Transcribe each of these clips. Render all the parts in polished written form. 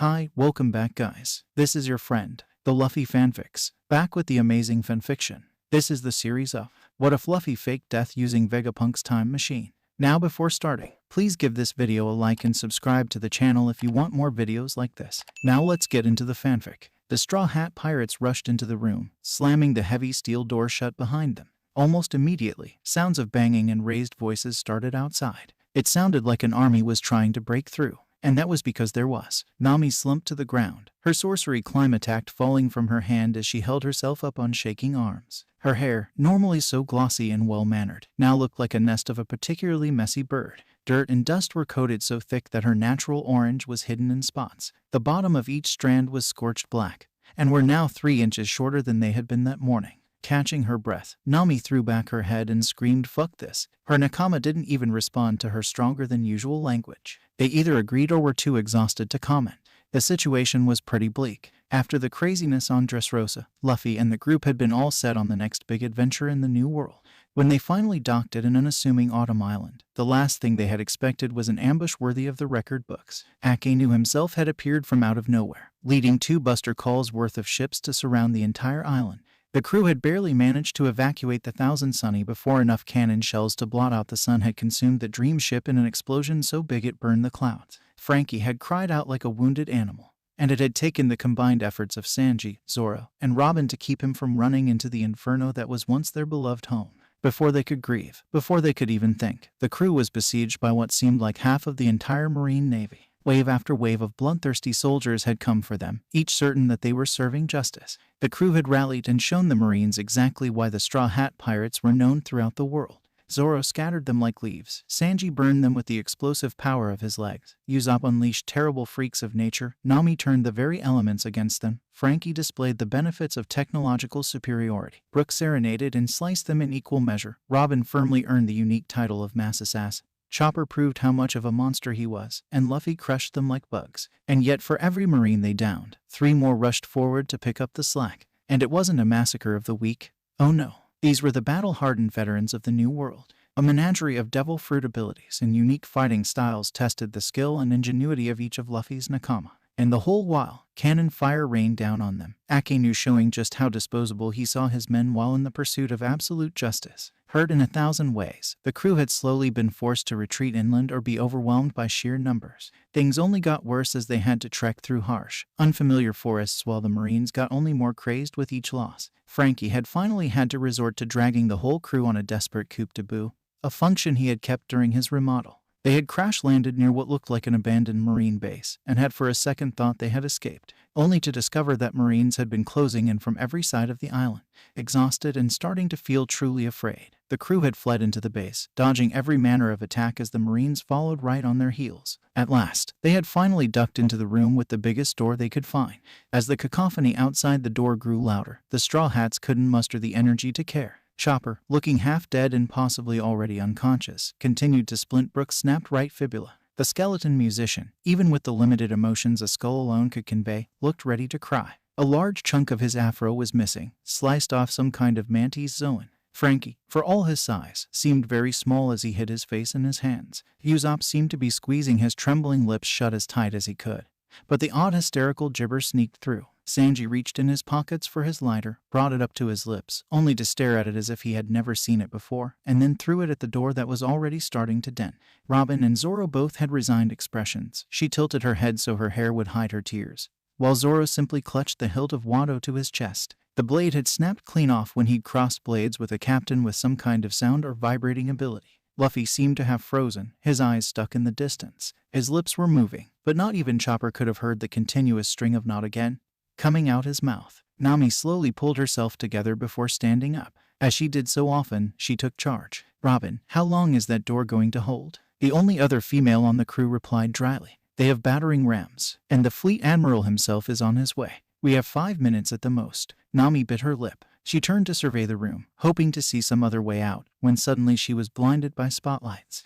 Hi, welcome back guys. This is your friend, the Luffy fanfics, back with the amazing fanfiction. This is the series of What If Luffy Faked Death Using Vegapunk's Time Machine. Now before starting, please give this video a like and subscribe to the channel if you want more videos like this. Now let's get into the fanfic. The Straw Hat Pirates rushed into the room, slamming the heavy steel door shut behind them. Almost immediately, sounds of banging and raised voices started outside. It sounded like an army was trying to break through. And that was because there was. Nami slumped to the ground, her sorcery climax falling from her hand as she held herself up on shaking arms. Her hair, normally so glossy and well-mannered, now looked like a nest of a particularly messy bird. Dirt and dust were coated so thick that her natural orange was hidden in spots. The bottom of each strand was scorched black, and were now 3 inches shorter than they had been that morning. Catching her breath, Nami threw back her head and screamed, "Fuck this." Her nakama didn't even respond to her stronger-than-usual language. They either agreed or were too exhausted to comment. The situation was pretty bleak. After the craziness on Dressrosa, Luffy and the group had been all set on the next big adventure in the New World. When they finally docked at an unassuming autumn island, the last thing they had expected was an ambush worthy of the record books. Akainu himself had appeared from out of nowhere, leading 2 Buster Calls worth of ships to surround the entire island. The crew had barely managed to evacuate the Thousand Sunny before enough cannon shells to blot out the sun had consumed the dream ship in an explosion so big it burned the clouds. Frankie had cried out like a wounded animal, and it had taken the combined efforts of Sanji, Zoro, and Robin to keep him from running into the inferno that was once their beloved home. Before they could grieve, before they could even think, the crew was besieged by what seemed like half of the entire Marine Navy. Wave after wave of bloodthirsty soldiers had come for them, each certain that they were serving justice. The crew had rallied and shown the Marines exactly why the Straw Hat Pirates were known throughout the world. Zoro scattered them like leaves. Sanji burned them with the explosive power of his legs. Usopp unleashed terrible freaks of nature. Nami turned the very elements against them. Frankie displayed the benefits of technological superiority. Brook serenaded and sliced them in equal measure. Robin firmly earned the unique title of Mass Assassin. Chopper proved how much of a monster he was, and Luffy crushed them like bugs. And yet for every Marine they downed, 3 more rushed forward to pick up the slack. And it wasn't a massacre of the weak. Oh no. These were the battle-hardened veterans of the New World. A menagerie of devil fruit abilities and unique fighting styles tested the skill and ingenuity of each of Luffy's nakama. And the whole while, cannon fire rained down on them, Akainu showing just how disposable he saw his men while in the pursuit of absolute justice. Hurt in 1,000 ways, the crew had slowly been forced to retreat inland or be overwhelmed by sheer numbers. Things only got worse as they had to trek through harsh, unfamiliar forests while the Marines got only more crazed with each loss. Frankie had finally had to resort to dragging the whole crew on a desperate coup de bout, a function he had kept during his remodel. They had crash-landed near what looked like an abandoned Marine base, and had for a second thought they had escaped, only to discover that Marines had been closing in from every side of the island. Exhausted and starting to feel truly afraid, the crew had fled into the base, dodging every manner of attack as the Marines followed right on their heels. At last, they had finally ducked into the room with the biggest door they could find. As the cacophony outside the door grew louder, the Straw Hats couldn't muster the energy to care. Chopper, looking half dead and possibly already unconscious, continued to splint Brook's snapped right fibula. The skeleton musician, even with the limited emotions a skull alone could convey, looked ready to cry. A large chunk of his afro was missing, sliced off some kind of mantis zoan. Frankie, for all his size, seemed very small as he hid his face in his hands. Usopp seemed to be squeezing his trembling lips shut as tight as he could. But the odd hysterical gibber sneaked through. Sanji reached in his pockets for his lighter, brought it up to his lips, only to stare at it as if he had never seen it before, and then threw it at the door that was already starting to dent. Robin and Zoro both had resigned expressions. She tilted her head so her hair would hide her tears, while Zoro simply clutched the hilt of Wado to his chest. The blade had snapped clean off when he'd crossed blades with a captain with some kind of sound or vibrating ability. Luffy seemed to have frozen, his eyes stuck in the distance. His lips were moving, but not even Chopper could have heard the continuous string of "not again" coming out his mouth. Nami slowly pulled herself together before standing up. As she did so often, she took charge. "Robin, how long is that door going to hold?" The only other female on the crew replied dryly. "They have battering rams, and the fleet admiral himself is on his way. We have 5 minutes at the most." Nami bit her lip. She turned to survey the room, hoping to see some other way out, when suddenly she was blinded by spotlights.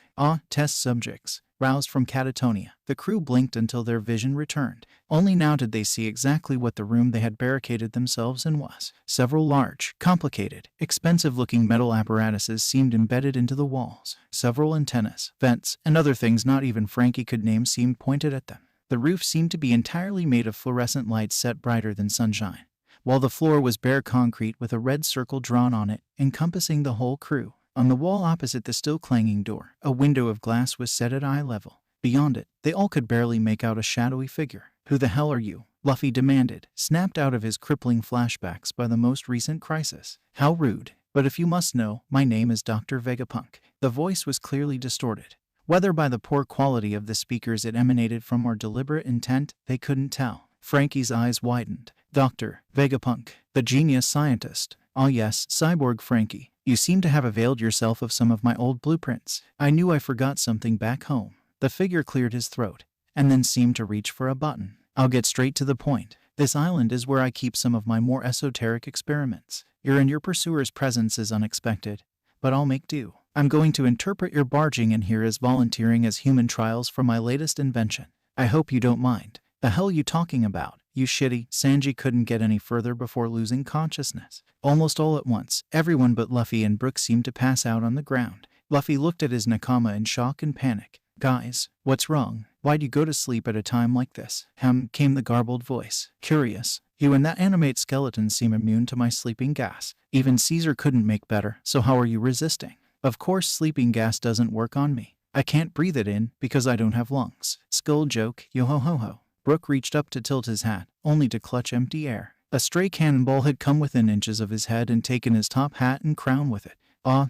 Test subjects. Roused from catatonia, the crew blinked until their vision returned. Only now did they see exactly what the room they had barricaded themselves in was. Several large, complicated, expensive-looking metal apparatuses seemed embedded into the walls. Several antennas, vents, and other things not even Frankie could name seemed pointed at them. The roof seemed to be entirely made of fluorescent lights set brighter than sunshine, while the floor was bare concrete with a red circle drawn on it, encompassing the whole crew. On the wall opposite the still clanging door, a window of glass was set at eye level. Beyond it, they all could barely make out a shadowy figure. "Who the hell are you?" Luffy demanded, snapped out of his crippling flashbacks by the most recent crisis. "How rude. But if you must know, my name is Dr. Vegapunk." The voice was clearly distorted. Whether by the poor quality of the speakers it emanated from or deliberate intent, they couldn't tell. Frankie's eyes widened. "Dr. Vegapunk, the genius scientist. Ah yes, Cyborg Frankie. You seem to have availed yourself of some of my old blueprints. I knew I forgot something back home." The figure cleared his throat, and then seemed to reach for a button. "I'll get straight to the point. This island is where I keep some of my more esoteric experiments. Your pursuer's presence is unexpected, but I'll make do. I'm going to interpret your barging in here as volunteering as human trials for my latest invention. I hope you don't mind." "The hell you talking about, you shitty?" Sanji couldn't get any further before losing consciousness. Almost all at once, everyone but Luffy and Brook seemed to pass out on the ground. Luffy looked at his nakama in shock and panic. "Guys, what's wrong? Why'd you go to sleep at a time like this?" Came the garbled voice. "Curious. You and that animate skeleton seem immune to my sleeping gas. Even Caesar couldn't make better, so how are you resisting?" "Of course sleeping gas doesn't work on me. I can't breathe it in because I don't have lungs." Skull joke, yo-ho-ho-ho. Brook reached up to tilt his hat, only to clutch empty air. A stray cannonball had come within inches of his head and taken his top hat and crown with it.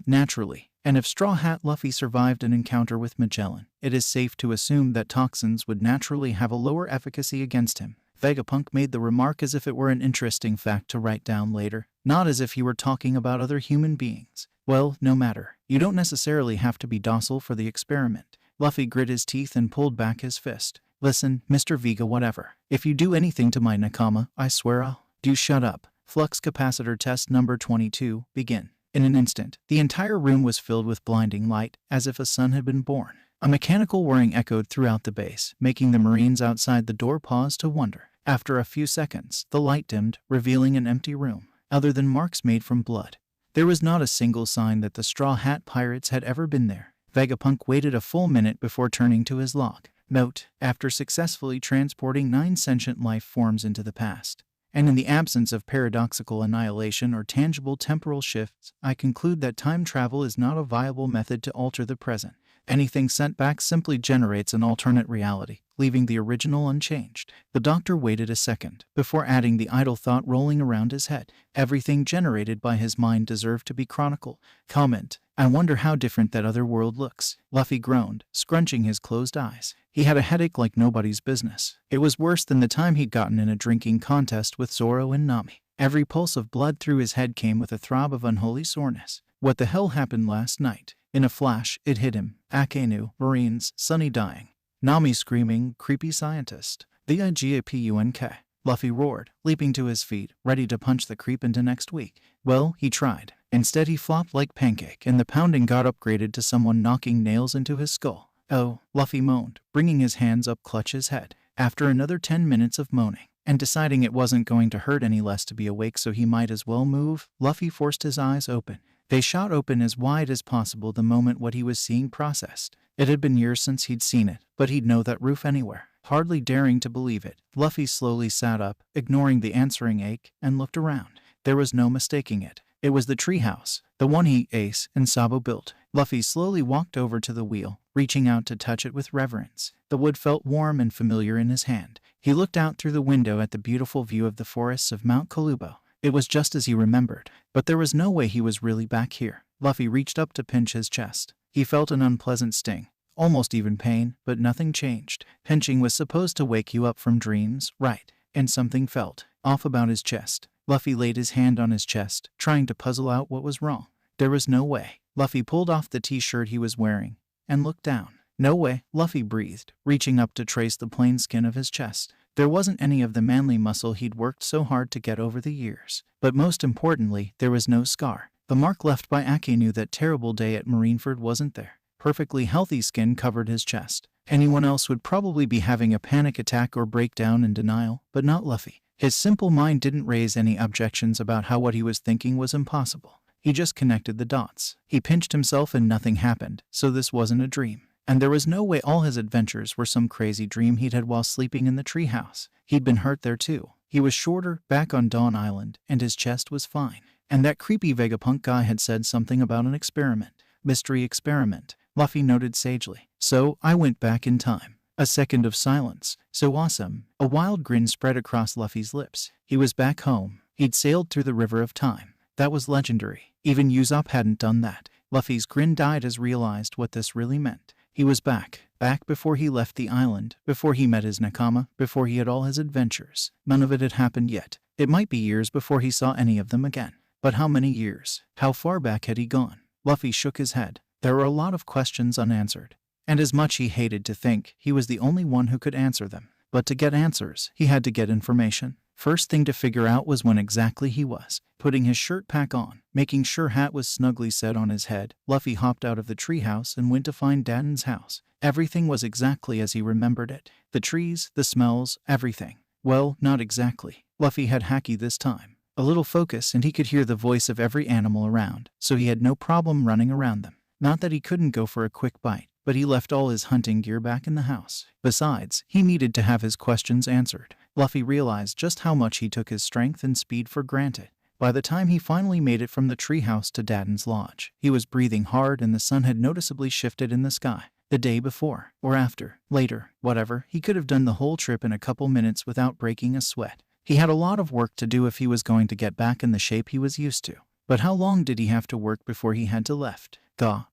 Naturally. And if Straw Hat Luffy survived an encounter with Magellan, it is safe to assume that toxins would naturally have a lower efficacy against him. Vegapunk made the remark as if it were an interesting fact to write down later, not as if he were talking about other human beings. "Well, no matter. You don't necessarily have to be docile for the experiment." Luffy grit his teeth and pulled back his fist. "Listen, Mr. Vega whatever. If you do anything to my nakama, I swear I'll—" "Do shut up. Flux capacitor test number 22, begin." In an instant, the entire room was filled with blinding light, as if a sun had been born. A mechanical whirring echoed throughout the base, making the Marines outside the door pause to wonder. After a few seconds, the light dimmed, revealing an empty room. Other than marks made from blood, there was not a single sign that the Straw Hat Pirates had ever been there. Vegapunk waited a full minute before turning to his log. Note: after successfully transporting 9 sentient life forms into the past, and in the absence of paradoxical annihilation or tangible temporal shifts, I conclude that time travel is not a viable method to alter the present. Anything sent back simply generates an alternate reality, leaving the original unchanged. The doctor waited a second, before adding the idle thought rolling around his head. Everything generated by his mind deserved to be chronicled. Comment: I wonder how different that other world looks. Luffy groaned, scrunching his closed eyes. He had a headache like nobody's business. It was worse than the time he'd gotten in a drinking contest with Zoro and Nami. Every pulse of blood through his head came with a throb of unholy soreness. What the hell happened last night? In a flash, it hit him. Akainu, Marines, Sunny dying. Nami screaming, creepy scientist. The IGAPUNK. Luffy roared, leaping to his feet, ready to punch the creep into next week. Well, he tried. Instead he flopped like pancake, and the pounding got upgraded to someone knocking nails into his skull. "Oh," Luffy moaned, bringing his hands up clutch his head. After another 10 minutes of moaning, and deciding it wasn't going to hurt any less to be awake so he might as well move, Luffy forced his eyes open. They shot open as wide as possible the moment what he was seeing processed. It had been years since he'd seen it, but he'd know that roof anywhere. Hardly daring to believe it, Luffy slowly sat up, ignoring the answering ache, and looked around. There was no mistaking it. It was the treehouse, the one he, Ace, and Sabo built. Luffy slowly walked over to the wheel, reaching out to touch it with reverence. The wood felt warm and familiar in his hand. He looked out through the window at the beautiful view of the forests of Mount Kalubo. It was just as he remembered, but there was no way he was really back here. Luffy reached up to pinch his chest. He felt an unpleasant sting, almost even pain, but nothing changed. Pinching was supposed to wake you up from dreams, right? And something felt off about his chest. Luffy laid his hand on his chest, trying to puzzle out what was wrong. There was no way. Luffy pulled off the t-shirt he was wearing, and looked down. "No way," Luffy breathed, reaching up to trace the plain skin of his chest. There wasn't any of the manly muscle he'd worked so hard to get over the years. But most importantly, there was no scar. The mark left by Akainu that terrible day at Marineford wasn't there. Perfectly healthy skin covered his chest. Anyone else would probably be having a panic attack or breakdown in denial, but not Luffy. His simple mind didn't raise any objections about how what he was thinking was impossible. He just connected the dots. He pinched himself and nothing happened, so this wasn't a dream. And there was no way all his adventures were some crazy dream he'd had while sleeping in the treehouse. He'd been hurt there too. He was shorter, back on Dawn Island, and his chest was fine. And that creepy Vegapunk guy had said something about an experiment. Mystery experiment, Luffy noted sagely. So, I went back in time. A second of silence. So awesome. A wild grin spread across Luffy's lips. He was back home. He'd sailed through the river of time. That was legendary. Even Usopp hadn't done that. Luffy's grin died as realized what this really meant. He was back. Back before he left the island, before he met his Nakama, before he had all his adventures. None of it had happened yet. It might be years before he saw any of them again. But how many years? How far back had he gone? Luffy shook his head. There were a lot of questions unanswered. And as much he hated to think, he was the only one who could answer them. But to get answers, he had to get information. First thing to figure out was when exactly he was. Putting his shirt pack on, making sure hat was snugly set on his head, Luffy hopped out of the treehouse and went to find Danden's house. Everything was exactly as he remembered it. The trees, the smells, everything. Well, not exactly. Luffy had haki this time. A little focus and he could hear the voice of every animal around, so he had no problem running around them. Not that he couldn't go for a quick bite, but he left all his hunting gear back in the house. Besides, he needed to have his questions answered. Luffy realized just how much he took his strength and speed for granted. By the time he finally made it from the treehouse to Danden's lodge, he was breathing hard and the sun had noticeably shifted in the sky. The day before, or after, later, whatever, he could have done the whole trip in a couple minutes without breaking a sweat. He had a lot of work to do if he was going to get back in the shape he was used to. But how long did he have to work before he had to left?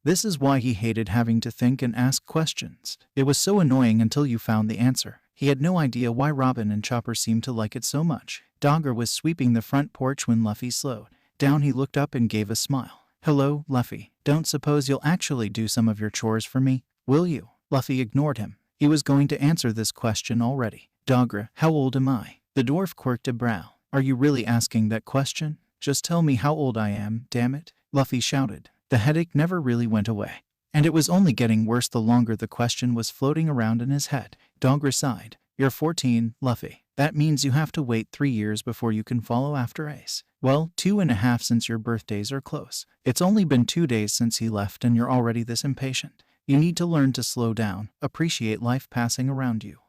This is why he hated having to think and ask questions. It was so annoying until you found the answer. He had no idea why Robin and Chopper seemed to like it so much. Dogger was sweeping the front porch when Luffy slowed down. He looked up and gave a smile. Hello, Luffy. Don't suppose you'll actually do some of your chores for me, will you? Luffy ignored him. He was going to answer this question already. Dogger, how old am I? The dwarf quirked a brow. Are you really asking that question? Just tell me how old I am, damn it, Luffy shouted. The headache never really went away, and it was only getting worse the longer the question was floating around in his head. Dogger sighed. You're 14, Luffy. That means you have to wait 3 years before you can follow after Ace. Well, 2.5 since your birthdays are close. It's only been 2 days since he left and you're already this impatient. You need to learn to slow down, appreciate life passing around you.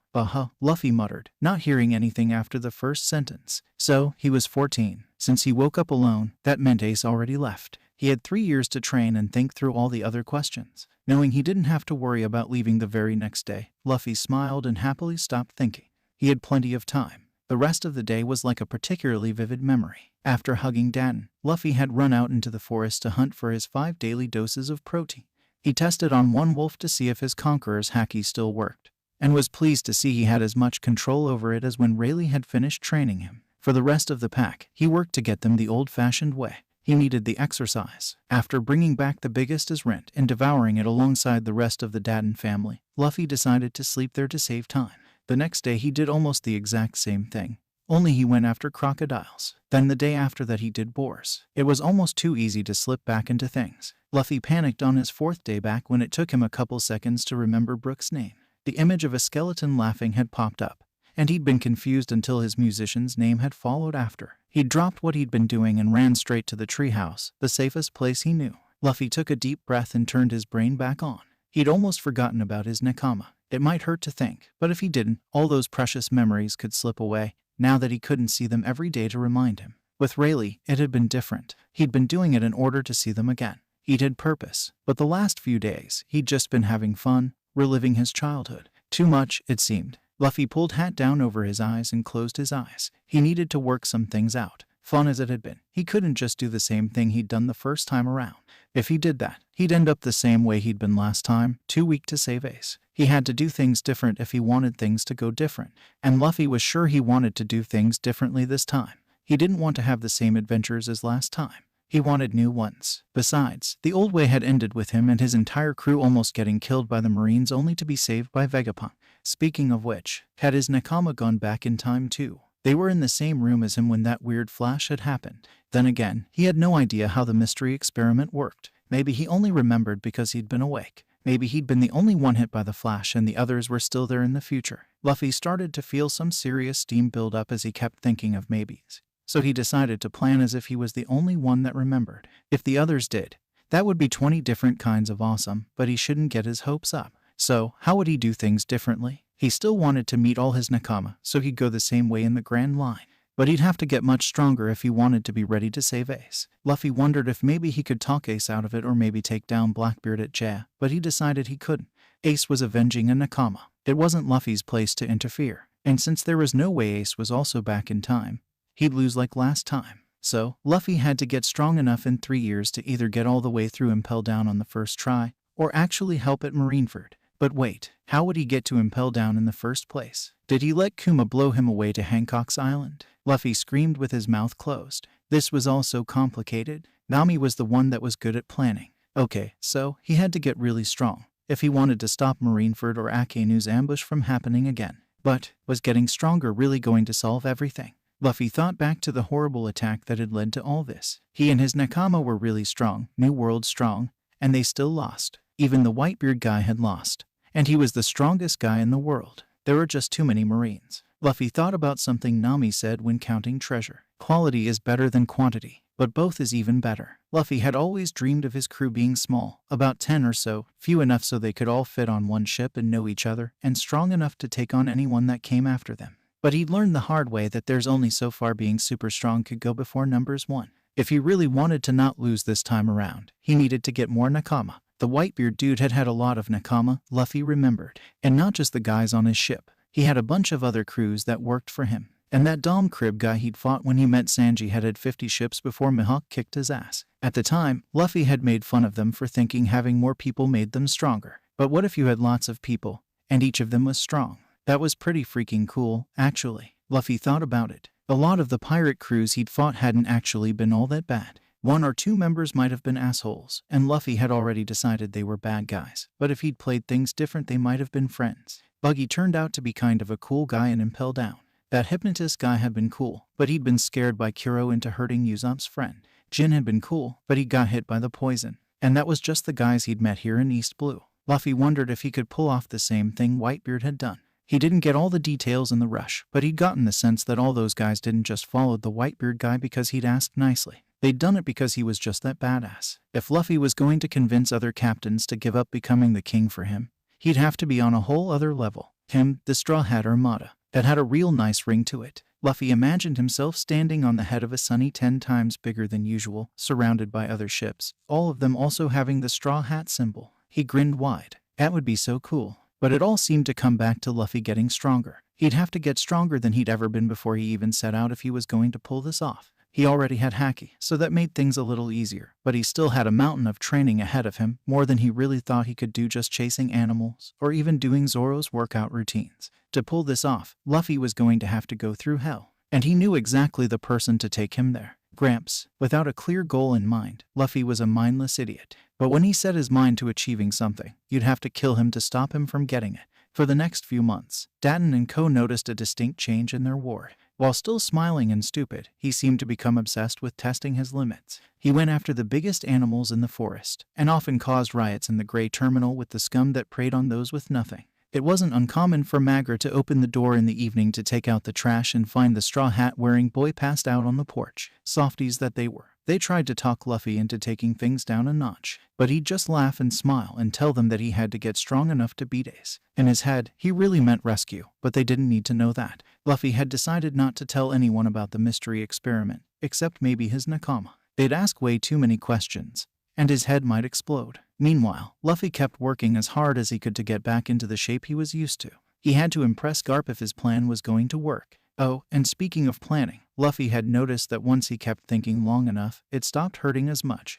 Luffy muttered, not hearing anything after the first sentence. So, he was 14. Since he woke up alone, that meant Ace already left. He had 3 years to train and think through all the other questions. Knowing he didn't have to worry about leaving the very next day, Luffy smiled and happily stopped thinking. He had plenty of time. The rest of the day was like a particularly vivid memory. After hugging Danden, Luffy had run out into the forest to hunt for his 5 daily doses of protein. He tested on one wolf to see if his Conqueror's haki still worked, and was pleased to see he had as much control over it as when Rayleigh had finished training him. For the rest of the pack, he worked to get them the old-fashioned way. He needed the exercise. After bringing back the biggest as rent and devouring it alongside the rest of the Danden family, Luffy decided to sleep there to save time. The next day he did almost the exact same thing, only he went after crocodiles. Then the day after that he did boars. It was almost too easy to slip back into things. Luffy panicked on his 4th day back when it took him a couple seconds to remember Brook's name. The image of a skeleton laughing had popped up, and he'd been confused until his musician's name had followed after. He'd dropped what he'd been doing and ran straight to the treehouse, the safest place he knew. Luffy took a deep breath and turned his brain back on. He'd almost forgotten about his Nakama. It might hurt to think, but if he didn't, all those precious memories could slip away, now that he couldn't see them every day to remind him. With Rayleigh, it had been different. He'd been doing it in order to see them again. He'd had purpose, but the last few days, he'd just been having fun, reliving his childhood. Too much, it seemed. Luffy pulled hat down over his eyes and closed his eyes. He needed to work some things out. Fun as it had been, he couldn't just do the same thing he'd done the first time around. If he did that, he'd end up the same way he'd been last time, too weak to save Ace. He had to do things different if he wanted things to go different, and Luffy was sure he wanted to do things differently this time. He didn't want to have the same adventures as last time. He wanted new ones. Besides, the old way had ended with him and his entire crew almost getting killed by the Marines only to be saved by Vegapunk. Speaking of which, had his Nakama gone back in time too? They were in the same room as him when that weird flash had happened. Then again, he had no idea how the mystery experiment worked. Maybe he only remembered because he'd been awake. Maybe he'd been the only one hit by the flash and the others were still there in the future. Luffy started to feel some serious steam build up as he kept thinking of maybes. So he decided to plan as if he was the only one that remembered. If the others did, that would be 20 different kinds of awesome, but he shouldn't get his hopes up. So, how would he do things differently? He still wanted to meet all his nakama, so he'd go the same way in the Grand Line. But he'd have to get much stronger if he wanted to be ready to save Ace. Luffy wondered if maybe he could talk Ace out of it or maybe take down Blackbeard at Jaya, but he decided he couldn't. Ace was avenging a nakama. It wasn't Luffy's place to interfere, and since there was no way Ace was also back in time, he'd lose like last time. So, Luffy had to get strong enough in 3 years to either get all the way through Impel Down on the first try, or actually help at Marineford. But wait, how would he get to Impel Down in the first place? Did he let Kuma blow him away to Hancock's Island? Luffy screamed with his mouth closed. This was all so complicated. Nami was the one that was good at planning. Okay, so he had to get really strong if he wanted to stop Marineford or Akanu's ambush from happening again. But was getting stronger really going to solve everything? Luffy thought back to the horrible attack that had led to all this. He and his nakama were really strong, New World strong, and they still lost. Even the Whitebeard guy had lost. And he was the strongest guy in the world. There were just too many Marines. Luffy thought about something Nami said when counting treasure. Quality is better than quantity, but both is even better. Luffy had always dreamed of his crew being small, about 10 or so, few enough so they could all fit on one ship and know each other, and strong enough to take on anyone that came after them. But he'd learned the hard way that there's only so far being super strong could go before numbers 1. If he really wanted to not lose this time around, he needed to get more nakama. The Whitebeard dude had had a lot of nakama, Luffy remembered, and not just the guys on his ship. He had a bunch of other crews that worked for him. And that Dom Crib guy he'd fought when he met Sanji had 50 ships before Mihawk kicked his ass. At the time, Luffy had made fun of them for thinking having more people made them stronger. But what if you had lots of people, and each of them was strong? That was pretty freaking cool, actually. Luffy thought about it. A lot of the pirate crews he'd fought hadn't actually been all that bad. 1 or 2 members might have been assholes, and Luffy had already decided they were bad guys. But if he'd played things different, they might have been friends. Buggy turned out to be kind of a cool guy in Impel Down. That hypnotist guy had been cool, but he'd been scared by Kuro into hurting Usopp's friend. Jin had been cool, but he got hit by the poison. And that was just the guys he'd met here in East Blue. Luffy wondered if he could pull off the same thing Whitebeard had done. He didn't get all the details in the rush, but he'd gotten the sense that all those guys didn't just follow the Whitebeard guy because he'd asked nicely. They'd done it because he was just that badass. If Luffy was going to convince other captains to give up becoming the king for him, he'd have to be on a whole other level. Him, the Straw Hat Armada, that had a real nice ring to it. Luffy imagined himself standing on the head of a sunny 10 times bigger than usual, surrounded by other ships, all of them also having the Straw Hat symbol. He grinned wide. That would be so cool. But it all seemed to come back to Luffy getting stronger. He'd have to get stronger than he'd ever been before he even set out if he was going to pull this off. He already had Haki, so that made things a little easier, but he still had a mountain of training ahead of him, more than he really thought he could do just chasing animals, or even doing Zoro's workout routines. To pull this off, Luffy was going to have to go through hell, and he knew exactly the person to take him there. Gramps. Without a clear goal in mind, Luffy was a mindless idiot. But when he set his mind to achieving something, you'd have to kill him to stop him from getting it. For the next few months, Daten and Co. noticed a distinct change in their ward. While still smiling and stupid, he seemed to become obsessed with testing his limits. He went after the biggest animals in the forest, and often caused riots in the Grey Terminal with the scum that preyed on those with nothing. It wasn't uncommon for Magra to open the door in the evening to take out the trash and find the straw hat-wearing boy passed out on the porch. Softies that they were. They tried to talk Luffy into taking things down a notch, but he'd just laugh and smile and tell them that he had to get strong enough to beat Ace. In his head, he really meant rescue, but they didn't need to know that. Luffy had decided not to tell anyone about the mystery experiment, except maybe his nakama. They'd ask way too many questions, and his head might explode. Meanwhile, Luffy kept working as hard as he could to get back into the shape he was used to. He had to impress Garp if his plan was going to work. Oh, and speaking of planning, Luffy had noticed that once he kept thinking long enough, it stopped hurting as much.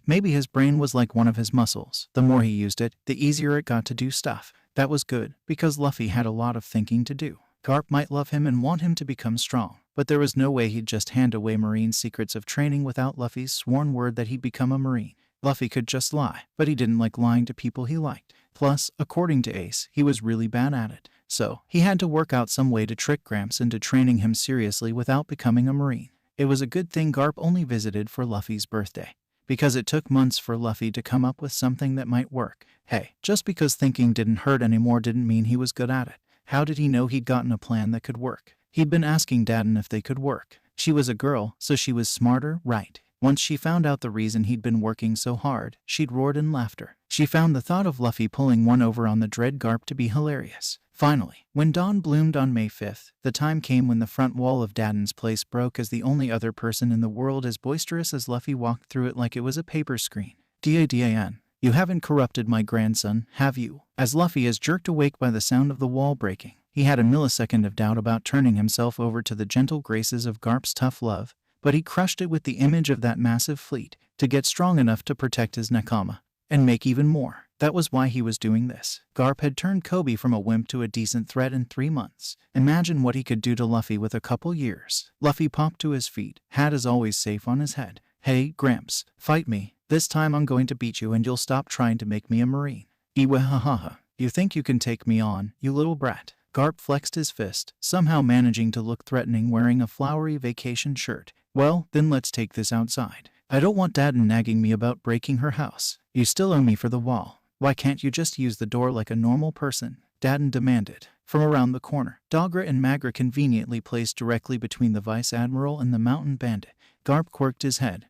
Maybe his brain was like one of his muscles. The more he used it, the easier it got to do stuff. That was good, because Luffy had a lot of thinking to do. Garp might love him and want him to become strong, but there was no way he'd just hand away Marine secrets of training without Luffy's sworn word that he'd become a Marine. Luffy could just lie, but he didn't like lying to people he liked. Plus, according to Ace, he was really bad at it. So, he had to work out some way to trick Gramps into training him seriously without becoming a Marine. It was a good thing Garp only visited for Luffy's birthday, because it took months for Luffy to come up with something that might work. Hey, just because thinking didn't hurt anymore didn't mean he was good at it. How did he know he'd gotten a plan that could work? He'd been asking Daten if they could work. She was a girl, so she was smarter, right? Once she found out the reason he'd been working so hard, she'd roared in laughter. She found the thought of Luffy pulling one over on the dread Garp to be hilarious. Finally, when dawn bloomed on May 5th, the time came when the front wall of Daden's place broke as the only other person in the world as boisterous as Luffy walked through it like it was a paper screen. Dan, you haven't corrupted my grandson, have you? As Luffy is jerked awake by the sound of the wall breaking, he had a millisecond of doubt about turning himself over to the gentle graces of Garp's tough love, but he crushed it with the image of that massive fleet to get strong enough to protect his nakama and make even more. That was why he was doing this. Garp had turned Kobe from a wimp to a decent threat in 3 months. Imagine what he could do to Luffy with a couple years. Luffy popped to his feet, hat as always safe on his head. Hey, Gramps, fight me. This time I'm going to beat you and you'll stop trying to make me a marine. Iwehahaha. You think you can take me on, you little brat? Garp flexed his fist, somehow managing to look threatening wearing a flowery vacation shirt. Well, then let's take this outside. I don't want Daden nagging me about breaking her house. You still owe me for the wall. Why can't you just use the door like a normal person? Daden demanded. From around the corner, Dogra and Magra conveniently placed directly between the Vice Admiral and the Mountain Bandit. Garp quirked his head.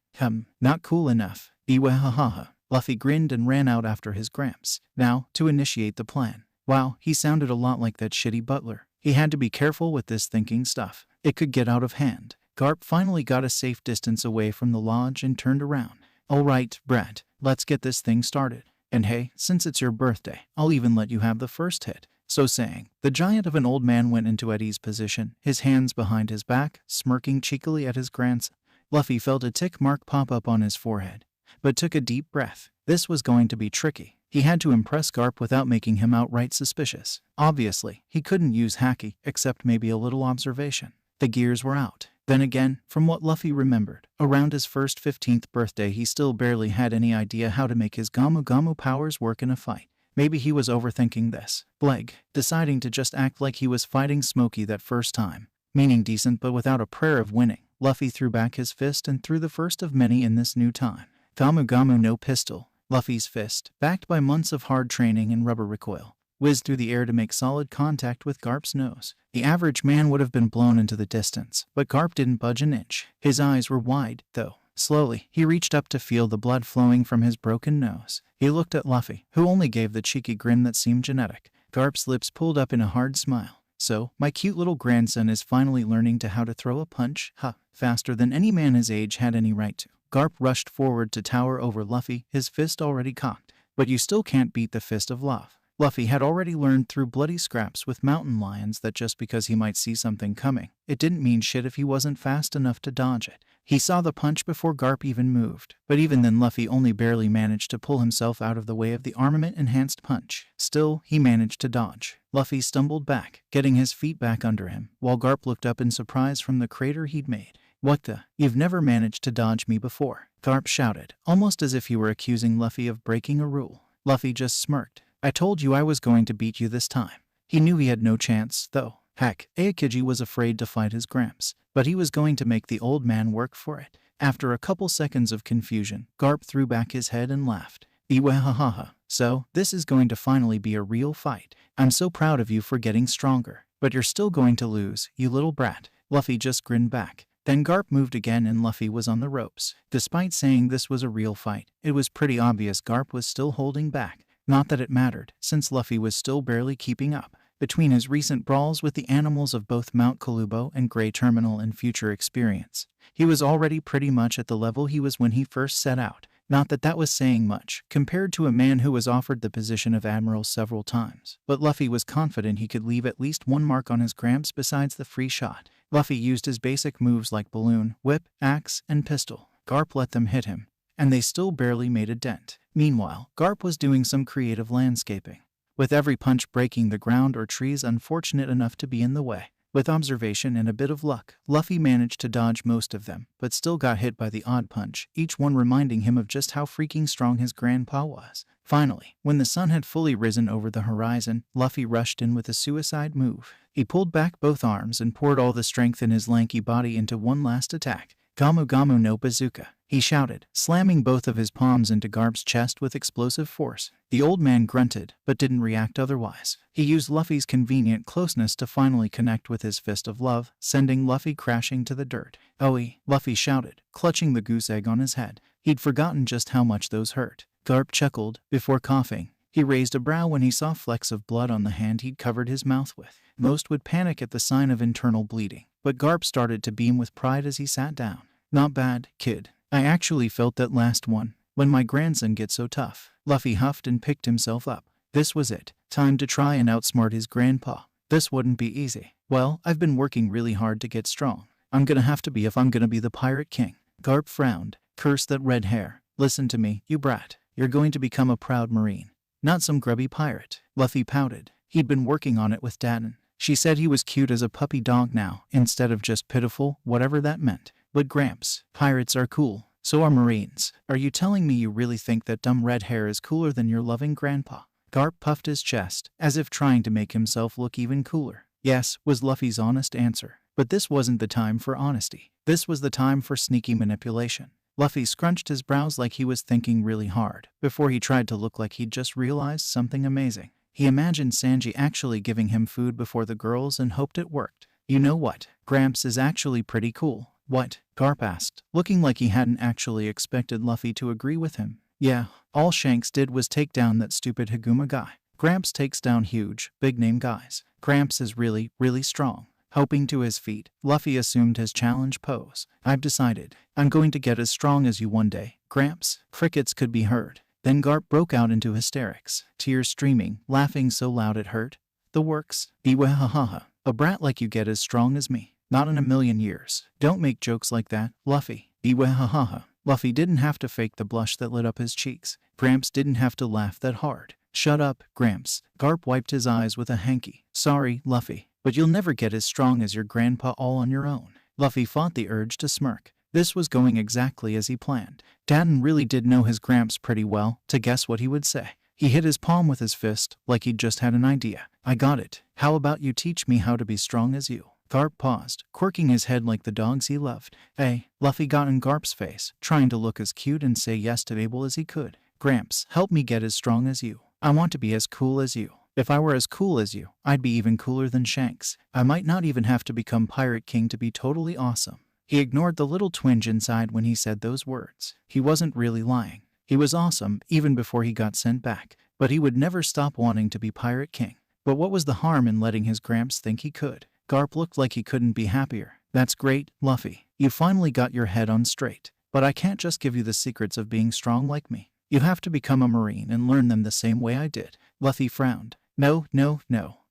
Not cool enough. Iwehahaha. Luffy grinned and ran out after his Gramps. Now, to initiate the plan. Wow, he sounded a lot like that shitty butler. He had to be careful with this thinking stuff. It could get out of hand. Garp finally got a safe distance away from the lodge and turned around. All right, Brad, let's get this thing started. And hey, since it's your birthday, I'll even let you have the first hit. So saying, the giant of an old man went into Eddie's position, his hands behind his back, smirking cheekily at his grandson. Luffy felt a tick mark pop up on his forehead, but took a deep breath. This was going to be tricky. He had to impress Garp without making him outright suspicious. Obviously, he couldn't use haki, except maybe a little observation. The gears were out. Then again, from what Luffy remembered, around his first 15th birthday he still barely had any idea how to make his Gamu Gamu powers work in a fight. Maybe he was overthinking this. Bleg, deciding to just act like he was fighting Smokey that first time. Meaning decent but without a prayer of winning, Luffy threw back his fist and threw the first of many in this new time. Gamu Gamu no pistol. Luffy's fist, backed by months of hard training and rubber recoil, whizzed through the air to make solid contact with Garp's nose. The average man would have been blown into the distance, but Garp didn't budge an inch. His eyes were wide, though. Slowly, he reached up to feel the blood flowing from his broken nose. He looked at Luffy, who only gave the cheeky grin that seemed genetic. Garp's lips pulled up in a hard smile. So, my cute little grandson is finally learning how to throw a punch, faster than any man his age had any right to. Garp rushed forward to tower over Luffy, his fist already cocked. But you still can't beat the fist of love. Luffy had already learned through bloody scraps with mountain lions that just because he might see something coming, it didn't mean shit if he wasn't fast enough to dodge it. He saw the punch before Garp even moved, but even then Luffy only barely managed to pull himself out of the way of the armament-enhanced punch. Still, he managed to dodge. Luffy stumbled back, getting his feet back under him, while Garp looked up in surprise from the crater he'd made. What the? You've never managed to dodge me before, Garp shouted, almost as if he were accusing Luffy of breaking a rule. Luffy just smirked. I told you I was going to beat you this time. He knew he had no chance, though. Heck, Aokiji was afraid to fight his Gramps, but he was going to make the old man work for it. After a couple seconds of confusion, Garp threw back his head and laughed. Iwehahaha. So, this is going to finally be a real fight. I'm so proud of you for getting stronger. But you're still going to lose, you little brat. Luffy just grinned back. Then Garp moved again and Luffy was on the ropes. Despite saying this was a real fight, it was pretty obvious Garp was still holding back. Not that it mattered, since Luffy was still barely keeping up. Between his recent brawls with the animals of both Mount Kalubo and Grey Terminal and future experience, he was already pretty much at the level he was when he first set out. Not that that was saying much, compared to a man who was offered the position of admiral several times. But Luffy was confident he could leave at least one mark on his Gramps besides the free shot. Luffy used his basic moves like balloon, whip, axe, and pistol. Garp let them hit him, and they still barely made a dent. Meanwhile, Garp was doing some creative landscaping, with every punch breaking the ground or trees unfortunate enough to be in the way. With observation and a bit of luck, Luffy managed to dodge most of them, but still got hit by the odd punch, each one reminding him of just how freaking strong his grandpa was. Finally, when the sun had fully risen over the horizon, Luffy rushed in with a suicide move. He pulled back both arms and poured all the strength in his lanky body into one last attack. Gamu Gamu no bazooka, he shouted, slamming both of his palms into Garp's chest with explosive force. The old man grunted, but didn't react otherwise. He used Luffy's convenient closeness to finally connect with his fist of love, sending Luffy crashing to the dirt. "Owie," Luffy shouted, clutching the goose egg on his head. He'd forgotten just how much those hurt. Garp chuckled, before coughing. He raised a brow when he saw flecks of blood on the hand he'd covered his mouth with. Most would panic at the sign of internal bleeding, but Garp started to beam with pride as he sat down. "Not bad, kid. I actually felt that last one. When my grandson gets so tough." Luffy huffed and picked himself up. This was it. Time to try and outsmart his grandpa. This wouldn't be easy. "Well, I've been working really hard to get strong. I'm gonna have to be if I'm gonna be the Pirate King." Garp frowned. "Curse that red hair. Listen to me, you brat. You're going to become a proud Marine. Not some grubby pirate." Luffy pouted. He'd been working on it with Daden. She said he was cute as a puppy dog now, instead of just pitiful, whatever that meant. "But Gramps, pirates are cool. So are Marines. Are you telling me you really think that dumb red hair is cooler than your loving grandpa?" Garp puffed his chest, as if trying to make himself look even cooler. "Yes," was Luffy's honest answer. But this wasn't the time for honesty. This was the time for sneaky manipulation. Luffy scrunched his brows like he was thinking really hard, before he tried to look like he'd just realized something amazing. He imagined Sanji actually giving him food before the girls and hoped it worked. "You know what? Gramps is actually pretty cool." "What?" Garp asked, looking like he hadn't actually expected Luffy to agree with him. "Yeah, all Shanks did was take down that stupid Haguma guy. Gramps takes down huge, big-name guys. Gramps is really, really strong." Hoping to his feet, Luffy assumed his challenge pose. "I've decided. I'm going to get as strong as you one day, Gramps." Crickets could be heard. Then Garp broke out into hysterics, tears streaming, laughing so loud it hurt. "The works. Iwahaha. A brat like you get as strong as me. Not in a million years. Don't make jokes like that, Luffy." Iwahaha. Luffy didn't have to fake the blush that lit up his cheeks. Gramps didn't have to laugh that hard. "Shut up, Gramps." Garp wiped his eyes with a hanky. "Sorry, Luffy, but you'll never get as strong as your grandpa all on your own." Luffy fought the urge to smirk. This was going exactly as he planned. Daden really did know his Gramps pretty well to guess what he would say. He hit his palm with his fist, like he'd just had an idea. "I got it. How about you teach me how to be strong as you?" Garp paused, quirking his head like the dogs he loved. "Hey." Luffy got in Garp's face, trying to look as cute and say yes to Abel as he could. "Gramps, help me get as strong as you. I want to be as cool as you. If I were as cool as you, I'd be even cooler than Shanks. I might not even have to become Pirate King to be totally awesome." He ignored the little twinge inside when he said those words. He wasn't really lying. He was awesome even before he got sent back, but he would never stop wanting to be Pirate King. But what was the harm in letting his Gramps think he could? Garp looked like he couldn't be happier. "That's great, Luffy. You finally got your head on straight. But I can't just give you the secrets of being strong like me. You have to become a Marine and learn them the same way I did." Luffy frowned. No.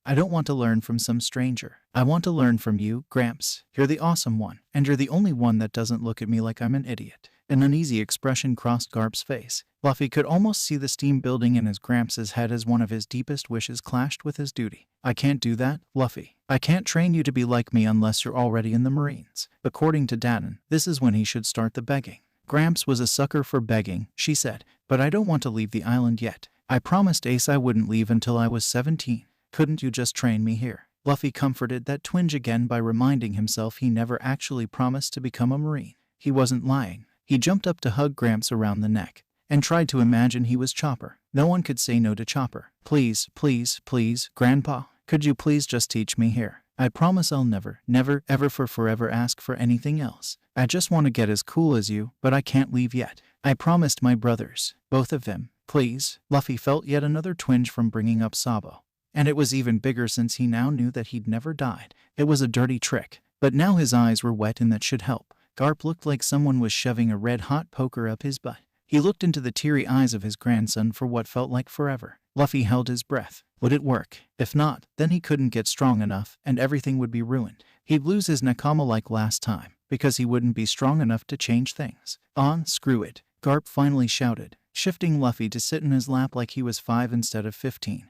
I don't want to learn from some stranger. I want to learn from you, Gramps. You're the awesome one, and you're the only one that doesn't look at me like I'm an idiot." An uneasy expression crossed Garp's face. Luffy could almost see the steam building in his Gramps' head as one of his deepest wishes clashed with his duty. "I can't do that, Luffy. I can't train you to be like me unless you're already in the Marines." According to Daden, this is when he should start the begging. Gramps was a sucker for begging, she said, "but I don't want to leave the island yet. I promised Ace I wouldn't leave until I was 17. Couldn't you just train me here?" Luffy comforted that twinge again by reminding himself he never actually promised to become a Marine. He wasn't lying. He jumped up to hug Gramps around the neck and tried to imagine he was Chopper. No one could say no to Chopper. Please, Grandpa, could you please just teach me here? I promise I'll never, ever for forever ask for anything else. I just want to get as cool as you, but I can't leave yet. I promised my brothers, both of them. Please." Luffy felt yet another twinge from bringing up Sabo. And it was even bigger since he now knew that he'd never died. It was a dirty trick, but now his eyes were wet and that should help. Garp looked like someone was shoving a red-hot poker up his butt. He looked into the teary eyes of his grandson for what felt like forever. Luffy held his breath. Would it work? If not, then he couldn't get strong enough, and everything would be ruined. He'd lose his Nakama like last time, because he wouldn't be strong enough to change things. Screw it," Garp finally shouted, shifting Luffy to sit in his lap like he was 5 instead of 15.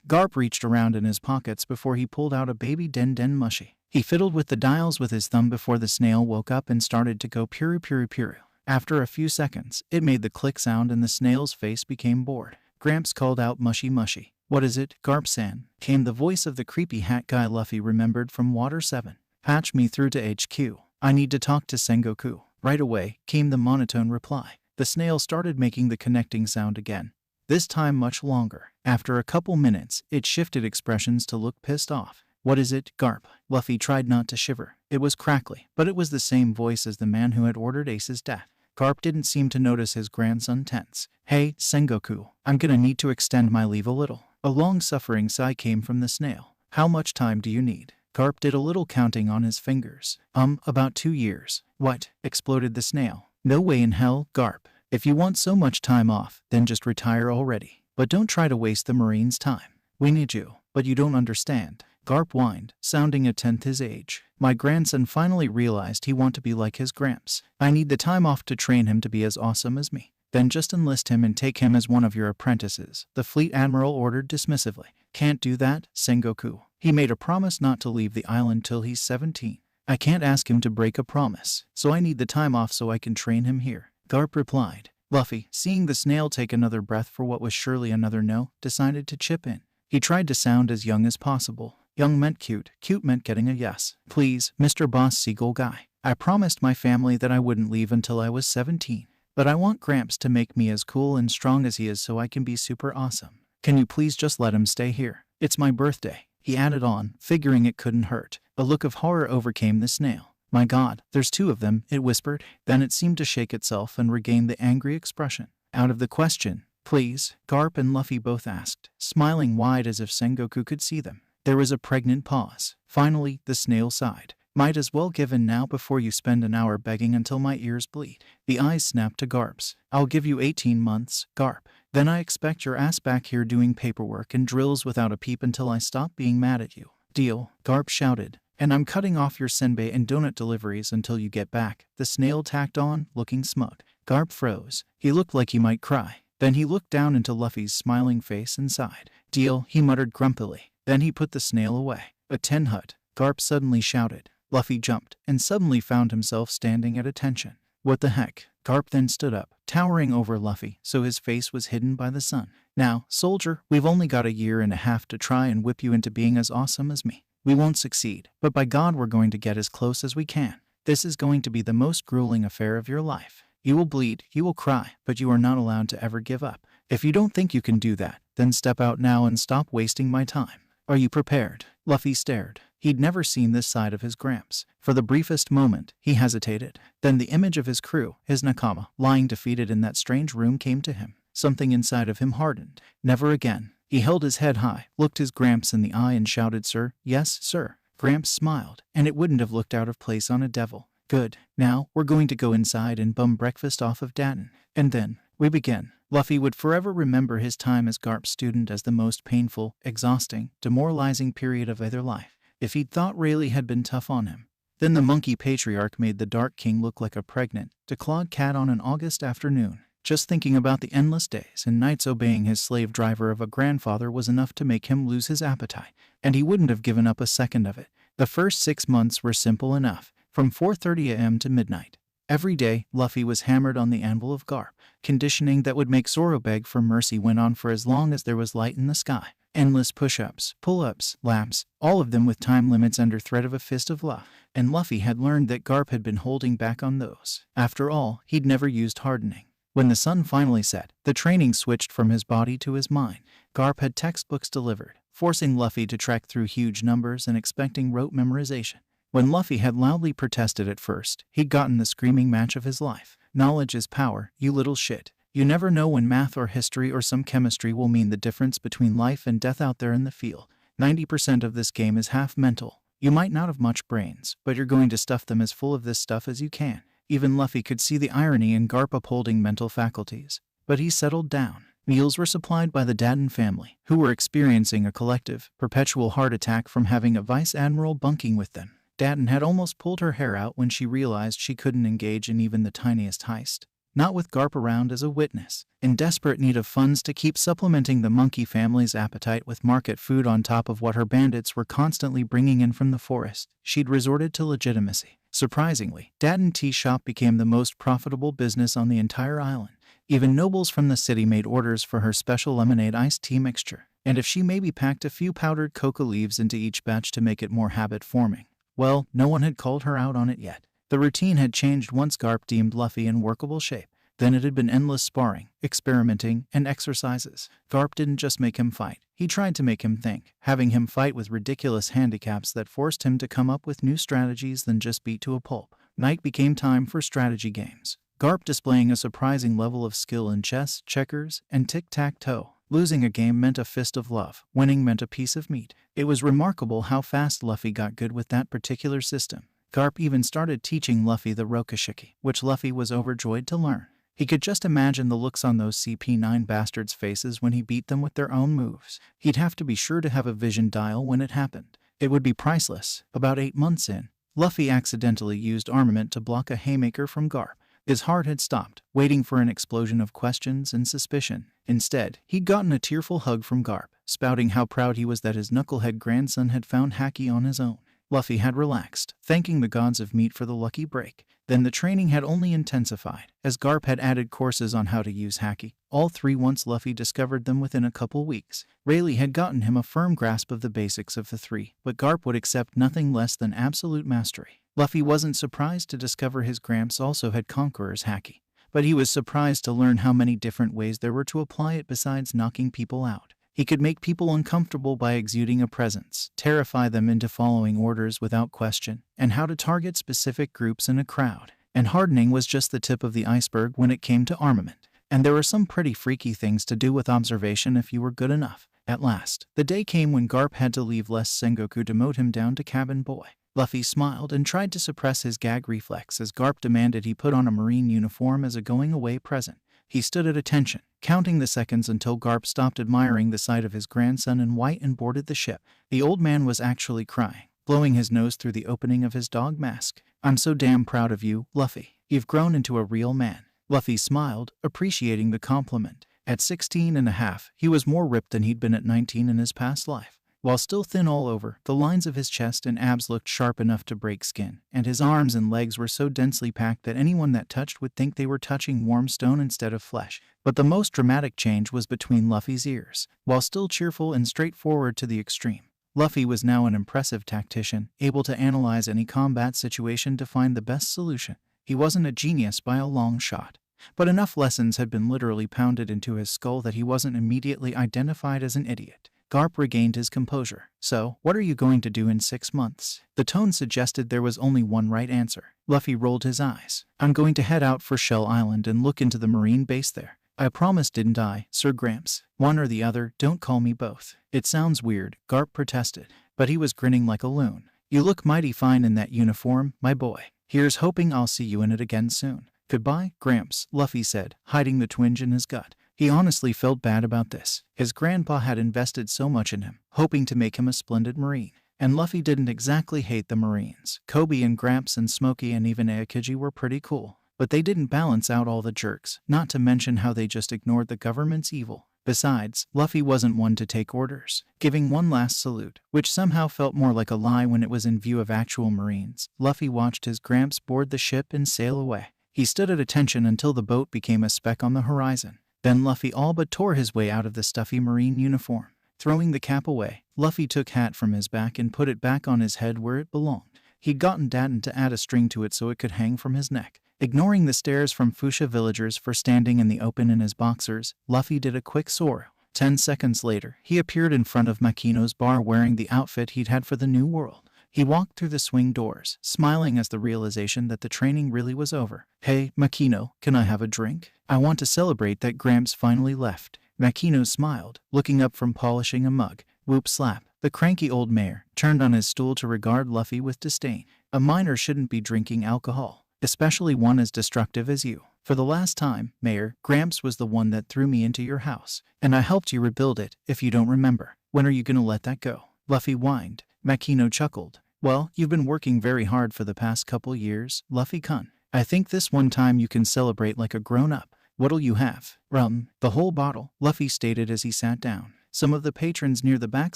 Garp reached around in his pockets before he pulled out a baby Den Den mushie. He fiddled with the dials with his thumb before the snail woke up and started to go puru puru puru. After a few seconds, it made the click sound and the snail's face became bored. Gramps called out mushy mushy. "What is it, Garp-san?" came the voice of the creepy hat guy Luffy remembered from Water 7. "Patch me through to HQ. I need to talk to Sengoku. Right away, came the monotone reply. The snail started making the connecting sound again. This time much longer. After a couple minutes, it shifted expressions to look pissed off. What is it, Garp? Luffy tried not to shiver. It was crackly, but it was the same voice as the man who had ordered Ace's death. Garp didn't seem to notice his grandson tense. Hey, Sengoku, I'm gonna need to extend my leave a little. A long-suffering sigh came from the snail. How much time do you need? Garp did a little counting on his fingers. About 2 years. What? Exploded the snail. No way in hell, Garp. If you want so much time off, then just retire already. But don't try to waste the Marine's time. We need you, but you don't understand. Garp whined, sounding a tenth his age. My grandson finally realized he want to be like his gramps. I need the time off to train him to be as awesome as me. Then just enlist him and take him as one of your apprentices, the fleet admiral ordered dismissively. Can't do that, Sengoku. He made a promise not to leave the island till he's 17. I can't ask him to break a promise, so I need the time off so I can train him here. Garp replied. Luffy, seeing the snail take another breath for what was surely another no, decided to chip in. He tried to sound as young as possible. Young meant cute, cute meant getting a yes. Please, Mr. Boss Seagull Guy. I promised my family that I wouldn't leave until I was 17. But I want Gramps to make me as cool and strong as he is so I can be super awesome. Can you please just let him stay here? It's my birthday. He added on, figuring it couldn't hurt. A look of horror overcame the snail. My God, there's 2 of them, it whispered. Then it seemed to shake itself and regain the angry expression. Out of the question. Please, Garp and Luffy both asked, smiling wide as if Sengoku could see them. There was a pregnant pause. Finally, the snail sighed. Might as well give in now before you spend an hour begging until my ears bleed. The eyes snapped to Garp's. I'll give you 18 months, Garp. Then I expect your ass back here doing paperwork and drills without a peep until I stop being mad at you. Deal, Garp shouted. And I'm cutting off your senbei and donut deliveries until you get back, the snail tacked on, looking smug. Garp froze. He looked like he might cry. Then he looked down into Luffy's smiling face and sighed. Deal, he muttered grumpily. Then he put the snail away. A tin hut, Garp suddenly shouted. Luffy jumped, and suddenly found himself standing at attention. What the heck? Garp then stood up, towering over Luffy, so his face was hidden by the sun. Now, soldier, we've only got 1.5 years to try and whip you into being as awesome as me. We won't succeed, but by God we're going to get as close as we can. This is going to be the most grueling affair of your life. You will bleed, you will cry, but you are not allowed to ever give up. If you don't think you can do that, then step out now and stop wasting my time. Are you prepared? Luffy stared. He'd never seen this side of his Gramps. For the briefest moment, he hesitated. Then the image of his crew, his Nakama, lying defeated in that strange room came to him. Something inside of him hardened. Never again. He held his head high, looked his Gramps in the eye and shouted, Sir, yes, sir. Gramps smiled, and it wouldn't have looked out of place on a devil. Good. Now, we're going to go inside and bum breakfast off of Datten. And then, we begin. Luffy would forever remember his time as Garp's student as the most painful, exhausting, demoralizing period of either life. If he'd thought Rayleigh had been tough on him, then the monkey patriarch made the Dark King look like a pregnant, declawed cat on an August afternoon. Just thinking about the endless days and nights obeying his slave driver of a grandfather was enough to make him lose his appetite, and he wouldn't have given up a second of it. The first 6 months were simple enough, from 4:30 a.m. to midnight. Every day, Luffy was hammered on the anvil of Garp. Conditioning that would make Zoro beg for mercy went on for as long as there was light in the sky. Endless push-ups, pull-ups, laps, all of them with time limits under threat of a fist of love. And Luffy had learned that Garp had been holding back on those. After all, he'd never used hardening. When the sun finally set, the training switched from his body to his mind. Garp had textbooks delivered, forcing Luffy to trek through huge numbers and expecting rote memorization. When Luffy had loudly protested at first, he'd gotten the screaming match of his life. Knowledge is power, you little shit. You never know when math or history or some chemistry will mean the difference between life and death out there in the field. 90% of this game is half mental. You might not have much brains, but you're going to stuff them as full of this stuff as you can. Even Luffy could see the irony in Garp upholding mental faculties. But he settled down. Meals were supplied by the Datten family, who were experiencing a collective, perpetual heart attack from having a vice admiral bunking with them. Datten had almost pulled her hair out when she realized she couldn't engage in even the tiniest heist. Not with Garp around as a witness. In desperate need of funds to keep supplementing the monkey family's appetite with market food on top of what her bandits were constantly bringing in from the forest, she'd resorted to legitimacy. Surprisingly, Datten Tea Shop became the most profitable business on the entire island. Even nobles from the city made orders for her special lemonade iced tea mixture. And if she maybe packed a few powdered coca leaves into each batch to make it more habit-forming, well, no one had called her out on it yet. The routine had changed once Garp deemed Luffy in workable shape. Then it had been endless sparring, experimenting, and exercises. Garp didn't just make him fight. He tried to make him think, having him fight with ridiculous handicaps that forced him to come up with new strategies than just beat to a pulp. Night became time for strategy games. Garp displaying a surprising level of skill in chess, checkers, and tic-tac-toe. Losing a game meant a fist of love. Winning meant a piece of meat. It was remarkable how fast Luffy got good with that particular system. Garp even started teaching Luffy the Rokushiki, which Luffy was overjoyed to learn. He could just imagine the looks on those CP9 bastards' faces when he beat them with their own moves. He'd have to be sure to have a vision dial when it happened. It would be priceless. About 8 months in, Luffy accidentally used armament to block a haymaker from Garp. His heart had stopped, waiting for an explosion of questions and suspicion. Instead, he'd gotten a tearful hug from Garp, spouting how proud he was that his knucklehead grandson had found Haki on his own. Luffy had relaxed, thanking the gods of meat for the lucky break. Then the training had only intensified, as Garp had added courses on how to use Haki. All 3 once Luffy discovered them within a couple weeks. Rayleigh had gotten him a firm grasp of the basics of the 3, but Garp would accept nothing less than absolute mastery. Luffy wasn't surprised to discover his Gramps also had Conqueror's Haki, but he was surprised to learn how many different ways there were to apply it besides knocking people out. He could make people uncomfortable by exuding a presence, terrify them into following orders without question, and how to target specific groups in a crowd. And hardening was just the tip of the iceberg when it came to armament. And there were some pretty freaky things to do with observation if you were good enough. At last, the day came when Garp had to leave lest Sengoku demote him down to cabin boy. Luffy smiled and tried to suppress his gag reflex as Garp demanded he put on a marine uniform as a going-away present. He stood at attention, counting the seconds until Garp stopped admiring the sight of his grandson in white and boarded the ship. The old man was actually crying, blowing his nose through the opening of his dog mask. "I'm so damn proud of you, Luffy. You've grown into a real man." Luffy smiled, appreciating the compliment. At 16 and a half, he was more ripped than he'd been at 19 in his past life. While still thin all over, the lines of his chest and abs looked sharp enough to break skin, and his arms and legs were so densely packed that anyone that touched would think they were touching warm stone instead of flesh. But the most dramatic change was between Luffy's ears. While still cheerful and straightforward to the extreme, Luffy was now an impressive tactician, able to analyze any combat situation to find the best solution. He wasn't a genius by a long shot, but enough lessons had been literally pounded into his skull that he wasn't immediately identified as an idiot. Garp regained his composure. "So, what are you going to do in 6 months?" The tone suggested there was only one right answer. Luffy rolled his eyes. "I'm going to head out for Shell Island and look into the marine base there." "I promised, didn't I, Sir Gramps? One or the other, don't call me both." "It sounds weird," Garp protested, but he was grinning like a loon. "You look mighty fine in that uniform, my boy. Here's hoping I'll see you in it again soon." "Goodbye, Gramps," Luffy said, hiding the twinge in his gut. He honestly felt bad about this. His grandpa had invested so much in him, hoping to make him a splendid Marine. And Luffy didn't exactly hate the Marines. Kobe and Gramps and Smokey and even Aokiji were pretty cool. But they didn't balance out all the jerks, not to mention how they just ignored the government's evil. Besides, Luffy wasn't one to take orders. Giving one last salute, which somehow felt more like a lie when it was in view of actual Marines, Luffy watched his Gramps board the ship and sail away. He stood at attention until the boat became a speck on the horizon. Then Luffy all but tore his way out of the stuffy marine uniform. Throwing the cap away, Luffy took hat from his back and put it back on his head where it belonged. He'd gotten Datten to add a string to it so it could hang from his neck. Ignoring the stares from Fuchsia villagers for standing in the open in his boxers, Luffy did a quick Zoro. 10 seconds later, he appeared in front of Makino's bar wearing the outfit he'd had for the new world. He walked through the swing doors, smiling as the realization that the training really was over. "Hey, Makino, can I have a drink? I want to celebrate that Gramps finally left." Makino smiled, looking up from polishing a mug. Whoop slap. The cranky old mayor turned on his stool to regard Luffy with disdain. "A minor shouldn't be drinking alcohol, especially one as destructive as you. For the last time, Mayor, Gramps was the one that threw me into your house, and I helped you rebuild it, if you don't remember. When are you gonna let that go?" Luffy whined. Makino chuckled. "Well, you've been working very hard for the past couple years, Luffy-kun. I think this one time you can celebrate like a grown-up. What'll you have?" "Rum." "The whole bottle," Luffy stated as he sat down. Some of the patrons near the back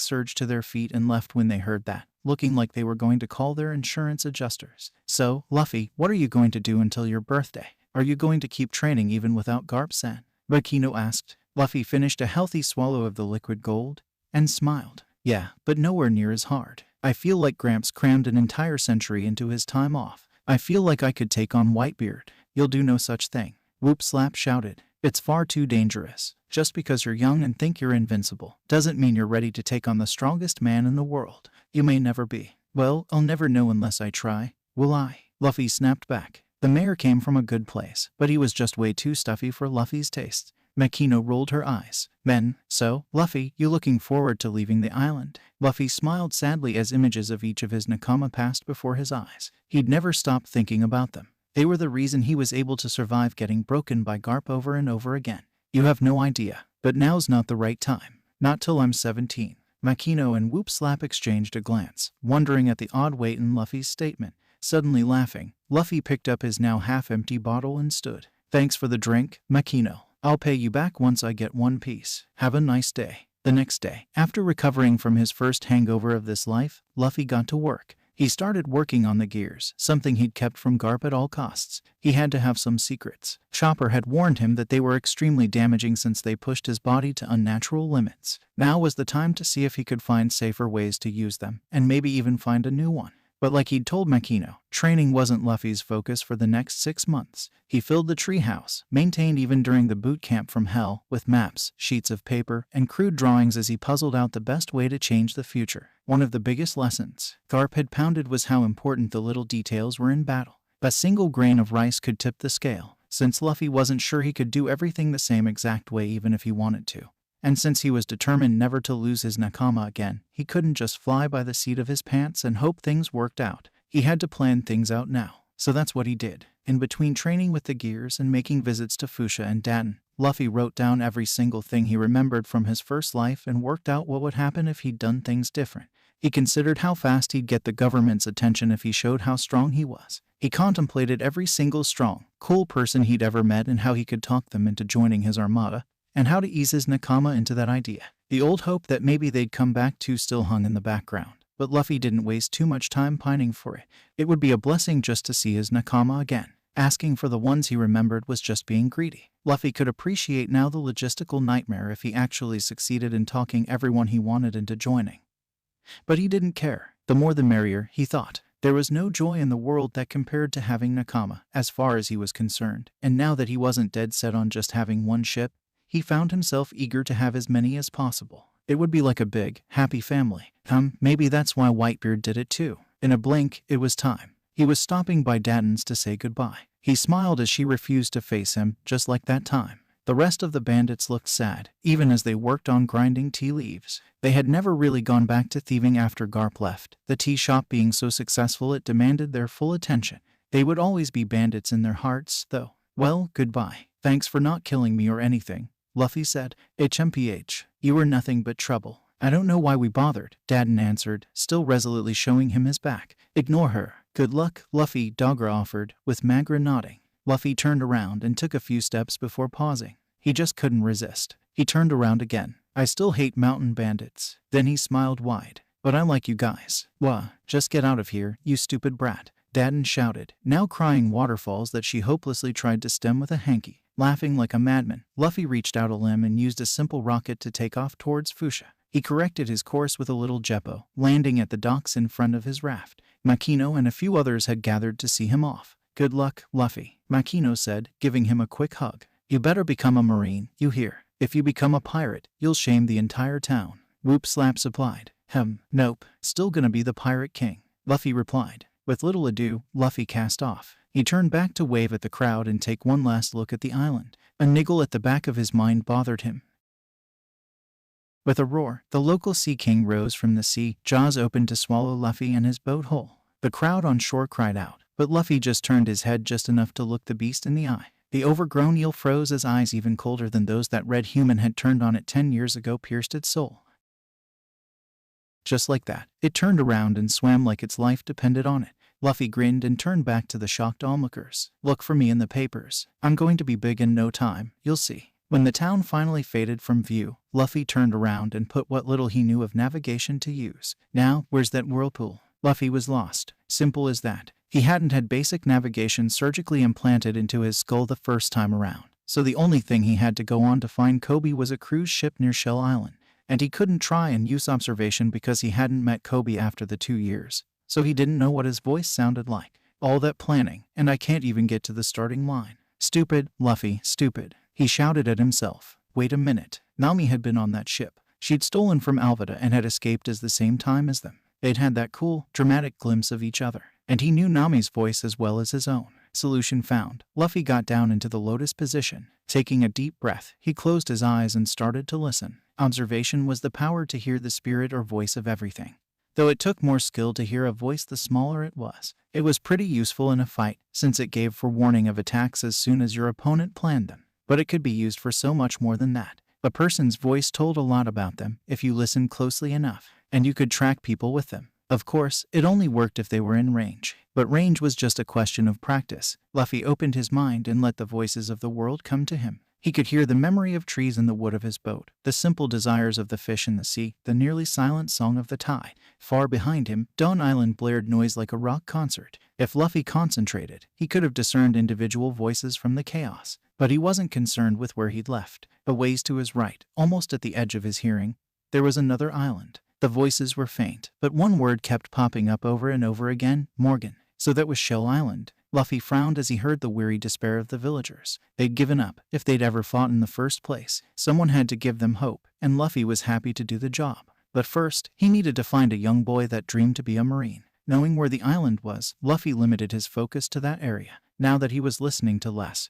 surged to their feet and left when they heard that, looking like they were going to call their insurance adjusters. "So, Luffy, what are you going to do until your birthday? Are you going to keep training even without Garp-san?" Makino asked. Luffy finished a healthy swallow of the liquid gold and smiled. "Yeah, but nowhere near as hard. I feel like Gramps crammed an entire century into his time off. I feel like I could take on Whitebeard. You'll do no such thing. Whoop Slap shouted. It's far too dangerous. Just because you're young and think you're invincible doesn't mean you're ready to take on the strongest man in the world. You may never be. Well, I'll never know unless I try. Will I? Luffy snapped back. The mayor came from a good place, but he was just way too stuffy for Luffy's taste. Makino rolled her eyes. Then, so, Luffy, you looking forward to leaving the island? Luffy smiled sadly as images of each of his nakama passed before his eyes. He'd never stop thinking about them. They were the reason he was able to survive getting broken by Garp over and over again. You have no idea, but now's not the right time. Not till I'm 17. Makino and Whoop Slap exchanged a glance, wondering at the odd weight in Luffy's statement. Suddenly laughing, Luffy picked up his now half-empty bottle and stood. Thanks for the drink, Makino. I'll pay you back once I get one piece. Have a nice day. The next day, after recovering from his first hangover of this life, Luffy got to work. He started working on the gears, something he'd kept from Garp at all costs. He had to have some secrets. Chopper had warned him that they were extremely damaging since they pushed his body to unnatural limits. Now was the time to see if he could find safer ways to use them, and maybe even find a new one. But like he'd told Makino, training wasn't Luffy's focus for the next 6 months. He filled the treehouse, maintained even during the boot camp from hell, with maps, sheets of paper, and crude drawings as he puzzled out the best way to change the future. One of the biggest lessons Garp had pounded was how important the little details were in battle. A single grain of rice could tip the scale, since Luffy wasn't sure he could do everything the same exact way even if he wanted to. And since he was determined never to lose his nakama again, he couldn't just fly by the seat of his pants and hope things worked out. He had to plan things out now. So that's what he did. In between training with the gears and making visits to Fuchsia and Daten, Luffy wrote down every single thing he remembered from his first life and worked out what would happen if he'd done things different. He considered how fast he'd get the government's attention if he showed how strong he was. He contemplated every single strong, cool person he'd ever met and how he could talk them into joining his armada, and how to ease his nakama into that idea. The old hope that maybe they'd come back too still hung in the background, but Luffy didn't waste too much time pining for it. It would be a blessing just to see his nakama again. Asking for the ones he remembered was just being greedy. Luffy could appreciate now the logistical nightmare if he actually succeeded in talking everyone he wanted into joining. But he didn't care. The more the merrier, he thought. There was no joy in the world that compared to having nakama, as far as he was concerned, and now that he wasn't dead set on just having one ship, he found himself eager to have as many as possible. It would be like a big, happy family. Maybe that's why Whitebeard did it too. In a blink, it was time. He was stopping by Daten's to say goodbye. He smiled as she refused to face him, just like that time. The rest of the bandits looked sad, even as they worked on grinding tea leaves. They had never really gone back to thieving after Garp left, the tea shop being so successful it demanded their full attention. They would always be bandits in their hearts, though. Well, goodbye. Thanks for not killing me or anything, Luffy said. HMPH, you were nothing but trouble. I don't know why we bothered, Daten answered, still resolutely showing him his back. Ignore her. Good luck, Luffy, Dogra offered, with Magra nodding. Luffy turned around and took a few steps before pausing. He just couldn't resist. He turned around again. I still hate mountain bandits. Then he smiled wide. But I like you guys. Wah, just get out of here, you stupid brat, Daten shouted, now crying waterfalls that she hopelessly tried to stem with a hanky. Laughing like a madman, Luffy reached out a limb and used a simple rocket to take off towards Fuchsia. He corrected his course with a little jeppo, landing at the docks in front of his raft. Makino and a few others had gathered to see him off. Good luck, Luffy, Makino said, giving him a quick hug. You better become a marine, you hear? If you become a pirate, you'll shame the entire town. Whoop Slap supplied. Nope, still gonna be the pirate king, Luffy replied. With little ado, Luffy cast off. He turned back to wave at the crowd and take one last look at the island. A niggle at the back of his mind bothered him. With a roar, the local sea king rose from the sea, jaws open to swallow Luffy and his boat whole. The crowd on shore cried out, but Luffy just turned his head just enough to look the beast in the eye. The overgrown eel froze, his eyes even colder than those that red human had turned on it 10 years ago pierced its soul. Just like that, it turned around and swam like its life depended on it. Luffy grinned and turned back to the shocked onlookers. Look for me in the papers. I'm going to be big in no time, you'll see. When the town finally faded from view, Luffy turned around and put what little he knew of navigation to use. Now, where's that whirlpool? Luffy was lost. Simple as that. He hadn't had basic navigation surgically implanted into his skull the first time around, so the only thing he had to go on to find Kobe was a cruise ship near Shell Island. And he couldn't try and use observation because he hadn't met Kobe after the 2 years, so he didn't know what his voice sounded like. All that planning, and I can't even get to the starting line. Stupid, Luffy, stupid. He shouted at himself. Wait a minute. Nami had been on that ship. She'd stolen from Alvida and had escaped at the same time as them. They'd had that cool, dramatic glimpse of each other. And he knew Nami's voice as well as his own. Solution found. Luffy got down into the lotus position. Taking a deep breath, he closed his eyes and started to listen. Observation was the power to hear the spirit or voice of everything. Though it took more skill to hear a voice, the smaller it was. It was pretty useful in a fight, since it gave forewarning of attacks as soon as your opponent planned them. But it could be used for so much more than that. A person's voice told a lot about them if you listened closely enough, and you could track people with them. Of course, it only worked if they were in range, but range was just a question of practice. Luffy opened his mind and let the voices of the world come to him. He could hear the memory of trees in the wood of his boat, the simple desires of the fish in the sea, the nearly silent song of the tide. Far behind him, Dawn Island blared noise like a rock concert. If Luffy concentrated, he could have discerned individual voices from the chaos, but he wasn't concerned with where he'd left. A ways to his right, almost at the edge of his hearing, there was another island. The voices were faint, but one word kept popping up over and over again, Morgan. So that was Shell Island. Luffy frowned as he heard the weary despair of the villagers. They'd given up, if they'd ever fought in the first place. Someone had to give them hope, and Luffy was happy to do the job. But first, he needed to find a young boy that dreamed to be a marine. Knowing where the island was, Luffy limited his focus to that area. Now that he was listening to less,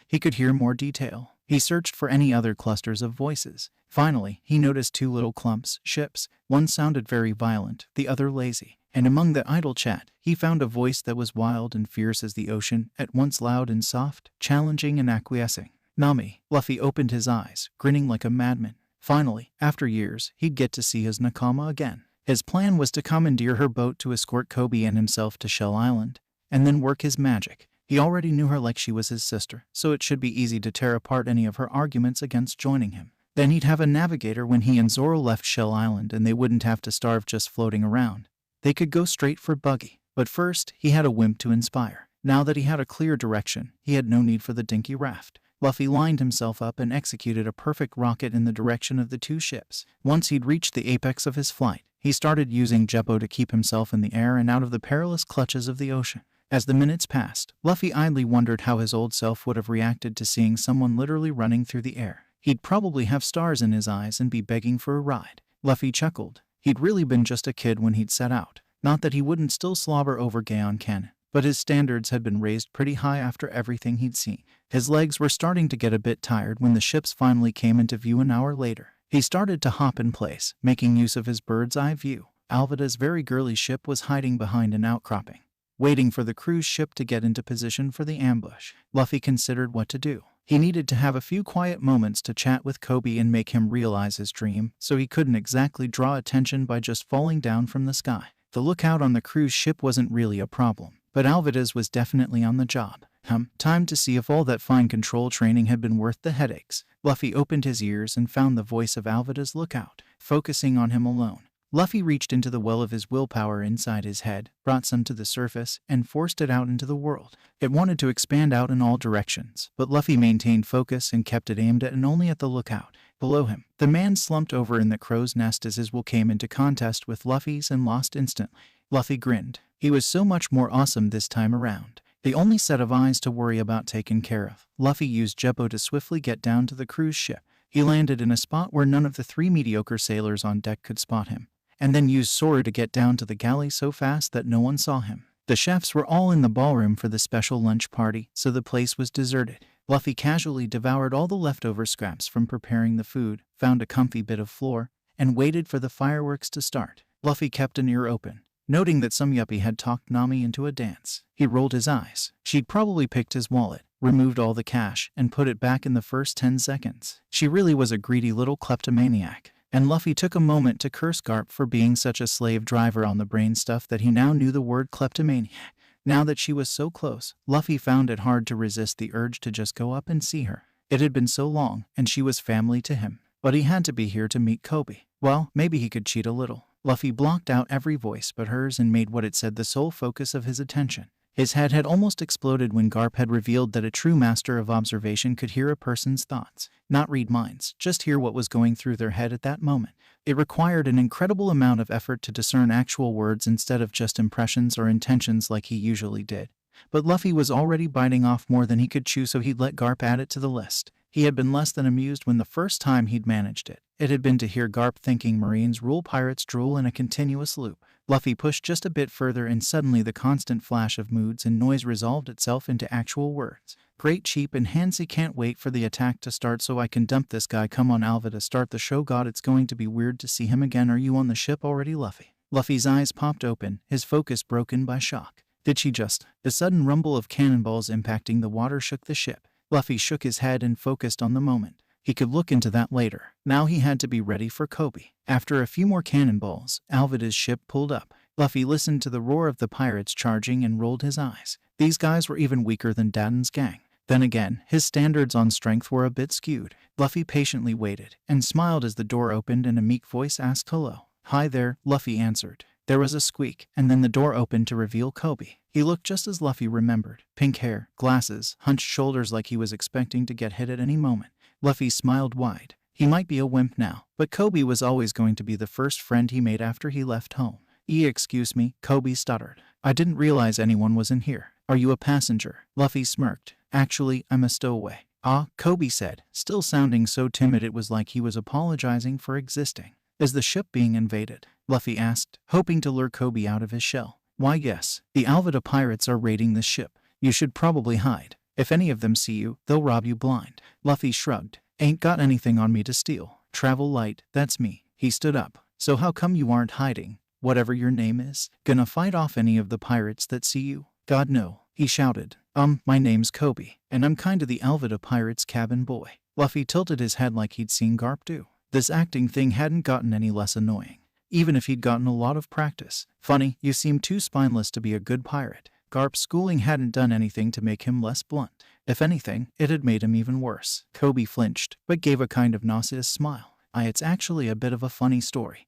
he could hear more detail. He searched for any other clusters of voices. Finally, he noticed two little clumps, ships. One sounded very violent, the other lazy. And among the idle chat, he found a voice that was wild and fierce as the ocean, at once loud and soft, challenging and acquiescing. Nami. Luffy opened his eyes, grinning like a madman. Finally, after years, he'd get to see his Nakama again. His plan was to commandeer her boat to escort Kobe and himself to Shell Island, and then work his magic. He already knew her like she was his sister, so it should be easy to tear apart any of her arguments against joining him. Then he'd have a navigator when he and Zoro left Shell Island, and they wouldn't have to starve just floating around. They could go straight for Buggy. But first, he had a whim to inspire. Now that he had a clear direction, he had no need for the dinky raft. Luffy lined himself up and executed a perfect rocket in the direction of the two ships. Once he'd reached the apex of his flight, he started using Jeppo to keep himself in the air and out of the perilous clutches of the ocean. As the minutes passed, Luffy idly wondered how his old self would have reacted to seeing someone literally running through the air. He'd probably have stars in his eyes and be begging for a ride. Luffy chuckled. He'd really been just a kid when he'd set out. Not that he wouldn't still slobber over Gaon Cannon, but his standards had been raised pretty high after everything he'd seen. His legs were starting to get a bit tired when the ships finally came into view an hour later. He started to hop in place, making use of his bird's-eye view. Alvida's very girly ship was hiding behind an outcropping, waiting for the cruise ship to get into position for the ambush. Luffy considered what to do. He needed to have a few quiet moments to chat with Kobe and make him realize his dream, so he couldn't exactly draw attention by just falling down from the sky. The lookout on the cruise ship wasn't really a problem, but Alvida's was definitely on the job. Time to see if all that fine control training had been worth the headaches. Luffy opened his ears and found the voice of Alvida's lookout, focusing on him alone. Luffy reached into the well of his willpower inside his head, brought some to the surface, and forced it out into the world. It wanted to expand out in all directions, but Luffy maintained focus and kept it aimed at and only at the lookout. Below him, the man slumped over in the crow's nest as his will came into contest with Luffy's and lost instantly. Luffy grinned. He was so much more awesome this time around. The only set of eyes to worry about taken care of. Luffy used Jeppo to swiftly get down to the cruise ship. He landed in a spot where none of the three mediocre sailors on deck could spot him, and then used Zoro to get down to the galley so fast that no one saw him. The chefs were all in the ballroom for the special lunch party, so the place was deserted. Luffy casually devoured all the leftover scraps from preparing the food, found a comfy bit of floor, and waited for the fireworks to start. Luffy kept an ear open, noting that some yuppie had talked Nami into a dance. He rolled his eyes. She'd probably picked his wallet, removed all the cash, and put it back in the first 10 seconds. She really was a greedy little kleptomaniac. And Luffy took a moment to curse Garp for being such a slave driver on the brain stuff that he now knew the word kleptomaniac. Now that she was so close, Luffy found it hard to resist the urge to just go up and see her. It had been so long, and she was family to him. But he had to be here to meet Kobe. Well, maybe he could cheat a little. Luffy blocked out every voice but hers and made what it said the sole focus of his attention. His head had almost exploded when Garp had revealed that a true master of observation could hear a person's thoughts, not read minds, just hear what was going through their head at that moment. It required an incredible amount of effort to discern actual words instead of just impressions or intentions like he usually did. But Luffy was already biting off more than he could chew, so he'd let Garp add it to the list. He had been less than amused when the first time he'd managed it. It had been to hear Garp thinking Marines rule, pirates drool in a continuous loop. Luffy pushed just a bit further, and suddenly the constant flash of moods and noise resolved itself into actual words. Great, cheap, and handsy, can't wait for the attack to start so I can dump this guy. Come on, Alva, to start the show. God, it's going to be weird to see him again. Are you on the ship already, Luffy? Luffy's eyes popped open, his focus broken by shock. Did she just? The sudden rumble of cannonballs impacting the water shook the ship. Luffy shook his head and focused on the moment. He could look into that later. Now he had to be ready for Kobe. After a few more cannonballs, Alvida's ship pulled up. Luffy listened to the roar of the pirates charging and rolled his eyes. These guys were even weaker than Daden's gang. Then again, his standards on strength were a bit skewed. Luffy patiently waited and smiled as the door opened and a meek voice asked hello. Hi there, Luffy answered. There was a squeak, and then the door opened to reveal Kobe. He looked just as Luffy remembered. Pink hair, glasses, hunched shoulders like he was expecting to get hit at any moment. Luffy smiled wide. He might be a wimp now, but Kobe was always going to be the first friend he made after he left home. Excuse me, Kobe stuttered. I didn't realize anyone was in here. Are you a passenger? Luffy smirked. Actually, I'm a stowaway. Ah, Kobe said, still sounding so timid it was like he was apologizing for existing. Is the ship being invaded? Luffy asked, hoping to lure Kobe out of his shell. Why, yes. The Alvida pirates are raiding this ship. You should probably hide. If any of them see you, they'll rob you blind. Luffy shrugged. Ain't got anything on me to steal. Travel light, that's me. He stood up. So how come you aren't hiding? Whatever your name is, gonna fight off any of the pirates that see you? God no, he shouted. My name's Kobe, and I'm kinda the Alvida pirates' cabin boy. Luffy tilted his head like he'd seen Garp do. This acting thing hadn't gotten any less annoying, even if he'd gotten a lot of practice. Funny, you seem too spineless to be a good pirate. Garp's schooling hadn't done anything to make him less blunt. If anything, it had made him even worse. Kobe flinched, but gave a kind of nauseous smile. It's actually a bit of a funny story.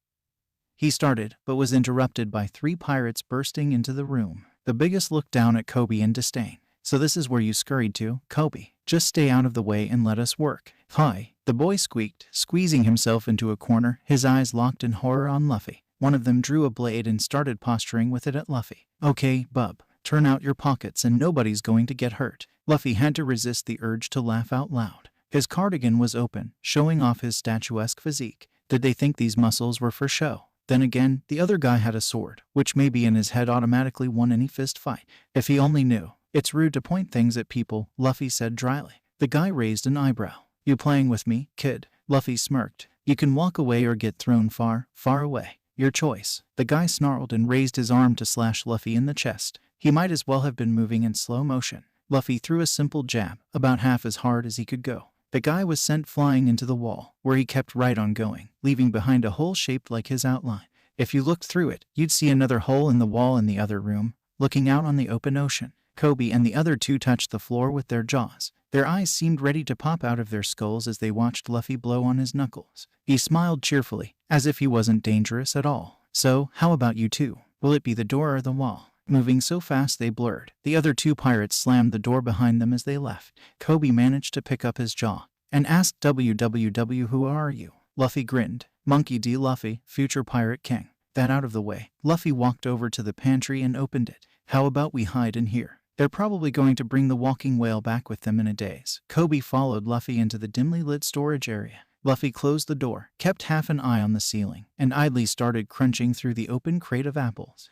He started, but was interrupted by 3 pirates bursting into the room. The biggest looked down at Kobe in disdain. So this is where you scurried to, Kobe. Just stay out of the way and let us work. Hi, the boy squeaked, squeezing himself into a corner, his eyes locked in horror on Luffy. One of them drew a blade and started posturing with it at Luffy. Okay, bub. Turn out your pockets and nobody's going to get hurt. Luffy had to resist the urge to laugh out loud. His cardigan was open, showing off his statuesque physique. Did they think these muscles were for show? Then again, the other guy had a sword, which maybe in his head automatically won any fist fight. If he only knew. It's rude to point things at people, Luffy said dryly. The guy raised an eyebrow. You playing with me, kid? Luffy smirked. You can walk away or get thrown far, far away. Your choice. The guy snarled and raised his arm to slash Luffy in the chest. He might as well have been moving in slow motion. Luffy threw a simple jab, about half as hard as he could go. The guy was sent flying into the wall, where he kept right on going, leaving behind a hole shaped like his outline. If you looked through it, you'd see another hole in the wall in the other room, looking out on the open ocean. Kobe and the other 2 touched the floor with their jaws. Their eyes seemed ready to pop out of their skulls as they watched Luffy blow on his knuckles. He smiled cheerfully, as if he wasn't dangerous at all. So, how about you two? Will it be the door or the wall? Moving so fast they blurred. The other 2 pirates slammed the door behind them as they left. Kobe managed to pick up his jaw and asked WWW, who are you? Luffy grinned. Monkey D. Luffy, future pirate king. That out of the way, Luffy walked over to the pantry and opened it. How about we hide in here? They're probably going to bring the walking whale back with them in a daze. Kobe followed Luffy into the dimly lit storage area. Luffy closed the door, kept half an eye on the ceiling, and idly started crunching through the open crate of apples.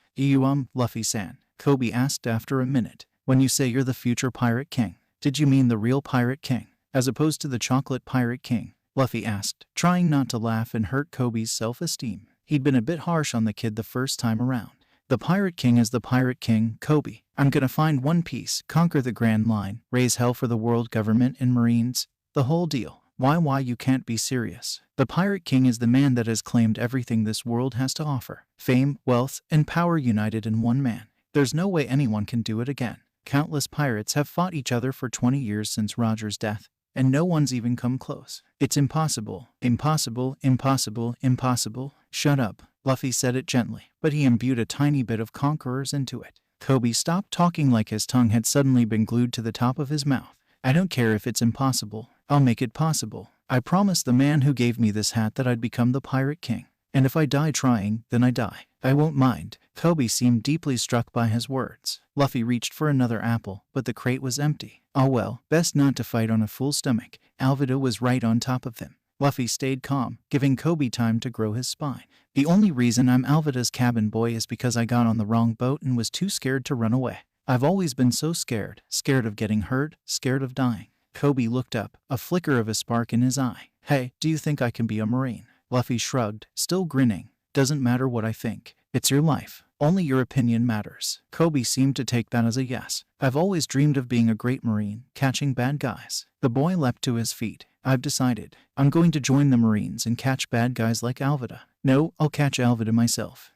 Luffy-san, Kobe asked after a minute. When you say you're the future pirate king, did you mean the real pirate king, as opposed to the chocolate pirate king? Luffy asked, trying not to laugh and hurt Kobe's self-esteem. He'd been a bit harsh on the kid the first time around. The Pirate King is the Pirate King, Kobe. I'm gonna find One Piece, conquer the Grand Line, raise hell for the world government and Marines. The whole deal. Why you can't be serious. The Pirate King is the man that has claimed everything this world has to offer. Fame, wealth, and power united in one man. There's no way anyone can do it again. Countless pirates have fought each other for 20 years since Roger's death, and no one's even come close. It's impossible. Impossible, impossible, impossible. Shut up. Luffy said it gently, but he imbued a tiny bit of conquerors into it. Kobe stopped talking like his tongue had suddenly been glued to the top of his mouth. I don't care if it's impossible. I'll make it possible. I promised the man who gave me this hat that I'd become the Pirate King. And if I die trying, then I die. I won't mind. Kobe seemed deeply struck by his words. Luffy reached for another apple, but the crate was empty. Oh well, best not to fight on a full stomach. Alvida was right on top of them. Luffy stayed calm, giving Kobe time to grow his spine. The only reason I'm Alvida's cabin boy is because I got on the wrong boat and was too scared to run away. I've always been so scared. Scared of getting hurt, scared of dying. Kobe looked up, a flicker of a spark in his eye. Hey, do you think I can be a Marine? Luffy shrugged, still grinning. Doesn't matter what I think. It's your life. Only your opinion matters. Kobe seemed to take that as a yes. I've always dreamed of being a great Marine, catching bad guys. The boy leapt to his feet. I've decided. I'm going to join the Marines and catch bad guys like Alvida. No, I'll catch Alvida myself.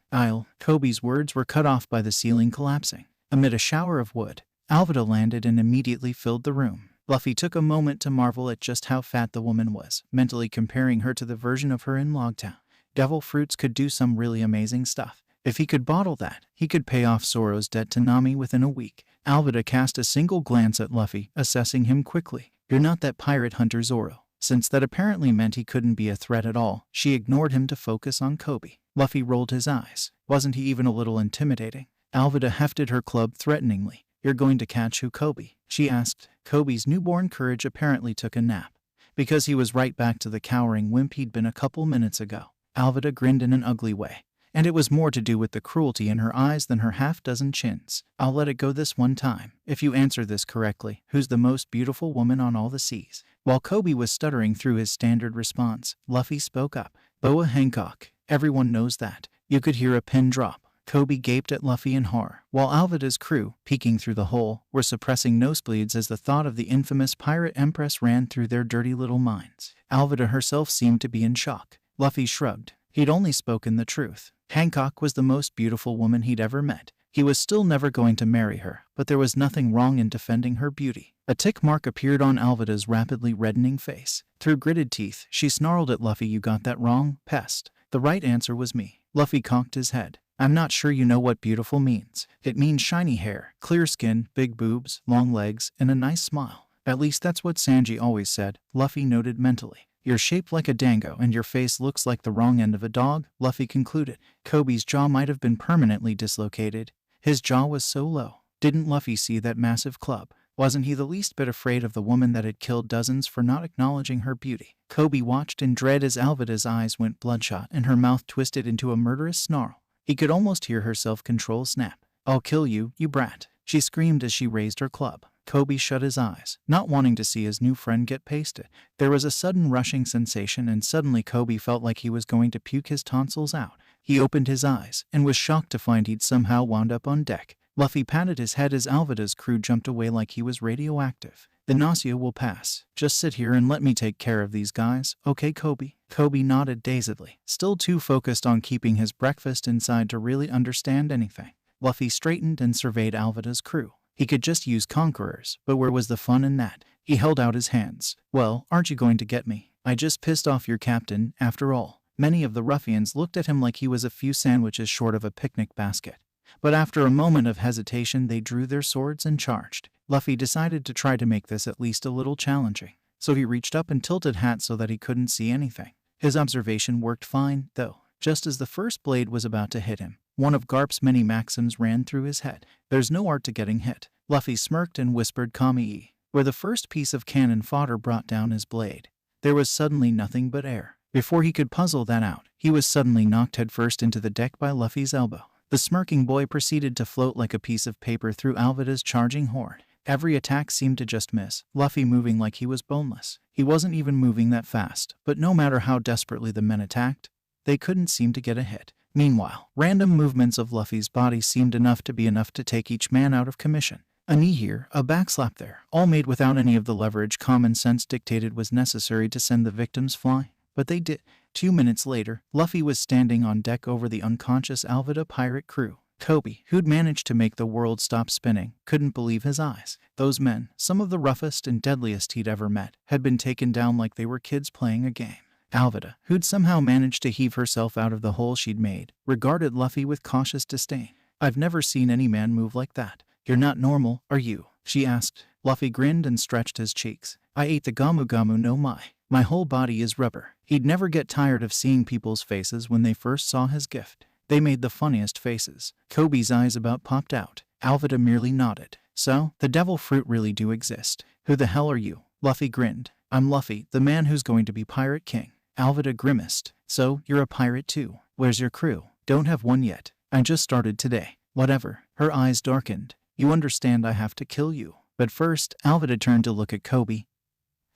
Kobe's words were cut off by the ceiling collapsing. Amid a shower of wood, Alvida landed and immediately filled the room. Luffy took a moment to marvel at just how fat the woman was, mentally comparing her to the version of her in Logtown. Devil fruits could do some really amazing stuff. If he could bottle that, he could pay off Zoro's debt to Nami within a week. Alvida cast a single glance at Luffy, assessing him quickly. You're not that pirate hunter Zoro. Since that apparently meant he couldn't be a threat at all, she ignored him to focus on Kobe. Luffy rolled his eyes. Wasn't he even a little intimidating? Alvida hefted her club threateningly. You're going to catch who, Kobe? She asked. Kobe's newborn courage apparently took a nap, because he was right back to the cowering wimp he'd been a couple minutes ago. Alvida grinned in an ugly way, and it was more to do with the cruelty in her eyes than her half-dozen chins. I'll let it go this one time. If you answer this correctly, who's the most beautiful woman on all the seas? While Kobe was stuttering through his standard response, Luffy spoke up. Boa Hancock. Everyone knows that. You could hear a pin drop. Kobe gaped at Luffy in horror, while Alvida's crew, peeking through the hole, were suppressing nosebleeds as the thought of the infamous pirate empress ran through their dirty little minds. Alvida herself seemed to be in shock. Luffy shrugged. He'd only spoken the truth. Hancock was the most beautiful woman he'd ever met. He was still never going to marry her, but there was nothing wrong in defending her beauty. A tick mark appeared on Alvida's rapidly reddening face. Through gritted teeth, she snarled at Luffy, you got that wrong, pest. The right answer was me. Luffy cocked his head. I'm not sure you know what beautiful means. It means shiny hair, clear skin, big boobs, long legs, and a nice smile. At least that's what Sanji always said, Luffy noted mentally. You're shaped like a dango and your face looks like the wrong end of a dog, Luffy concluded. Kobe's jaw might have been permanently dislocated. His jaw was so low. Didn't Luffy see that massive club? Wasn't he the least bit afraid of the woman that had killed dozens for not acknowledging her beauty? Kobe watched in dread as Alvida's eyes went bloodshot and her mouth twisted into a murderous snarl. He could almost hear her self-control snap. I'll kill you, you brat, she screamed as she raised her club. Kobe shut his eyes, not wanting to see his new friend get pasted. There was a sudden rushing sensation and suddenly Kobe felt like he was going to puke his tonsils out. He opened his eyes and was shocked to find he'd somehow wound up on deck. Luffy patted his head as Alvida's crew jumped away like he was radioactive. The nausea will pass. Just sit here and let me take care of these guys, okay, Kobe? Kobe nodded dazedly, still too focused on keeping his breakfast inside to really understand anything. Luffy straightened and surveyed Alvida's crew. He could just use conquerors, but where was the fun in that? He held out his hands. Well, aren't you going to get me? I just pissed off your captain, after all. Many of the ruffians looked at him like he was a few sandwiches short of a picnic basket. But after a moment of hesitation, they drew their swords and charged. Luffy decided to try to make this at least a little challenging, so he reached up and tilted Hat so that he couldn't see anything. His observation worked fine, though. Just as the first blade was about to hit him, one of Garp's many maxims ran through his head. There's no art to getting hit. Luffy smirked and whispered Kami-e. Where the first piece of cannon fodder brought down his blade, there was suddenly nothing but air. Before he could puzzle that out, he was suddenly knocked headfirst into the deck by Luffy's elbow. The smirking boy proceeded to float like a piece of paper through Alvida's charging horde. Every attack seemed to just miss, Luffy moving like he was boneless. He wasn't even moving that fast, but no matter how desperately the men attacked, they couldn't seem to get a hit. Meanwhile, random movements of Luffy's body seemed enough to take each man out of commission. A knee here, a backslap there, all made without any of the leverage common sense dictated was necessary to send the victims flying. But they did. 2 minutes later, Luffy was standing on deck over the unconscious Alvida pirate crew. Kobe, who'd managed to make the world stop spinning, couldn't believe his eyes. Those men, some of the roughest and deadliest he'd ever met, had been taken down like they were kids playing a game. Alvida, who'd somehow managed to heave herself out of the hole she'd made, regarded Luffy with cautious disdain. I've never seen any man move like that. You're not normal, are you? She asked. Luffy grinned and stretched his cheeks. I ate the gamu gamu no mai. My whole body is rubber. He'd never get tired of seeing people's faces when they first saw his gift. They made the funniest faces. Kobe's eyes about popped out. Alvida merely nodded. So, the devil fruit really do exist. Who the hell are you? Luffy grinned. I'm Luffy, the man who's going to be Pirate King. Alvida grimaced. So, you're a pirate too. Where's your crew? Don't have one yet. I just started today. Whatever. Her eyes darkened. You understand I have to kill you. But first, Alvida turned to look at Kobe,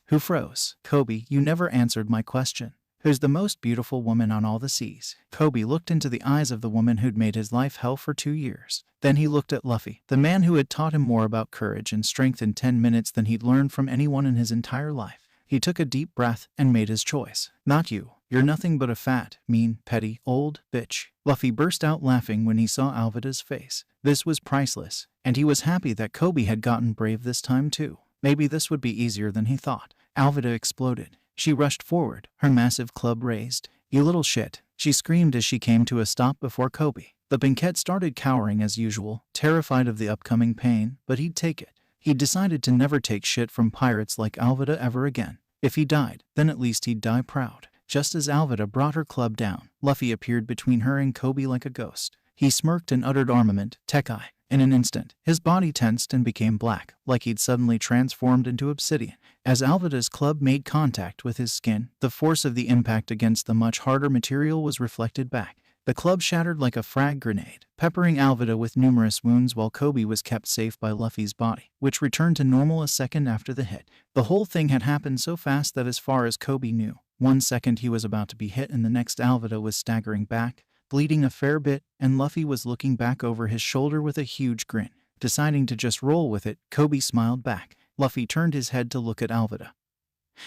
who froze. Kobe, you never answered my question. Who's the most beautiful woman on all the seas? Kobe looked into the eyes of the woman who'd made his life hell for 2 years. Then he looked at Luffy, the man who had taught him more about courage and strength in 10 minutes than he'd learned from anyone in his entire life. He took a deep breath and made his choice. Not you. You're nothing but a fat, mean, petty, old bitch. Luffy burst out laughing when he saw Alvida's face. This was priceless, and he was happy that Kobe had gotten brave this time too. Maybe this would be easier than he thought. Alvida exploded. She rushed forward, her massive club raised. You little shit, she screamed as she came to a stop before Kobe. The Pinkette started cowering as usual, terrified of the upcoming pain, but he'd take it. He'd decided to never take shit from pirates like Alvida ever again. If he died, then at least he'd die proud. Just as Alvida brought her club down, Luffy appeared between her and Kobe like a ghost. He smirked and uttered armament, Tekai. In an instant, his body tensed and became black, like he'd suddenly transformed into obsidian. As Alvida's club made contact with his skin, the force of the impact against the much harder material was reflected back. The club shattered like a frag grenade, peppering Alvida with numerous wounds while Kobe was kept safe by Luffy's body, which returned to normal a second after the hit. The whole thing had happened so fast that as far as Kobe knew, 1 second he was about to be hit and the next Alvida was staggering back, bleeding a fair bit, and Luffy was looking back over his shoulder with a huge grin. Deciding to just roll with it, Kobe smiled back. Luffy turned his head to look at Alvida,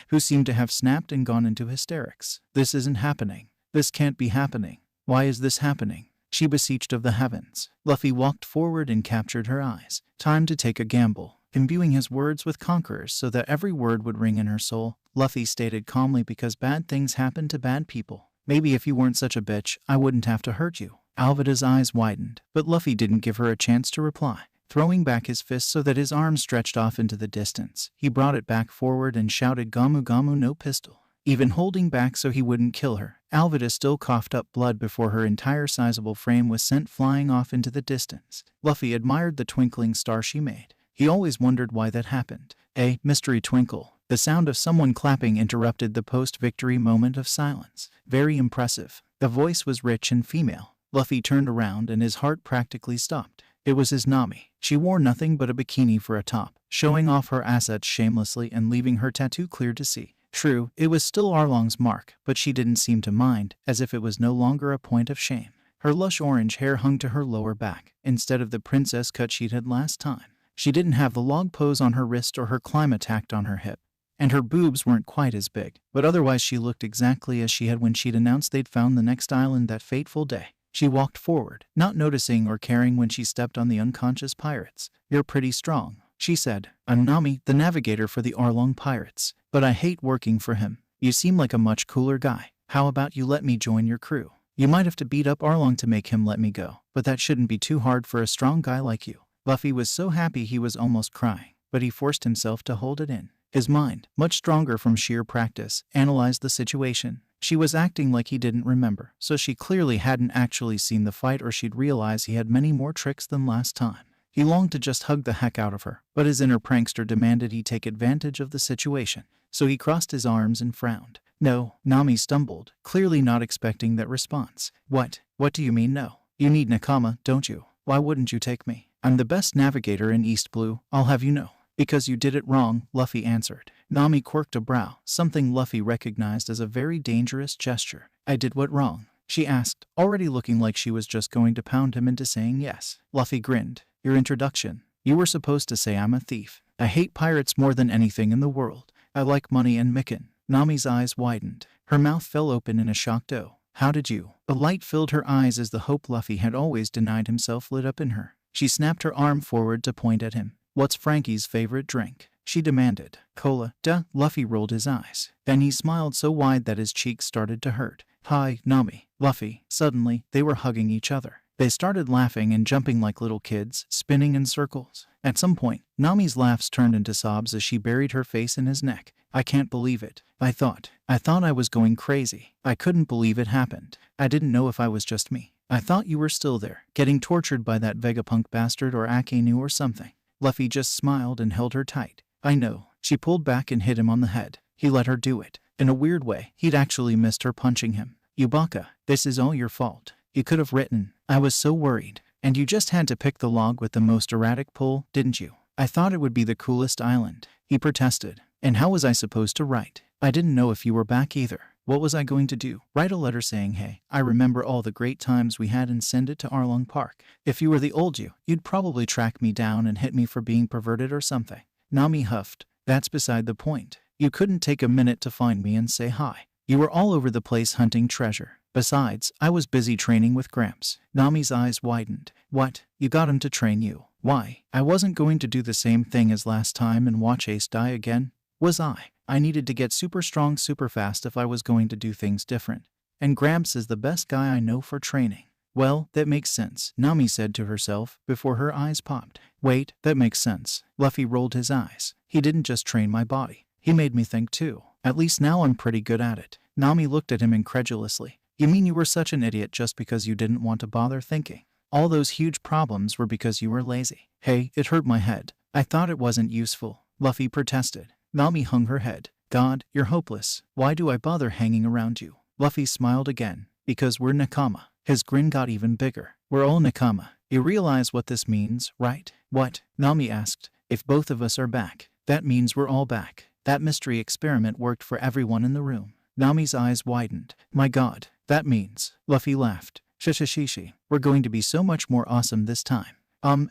who seemed to have snapped and gone into hysterics. This isn't happening. This can't be happening. Why is this happening? She beseeched of the heavens. Luffy walked forward and captured her eyes. Time to take a gamble. Imbuing his words with conquerors so that every word would ring in her soul, Luffy stated calmly, because bad things happen to bad people. Maybe if you weren't such a bitch, I wouldn't have to hurt you. Alvida's eyes widened, but Luffy didn't give her a chance to reply. Throwing back his fist so that his arm stretched off into the distance, he brought it back forward and shouted, Gamu Gamu no pistol. Even holding back so he wouldn't kill her, Alvida still coughed up blood before her entire sizable frame was sent flying off into the distance. Luffy admired the twinkling star she made. He always wondered why that happened. A mystery twinkle. The sound of someone clapping interrupted the post-victory moment of silence. Very impressive. The voice was rich and female. Luffy turned around and his heart practically stopped. It was his Nami. She wore nothing but a bikini for a top, showing off her assets shamelessly and leaving her tattoo clear to see. True, it was still Arlong's mark, but she didn't seem to mind, as if it was no longer a point of shame. Her lush orange hair hung to her lower back, instead of the princess cut she'd had last time. She didn't have the log pose on her wrist or her climb tacked on her hip, and her boobs weren't quite as big, but otherwise she looked exactly as she had when she'd announced they'd found the next island that fateful day. She walked forward, not noticing or caring when she stepped on the unconscious pirates. You're pretty strong, she said. I'm Nami, the navigator for the Arlong pirates, but I hate working for him. You seem like a much cooler guy. How about you let me join your crew? You might have to beat up Arlong to make him let me go, but that shouldn't be too hard for a strong guy like you. Luffy was so happy he was almost crying, but he forced himself to hold it in. His mind, much stronger from sheer practice, analyzed the situation. She was acting like he didn't remember, so she clearly hadn't actually seen the fight, or she'd realize he had many more tricks than last time. He longed to just hug the heck out of her, but his inner prankster demanded he take advantage of the situation, so he crossed his arms and frowned. No, Nami stumbled, clearly not expecting that response. What do you mean no? You need Nakama, don't you? Why wouldn't you take me? I'm the best navigator in East Blue, I'll have you know. Because you did it wrong, Luffy answered. Nami quirked a brow, something Luffy recognized as a very dangerous gesture. I did what wrong? She asked, already looking like she was just going to pound him into saying yes. Luffy grinned. Your introduction. You were supposed to say I'm a thief. I hate pirates more than anything in the world. I like money and Mikan. Nami's eyes widened. Her mouth fell open in a shocked O. How did you? A light filled her eyes as the hope Luffy had always denied himself lit up in her. She snapped her arm forward to point at him. What's Frankie's favorite drink? She demanded. Cola. Duh. Luffy rolled his eyes. Then he smiled so wide that his cheeks started to hurt. Hi, Nami. Luffy. Suddenly, they were hugging each other. They started laughing and jumping like little kids, spinning in circles. At some point, Nami's laughs turned into sobs as she buried her face in his neck. I can't believe it. I thought I was going crazy. I couldn't believe it happened. I didn't know if I was just me. I thought you were still there, getting tortured by that Vegapunk bastard or Akainu or something. Luffy just smiled and held her tight. I know. She pulled back and hit him on the head. He let her do it. In a weird way, he'd actually missed her punching him. You baka, this is all your fault. You could have written, I was so worried. And you just had to pick the log with the most erratic pull, didn't you? I thought it would be the coolest island. He protested. And how was I supposed to write? I didn't know if you were back either. What was I going to do? Write a letter saying, hey, I remember all the great times we had and send it to Arlong Park. If you were the old you'd probably track me down and hit me for being perverted or something. Nami huffed. That's beside the point. You couldn't take a minute to find me and say hi. You were all over the place hunting treasure. Besides, I was busy training with Gramps. Nami's eyes widened. What? You got him to train you? Why? I wasn't going to do the same thing as last time and watch Ace die again. Was I? I needed to get super strong super fast if I was going to do things different. And Gramps is the best guy I know for training. Well, that makes sense, Nami said to herself before her eyes popped. Wait, that makes sense. Luffy rolled his eyes. He didn't just train my body. He made me think too. At least now I'm pretty good at it. Nami looked at him incredulously. You mean you were such an idiot just because you didn't want to bother thinking? All those huge problems were because you were lazy. Hey, it hurt my head. I thought it wasn't useful. Luffy protested. Nami hung her head. God, you're hopeless. Why do I bother hanging around you? Luffy smiled again. Because we're Nakama. His grin got even bigger. We're all Nakama. You realize what this means, right? What? Nami asked. If both of us are back, that means we're all back. That mystery experiment worked for everyone in the room. Nami's eyes widened. My God, that means. Luffy laughed. Shishishishi. We're going to be so much more awesome this time.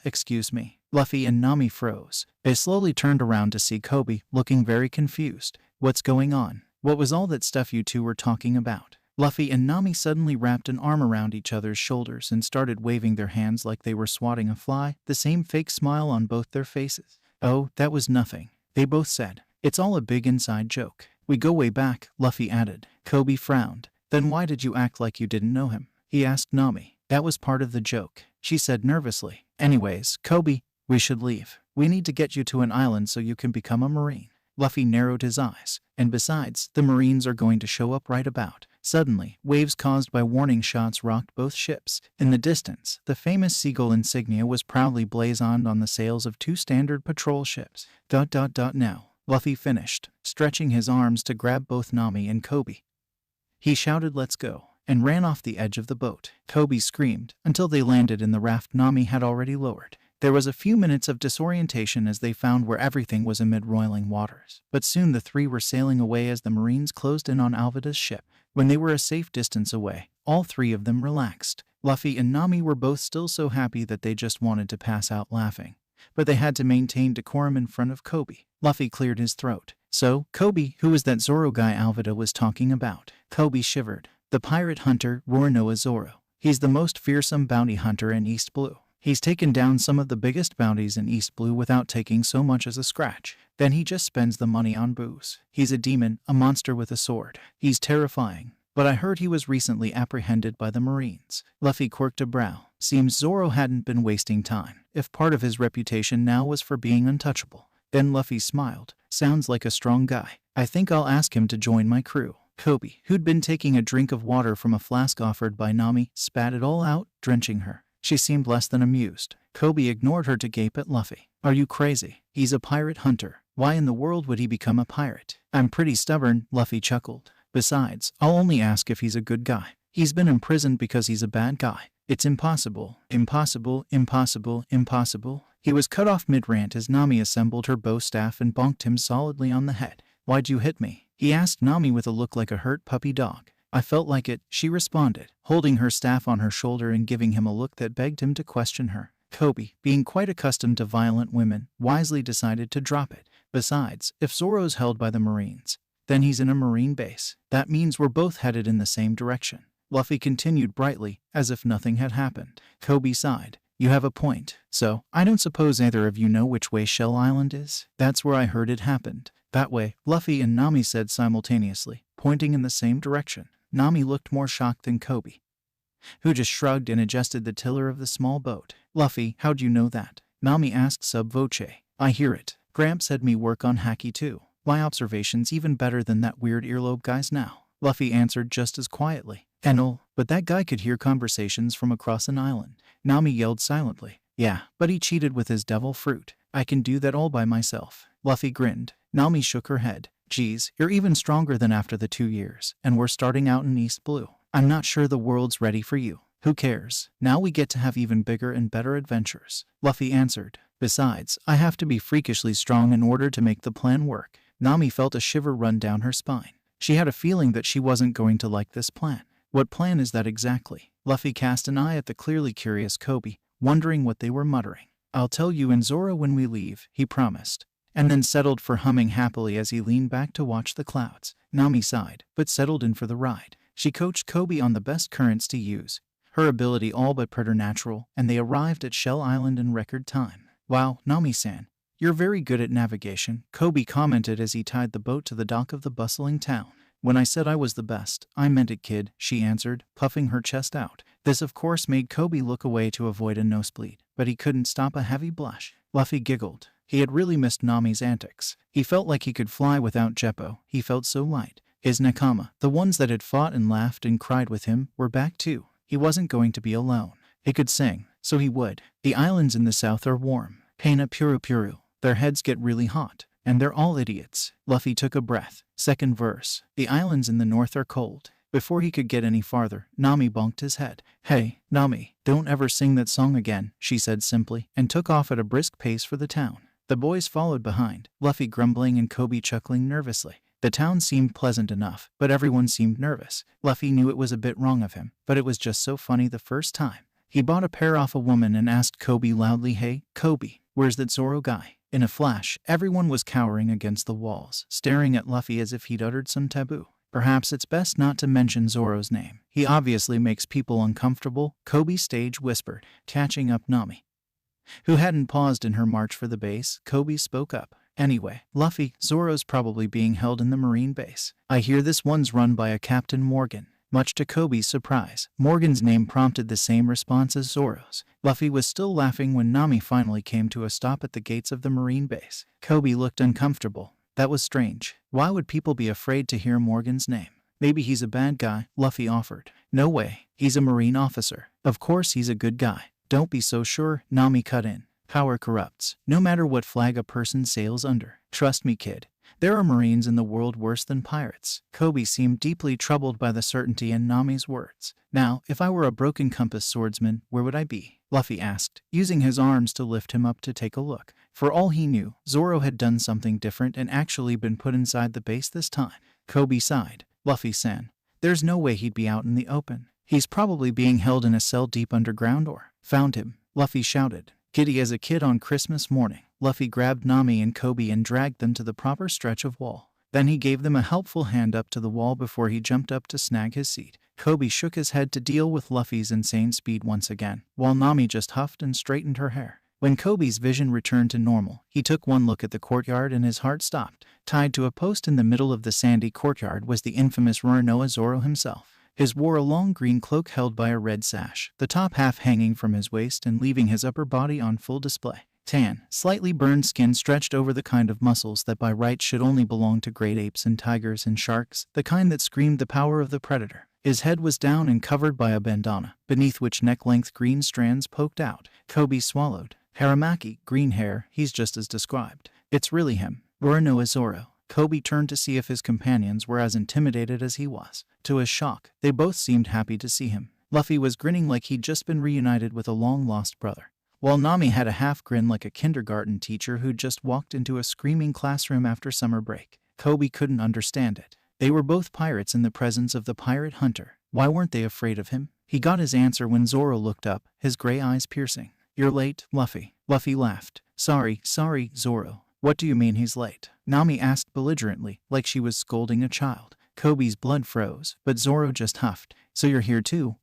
Excuse me. Luffy and Nami froze. They slowly turned around to see Kobe, looking very confused. What's going on? What was all that stuff you two were talking about? Luffy and Nami suddenly wrapped an arm around each other's shoulders and started waving their hands like they were swatting a fly, the same fake smile on both their faces. Oh, that was nothing, they both said. It's all a big inside joke. We go way back, Luffy added. Kobe frowned. Then why did you act like you didn't know him? He asked Nami. That was part of the joke, she said nervously. Anyways, Kobe, we should leave. We need to get you to an island so you can become a Marine. Luffy narrowed his eyes. And besides, the Marines are going to show up right about. Suddenly, waves caused by warning shots rocked both ships. In the distance, the famous seagull insignia was proudly blazoned on the sails of two standard patrol ships. Now. Luffy finished, stretching his arms to grab both Nami and Kobe. He shouted, let's go, and ran off the edge of the boat. Kobe screamed until they landed in the raft Nami had already lowered. There was a few minutes of disorientation as they found where everything was amid roiling waters. But soon the three were sailing away as the Marines closed in on Alvida's ship. When they were a safe distance away, all three of them relaxed. Luffy and Nami were both still so happy that they just wanted to pass out laughing. But they had to maintain decorum in front of Kobe. Luffy cleared his throat. So, Kobe, who was that Zoro guy Alvida was talking about? Kobe shivered. The pirate hunter, Roronoa Zoro. He's the most fearsome bounty hunter in East Blue. He's taken down some of the biggest bounties in East Blue without taking so much as a scratch. Then he just spends the money on booze. He's a demon, a monster with a sword. He's terrifying. But I heard he was recently apprehended by the Marines. Luffy quirked a brow. Seems Zoro hadn't been wasting time, if part of his reputation now was for being untouchable. Then Luffy smiled. Sounds like a strong guy. I think I'll ask him to join my crew. Kobe, who'd been taking a drink of water from a flask offered by Nami, spat it all out, drenching her. She seemed less than amused. Kobe ignored her to gape at Luffy. Are you crazy? He's a pirate hunter. Why in the world would he become a pirate? I'm pretty stubborn, Luffy chuckled. Besides, I'll only ask if he's a good guy. He's been imprisoned because he's a bad guy. It's impossible. Impossible. He was cut off mid-rant as Nami assembled her bow staff and bonked him solidly on the head. Why'd you hit me? He asked Nami with a look like a hurt puppy dog. I felt like it, she responded, holding her staff on her shoulder and giving him a look that begged him to question her. Kobe, being quite accustomed to violent women, wisely decided to drop it. Besides, if Zoro's held by the Marines, then he's in a Marine base. That means we're both headed in the same direction. Luffy continued brightly, as if nothing had happened. Kobe sighed. You have a point. So, I don't suppose either of you know which way Shell Island is? That's where I heard it happened. That way, Luffy and Nami said simultaneously, pointing in the same direction. Nami looked more shocked than Kobe. who just shrugged and adjusted the tiller of the small boat. Luffy, how'd you know that? Nami asked sub voce. I hear it. Gramps had me work on Haki too. My observation's even better than that weird earlobe guy's now. Luffy answered just as quietly. Enel, but that guy could hear conversations from across an island. Nami yelled silently. Yeah, but he cheated with his devil fruit. I can do that all by myself. Luffy grinned. Nami shook her head. Geez, you're even stronger than after the 2 years, and we're starting out in East Blue. I'm not sure the world's ready for you. Who cares? Now we get to have even bigger and better adventures. Luffy answered. Besides, I have to be freakishly strong in order to make the plan work. Nami felt a shiver run down her spine. She had a feeling that she wasn't going to like this plan. What plan is that exactly? Luffy cast an eye at the clearly curious Kobe, wondering what they were muttering. I'll tell you and Zoro when we leave, he promised, and then settled for humming happily as he leaned back to watch the clouds. Nami sighed, but settled in for the ride. She coached Kobe on the best currents to use, her ability all but preternatural, and they arrived at Shell Island in record time. Wow, Nami-san, you're very good at navigation, Kobe commented as he tied the boat to the dock of the bustling town. When I said I was the best, I meant it, kid, she answered, puffing her chest out. This of course made Kobe look away to avoid a nosebleed, but he couldn't stop a heavy blush. Luffy giggled. He had really missed Nami's antics. He felt like he could fly without Jeppo. He felt so light. His nakama, the ones that had fought and laughed and cried with him, were back too. He wasn't going to be alone. He could sing, so he would. The islands in the south are warm. Paina Puru Puru. Their heads get really hot, and they're all idiots. Luffy took a breath. Second verse. The islands in the north are cold. Before he could get any farther, Nami bonked his head. Hey, Nami, don't ever sing that song again, she said simply, and took off at a brisk pace for the town. The boys followed behind, Luffy grumbling and Kobe chuckling nervously. The town seemed pleasant enough, but everyone seemed nervous. Luffy knew it was a bit wrong of him, but it was just so funny the first time. He bought a pear off a woman and asked Kobe loudly, hey, Kobe, where's that Zoro guy? In a flash, everyone was cowering against the walls, staring at Luffy as if he'd uttered some taboo. Perhaps it's best not to mention Zoro's name. He obviously makes people uncomfortable, Kobe stage whispered, catching up Nami, who hadn't paused in her march for the base. Kobe spoke up. Anyway, Luffy, Zoro's probably being held in the marine base. I hear this one's run by a Captain Morgan. Much to Kobe's surprise, Morgan's name prompted the same response as Zoro's. Luffy was still laughing when Nami finally came to a stop at the gates of the marine base. Kobe looked uncomfortable. That was strange. Why would people be afraid to hear Morgan's name? Maybe he's a bad guy, Luffy offered. No way. He's a marine officer. Of course he's a good guy. Don't be so sure, Nami cut in. Power corrupts, no matter what flag a person sails under. Trust me, kid. There are marines in the world worse than pirates. Kobe seemed deeply troubled by the certainty in Nami's words. Now, if I were a broken compass swordsman, where would I be? Luffy asked, using his arms to lift him up to take a look. For all he knew, Zoro had done something different and actually been put inside the base this time. Kobe sighed. Luffy-san, there's no way he'd be out in the open. He's probably being held in a cell deep underground or found him, Luffy shouted. Giddy as a kid on Christmas morning, Luffy grabbed Nami and Kobe and dragged them to the proper stretch of wall. Then he gave them a helpful hand up to the wall before he jumped up to snag his seat. Kobe shook his head to deal with Luffy's insane speed once again, while Nami just huffed and straightened her hair. When Kobe's vision returned to normal, he took one look at the courtyard and his heart stopped. Tied to a post in the middle of the sandy courtyard was the infamous Roronoa Zoro himself. He wore a long green cloak held by a red sash, the top half hanging from his waist and leaving his upper body on full display. Tan, slightly burned skin stretched over the kind of muscles that by right should only belong to great apes and tigers and sharks, the kind that screamed the power of the predator. His head was down and covered by a bandana, beneath which neck-length green strands poked out. Kobe swallowed. Haramaki, green hair, he's just as described. It's really him. Roronoa Zoro. Kobe turned to see if his companions were as intimidated as he was. To his shock, they both seemed happy to see him. Luffy was grinning like he'd just been reunited with a long-lost brother, while Nami had a half-grin like a kindergarten teacher who'd just walked into a screaming classroom after summer break. Kobe couldn't understand it. They were both pirates in the presence of the pirate hunter. Why weren't they afraid of him? He got his answer when Zoro looked up, his gray eyes piercing. You're late, Luffy. Luffy laughed. Sorry, Zoro. What do you mean he's late? Nami asked belligerently, like she was scolding a child. Kobe's blood froze, but Zoro just huffed. So you're here too,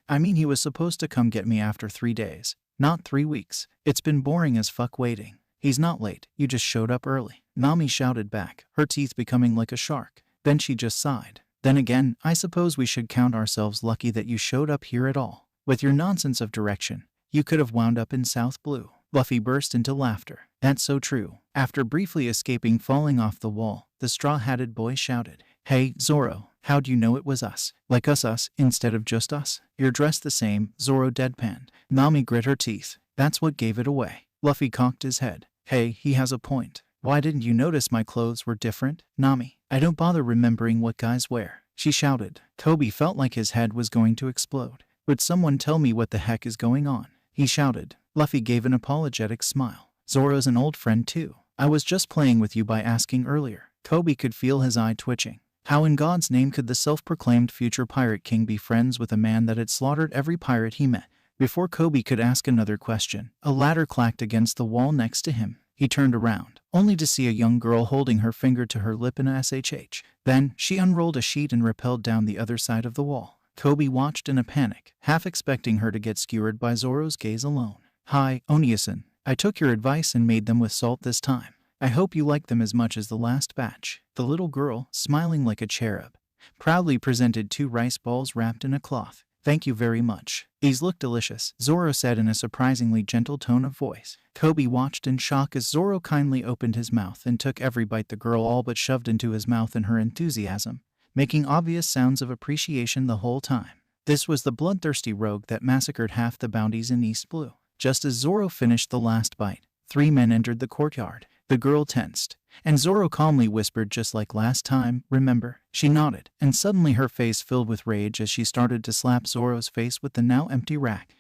I mean he was supposed to come get me after 3 days. Not 3 weeks. It's been boring as fuck waiting. He's not late, you just showed up early. Nami shouted back, her teeth becoming like a shark. Then she just sighed. Then again, I suppose we should count ourselves lucky that you showed up here at all. With your nonsense of direction, you could have wound up in South Blue. Luffy burst into laughter. That's so true. After briefly escaping falling off the wall, the straw-hatted boy shouted, "Hey, Zoro, how'd you know it was us? Like us instead of just us? You're dressed the same," Zoro deadpanned. Nami grit her teeth. That's what gave it away. Luffy cocked his head. Hey, he has a point. Why didn't you notice my clothes were different, Nami? I don't bother remembering what guys wear, she shouted. Kobe felt like his head was going to explode. Would someone tell me what the heck is going on? He shouted. Luffy gave an apologetic smile. Zoro's an old friend too. I was just playing with you by asking earlier. Kobe could feel his eye twitching. How in God's name could the self-proclaimed future pirate king be friends with a man that had slaughtered every pirate he met? Before Kobe could ask another question, a ladder clacked against the wall next to him. He turned around, only to see a young girl holding her finger to her lip in a SHH. Then, she unrolled a sheet and rappelled down the other side of the wall. Kobe watched in a panic, half expecting her to get skewered by Zoro's gaze alone. Hi, Oniasan. I took your advice and made them with salt this time. I hope you like them as much as the last batch. The little girl, smiling like a cherub, proudly presented 2 rice balls wrapped in a cloth. Thank you very much. These look delicious, Zoro said in a surprisingly gentle tone of voice. Kobe watched in shock as Zoro kindly opened his mouth and took every bite the girl all but shoved into his mouth in her enthusiasm, making obvious sounds of appreciation the whole time. This was the bloodthirsty rogue that massacred half the bounties in East Blue. Just as Zoro finished the last bite, 3 men entered the courtyard. The girl tensed, and Zoro calmly whispered, "Just like last time, remember?" She nodded, and suddenly her face filled with rage as she started to slap Zoro's face with the now empty rack.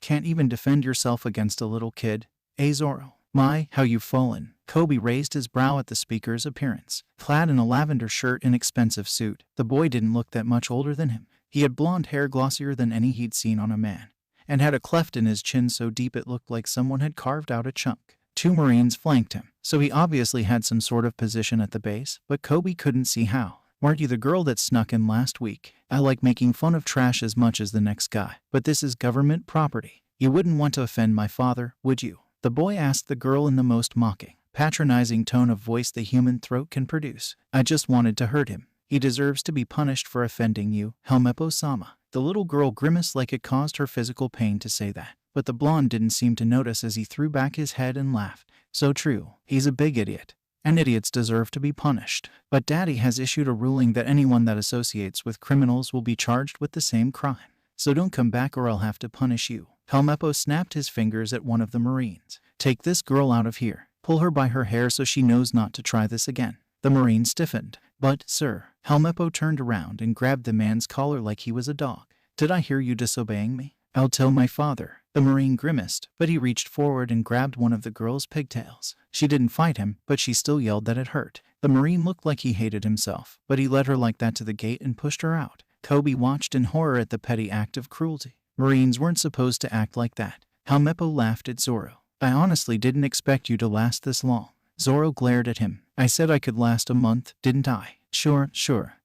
Can't even defend yourself against a little kid, eh, Zoro? My, how you've fallen. Kobe raised his brow at the speaker's appearance. Clad in a lavender shirt and expensive suit, the boy didn't look that much older than him. He had blonde hair glossier than any he'd seen on a man, and had a cleft in his chin so deep it looked like someone had carved out a chunk. 2 Marines flanked him, so he obviously had some sort of position at the base, but Kobe couldn't see how. Weren't you the girl that snuck in last week? I like making fun of trash as much as the next guy, but this is government property. You wouldn't want to offend my father, would you? The boy asked the girl in the most mocking, patronizing tone of voice the human throat can produce. I just wanted to hurt him. He deserves to be punished for offending you, Helmeppo-sama. The little girl grimaced like it caused her physical pain to say that, but the blonde didn't seem to notice as he threw back his head and laughed. So true, he's a big idiot, and idiots deserve to be punished. But Daddy has issued a ruling that anyone that associates with criminals will be charged with the same crime. So don't come back or I'll have to punish you. Helmeppo snapped his fingers at one of the Marines. Take this girl out of here. Pull her by her hair so she knows not to try this again. The Marine stiffened. But, sir, Helmeppo turned around and grabbed the man's collar like he was a dog. Did I hear you disobeying me? I'll tell my father. The Marine grimaced, but he reached forward and grabbed one of the girl's pigtails. She didn't fight him, but she still yelled that it hurt. The Marine looked like he hated himself, but he led her like that to the gate and pushed her out. Kobe watched in horror at the petty act of cruelty. Marines weren't supposed to act like that. Helmeppo laughed at Zoro. I honestly didn't expect you to last this long. Zoro glared at him. I said I could last a month, didn't I? Sure.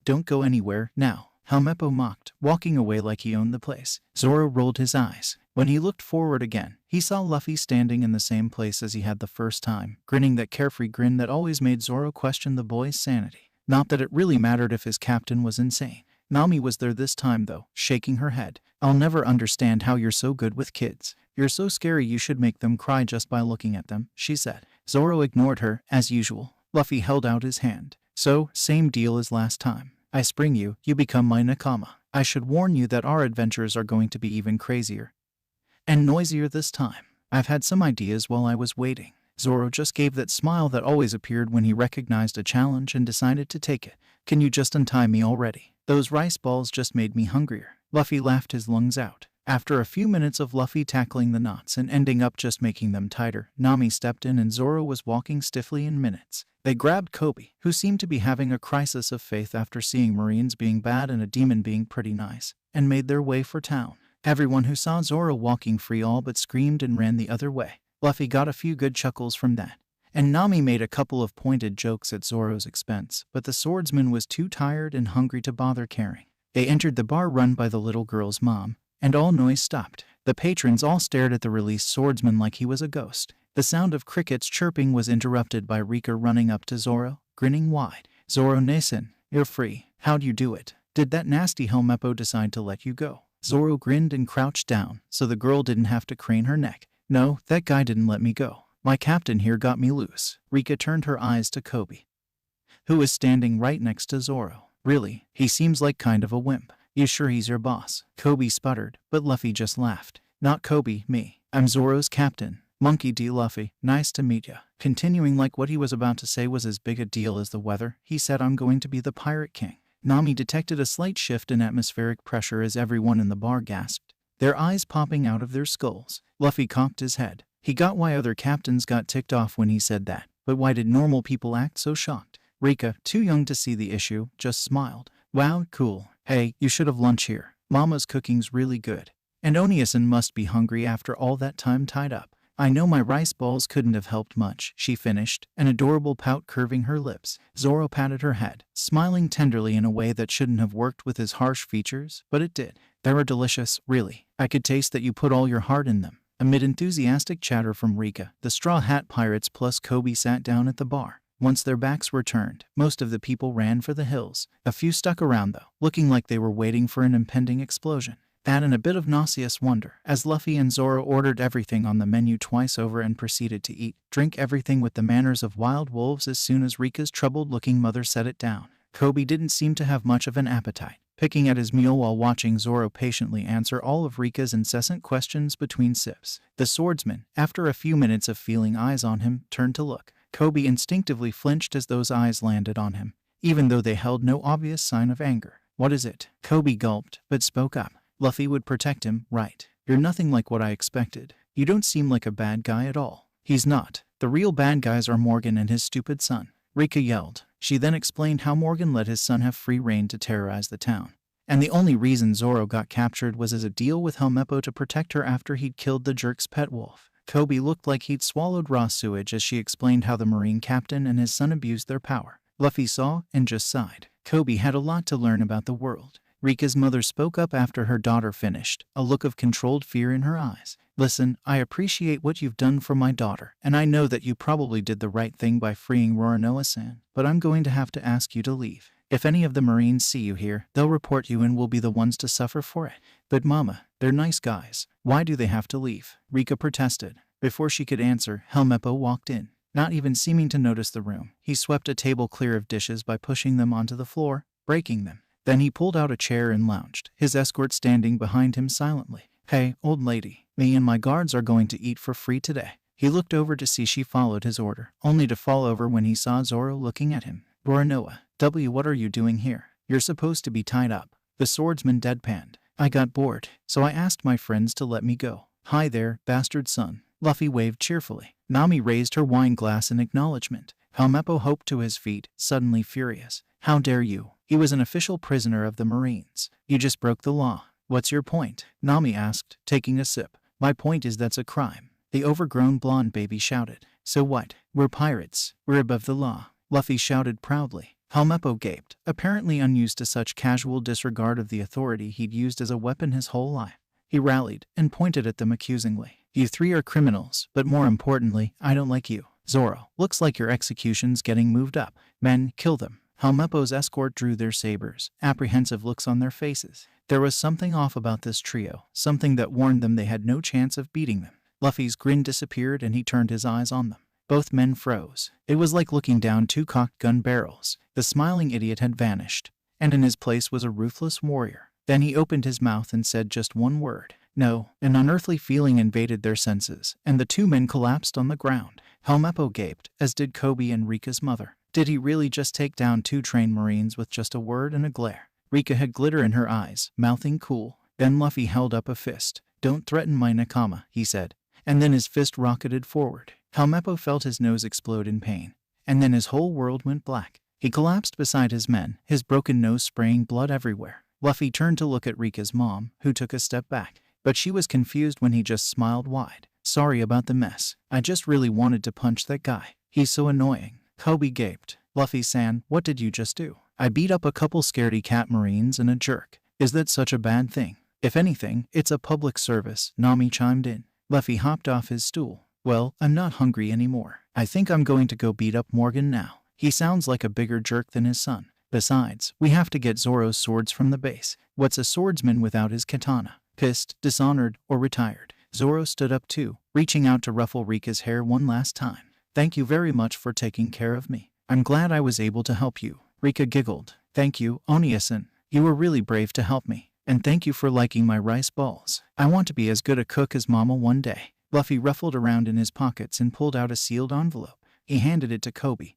Don't go anywhere now. Helmeppo mocked, walking away like he owned the place. Zoro rolled his eyes. When he looked forward again, he saw Luffy standing in the same place as he had the first time, grinning that carefree grin that always made Zoro question the boy's sanity. Not that it really mattered if his captain was insane. Nami was there this time though, shaking her head. I'll never understand how you're so good with kids. You're so scary you should make them cry just by looking at them, she said. Zoro ignored her, as usual. Luffy held out his hand. So, same deal as last time. I spring you, you become my nakama. I should warn you that our adventures are going to be even crazier and noisier this time. I've had some ideas while I was waiting. Zoro just gave that smile that always appeared when he recognized a challenge and decided to take it. Can you just untie me already? Those rice balls just made me hungrier. Luffy laughed his lungs out. After a few minutes of Luffy tackling the knots and ending up just making them tighter, Nami stepped in and Zoro was walking stiffly in minutes. They grabbed Kobe, who seemed to be having a crisis of faith after seeing Marines being bad and a demon being pretty nice, and made their way for town. Everyone who saw Zoro walking free all but screamed and ran the other way. Luffy got a few good chuckles from that, and Nami made a couple of pointed jokes at Zoro's expense, but the swordsman was too tired and hungry to bother caring. They entered the bar run by the little girl's mom, and all noise stopped. The patrons all stared at the released swordsman like he was a ghost. The sound of crickets chirping was interrupted by Rika running up to Zoro, grinning wide. Zoro-Nason, you're free. How'd you do it? Did that nasty Helmeppo decide to let you go? Zoro grinned and crouched down, so the girl didn't have to crane her neck. No, that guy didn't let me go. My captain here got me loose. Rika turned her eyes to Kobe, who was standing right next to Zoro. Really? He seems like kind of a wimp. You sure he's your boss? Kobe sputtered, but Luffy just laughed. Not Kobe, me. I'm Zoro's captain. Monkey D. Luffy, nice to meet ya. Continuing like what he was about to say was as big a deal as the weather, he said, I'm going to be the Pirate King. Nami detected a slight shift in atmospheric pressure as everyone in the bar gasped, their eyes popping out of their skulls. Luffy cocked his head. He got why other captains got ticked off when he said that, but why did normal people act so shocked? Rika, too young to see the issue, just smiled. Wow, cool. Hey, you should have lunch here. Mama's cooking's really good. And Oniasan must be hungry after all that time tied up. I know my rice balls couldn't have helped much, she finished, an adorable pout curving her lips. Zoro patted her head, smiling tenderly in a way that shouldn't have worked with his harsh features, but it did. They were delicious, really. I could taste that you put all your heart in them. Amid enthusiastic chatter from Rika, the Straw Hat Pirates plus Kobe sat down at the bar. Once their backs were turned, most of the people ran for the hills. A few stuck around though, looking like they were waiting for an impending explosion. That and a bit of nauseous wonder, as Luffy and Zoro ordered everything on the menu twice over and proceeded to eat, drink everything with the manners of wild wolves as soon as Rika's troubled-looking mother set it down. Kobe didn't seem to have much of an appetite, picking at his meal while watching Zoro patiently answer all of Rika's incessant questions between sips. The swordsman, after a few minutes of feeling eyes on him, turned to look. Kobe instinctively flinched as those eyes landed on him, even though they held no obvious sign of anger. What is it? Kobe gulped, but spoke up. Luffy would protect him, right? You're nothing like what I expected. You don't seem like a bad guy at all. He's not. The real bad guys are Morgan and his stupid son. Rika yelled. She then explained how Morgan let his son have free rein to terrorize the town. And the only reason Zoro got captured was as a deal with Helmeppo to protect her after he'd killed the jerk's pet wolf. Kobe looked like he'd swallowed raw sewage as she explained how the Marine captain and his son abused their power. Luffy saw and just sighed. Kobe had a lot to learn about the world. Rika's mother spoke up after her daughter finished, a look of controlled fear in her eyes. Listen, I appreciate what you've done for my daughter, and I know that you probably did the right thing by freeing Roronoa-san, but I'm going to have to ask you to leave. If any of the Marines see you here, they'll report you and we'll be the ones to suffer for it. But Mama, they're nice guys. Why do they have to leave? Rika protested. Before she could answer, Helmeppo walked in. Not even seeming to notice the room, he swept a table clear of dishes by pushing them onto the floor, breaking them. Then he pulled out a chair and lounged, his escort standing behind him silently. Hey, old lady, me and my guards are going to eat for free today. He looked over to see she followed his order, only to fall over when he saw Zoro looking at him. Roronoa, what are you doing here? You're supposed to be tied up. The swordsman deadpanned. I got bored, so I asked my friends to let me go. Hi there, bastard son. Luffy waved cheerfully. Nami raised her wine glass in acknowledgement. Helmeppo hopped to his feet, suddenly furious. How dare you? He was an official prisoner of the Marines. You just broke the law. What's your point? Nami asked, taking a sip. My point is that's a crime. The overgrown blonde baby shouted. So what? We're pirates. We're above the law. Luffy shouted proudly. Helmeppo gaped, apparently unused to such casual disregard of the authority he'd used as a weapon his whole life. He rallied and pointed at them accusingly. You three are criminals, but more importantly, I don't like you. Zoro, looks like your execution's getting moved up. Men, kill them. Helmeppo's escort drew their sabers, apprehensive looks on their faces. There was something off about this trio, something that warned them they had no chance of beating them. Luffy's grin disappeared and he turned his eyes on them. Both men froze. It was like looking down two cocked gun barrels. The smiling idiot had vanished, and in his place was a ruthless warrior. Then he opened his mouth and said just one word. No. An unearthly feeling invaded their senses, and the two men collapsed on the ground. Helmeppo gaped, as did Kobe and Rika's mother. Did he really just take down two trained Marines with just a word and a glare? Rika had glitter in her eyes, mouthing cool. Then Luffy held up a fist. Don't threaten my nakama, he said. And then his fist rocketed forward. Helmeppo felt his nose explode in pain. And then his whole world went black. He collapsed beside his men, his broken nose spraying blood everywhere. Luffy turned to look at Rika's mom, who took a step back. But she was confused when he just smiled wide. Sorry about the mess. I just really wanted to punch that guy. He's so annoying. Kobe gaped. Luffy-san, what did you just do? I beat up a couple scaredy cat Marines and a jerk. Is that such a bad thing? If anything, it's a public service, Nami chimed in. Luffy hopped off his stool. Well, I'm not hungry anymore. I think I'm going to go beat up Morgan now. He sounds like a bigger jerk than his son. Besides, we have to get Zoro's swords from the base. What's a swordsman without his katana? Pissed, dishonored, or retired, Zoro stood up too, reaching out to ruffle Rika's hair one last time. Thank you very much for taking care of me. I'm glad I was able to help you. Rika giggled. Thank you, Oni-san. You were really brave to help me. And thank you for liking my rice balls. I want to be as good a cook as Mama one day. Luffy ruffled around in his pockets and pulled out a sealed envelope. He handed it to Kobe,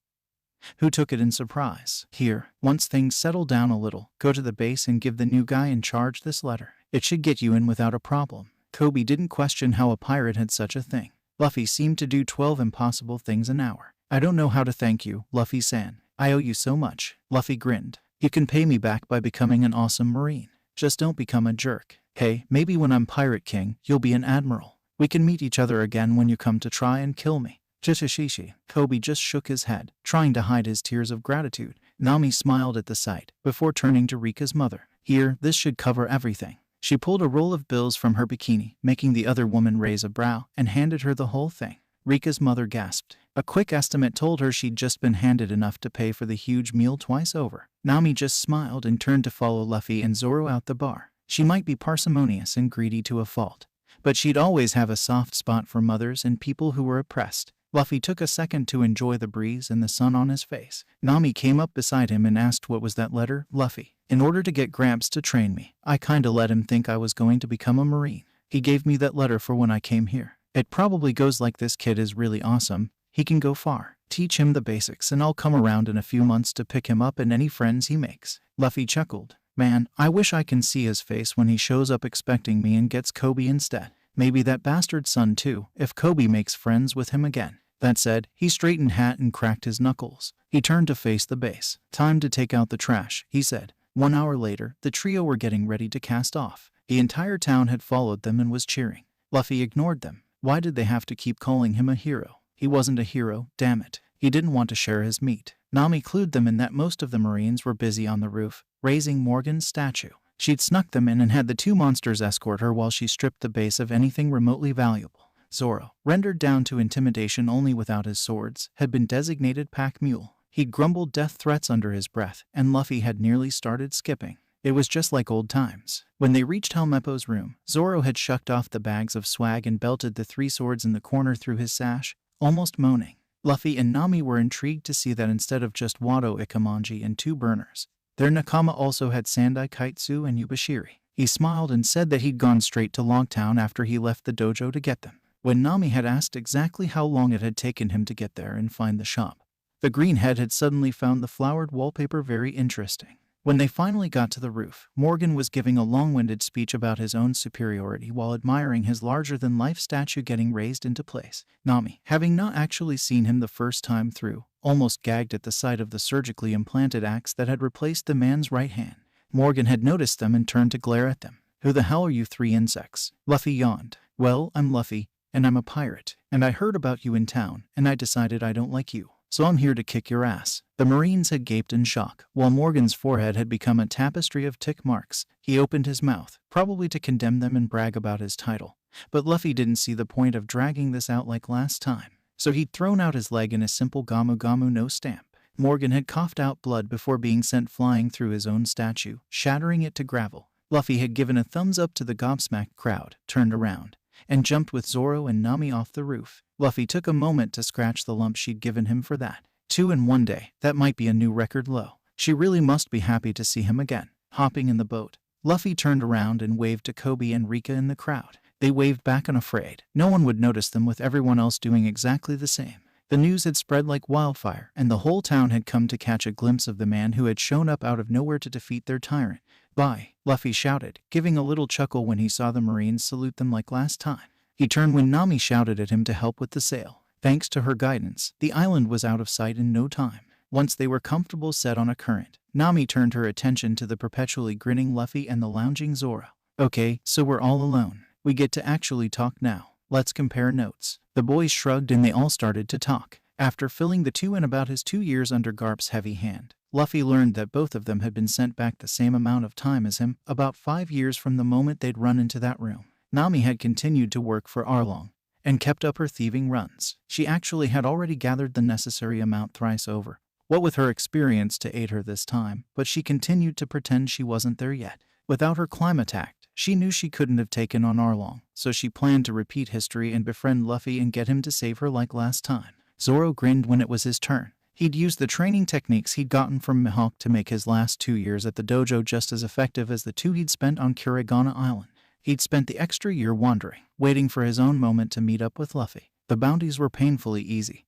who took it in surprise. Here, once things settle down a little, go to the base and give the new guy in charge this letter. It should get you in without a problem. Kobe didn't question how a pirate had such a thing. Luffy seemed to do 12 impossible things an hour. I don't know how to thank you, Luffy-san. I owe you so much. Luffy grinned. You can pay me back by becoming an awesome marine. Just don't become a jerk. Hey, maybe when I'm Pirate King, you'll be an admiral. We can meet each other again when you come to try and kill me. Chishishishi. Kobe just shook his head, trying to hide his tears of gratitude. Nami smiled at the sight, before turning to Rika's mother. Here, this should cover everything. She pulled a roll of bills from her bikini, making the other woman raise a brow, and handed her the whole thing. Rika's mother gasped. A quick estimate told her she'd just been handed enough to pay for the huge meal twice over. Nami just smiled and turned to follow Luffy and Zoro out the bar. She might be parsimonious and greedy to a fault, but she'd always have a soft spot for mothers and people who were oppressed. Luffy took a second to enjoy the breeze and the sun on his face. Nami came up beside him and asked what was that letter. Luffy. In order to get Gramps to train me, I kinda let him think I was going to become a marine. He gave me that letter for when I came here. It probably goes like, this kid is really awesome. He can go far. Teach him the basics and I'll come around in a few months to pick him up and any friends he makes. Luffy chuckled. Man, I wish I can see his face when he shows up expecting me and gets Kobe instead. Maybe that bastard son too, if Kobe makes friends with him again. That said, he straightened hat and cracked his knuckles. He turned to face the base. Time to take out the trash, he said. 1 hour later, the trio were getting ready to cast off. The entire town had followed them and was cheering. Luffy ignored them. Why did they have to keep calling him a hero? He wasn't a hero, damn it. He didn't want to share his meat. Nami clued them in that most of the Marines were busy on the roof, raising Morgan's statue. She'd snuck them in and had the two monsters escort her while she stripped the base of anything remotely valuable. Zoro, rendered down to intimidation only without his swords, had been designated pack mule. He'd grumbled death threats under his breath, and Luffy had nearly started skipping. It was just like old times. When they reached Helmeppo's room, Zoro had shucked off the bags of swag and belted the 3 swords in the corner through his sash, almost moaning. Luffy and Nami were intrigued to see that instead of just Wado Ikamanji and 2 burners, their nakama also had Sandai Kaitsu and Yubashiri. He smiled and said that he'd gone straight to Logtown after he left the dojo to get them. When Nami had asked exactly how long it had taken him to get there and find the shop, the greenhead had suddenly found the flowered wallpaper very interesting. When they finally got to the roof, Morgan was giving a long-winded speech about his own superiority while admiring his larger-than-life statue getting raised into place. Nami, having not actually seen him the first time through, almost gagged at the sight of the surgically implanted axe that had replaced the man's right hand. Morgan had noticed them and turned to glare at them. Who the hell are you 3 insects? Luffy yawned. Well, I'm Luffy, and I'm a pirate, and I heard about you in town, and I decided I don't like you. So I'm here to kick your ass. The Marines had gaped in shock, while Morgan's forehead had become a tapestry of tick marks. He opened his mouth, probably to condemn them and brag about his title. But Luffy didn't see the point of dragging this out like last time, so he'd thrown out his leg in a simple Gamu Gamu no stamp. Morgan had coughed out blood before being sent flying through his own statue, shattering it to gravel. Luffy had given a thumbs up to the gobsmacked crowd, turned around, and jumped with Zoro and Nami off the roof. Luffy took a moment to scratch the lump she'd given him for that. 2 in one day, that might be a new record low. She really must be happy to see him again. Hopping in the boat, Luffy turned around and waved to Kobe and Rika in the crowd. They waved back unafraid. No one would notice them with everyone else doing exactly the same. The news had spread like wildfire, and the whole town had come to catch a glimpse of the man who had shown up out of nowhere to defeat their tyrant. Bye, Luffy shouted, giving a little chuckle when he saw the Marines salute them like last time. He turned when Nami shouted at him to help with the sail. Thanks to her guidance, the island was out of sight in no time. Once they were comfortable set on a current, Nami turned her attention to the perpetually grinning Luffy and the lounging Zoro. Okay, so we're all alone. We get to actually talk now. Let's compare notes. The boys shrugged and they all started to talk. After filling the 2 in about his 2 years under Garp's heavy hand, Luffy learned that both of them had been sent back the same amount of time as him, about 5 years from the moment they'd run into that room. Nami had continued to work for Arlong, and kept up her thieving runs. She actually had already gathered the necessary amount thrice over, what with her experience to aid her this time, but she continued to pretend she wasn't there yet. Without her climate act, she knew she couldn't have taken on Arlong, so she planned to repeat history and befriend Luffy and get him to save her like last time. Zoro grinned when it was his turn. He'd used the training techniques he'd gotten from Mihawk to make his last 2 years at the dojo just as effective as the 2 he'd spent on Kurigana Island. He'd spent the extra year wandering, waiting for his own moment to meet up with Luffy. The bounties were painfully easy,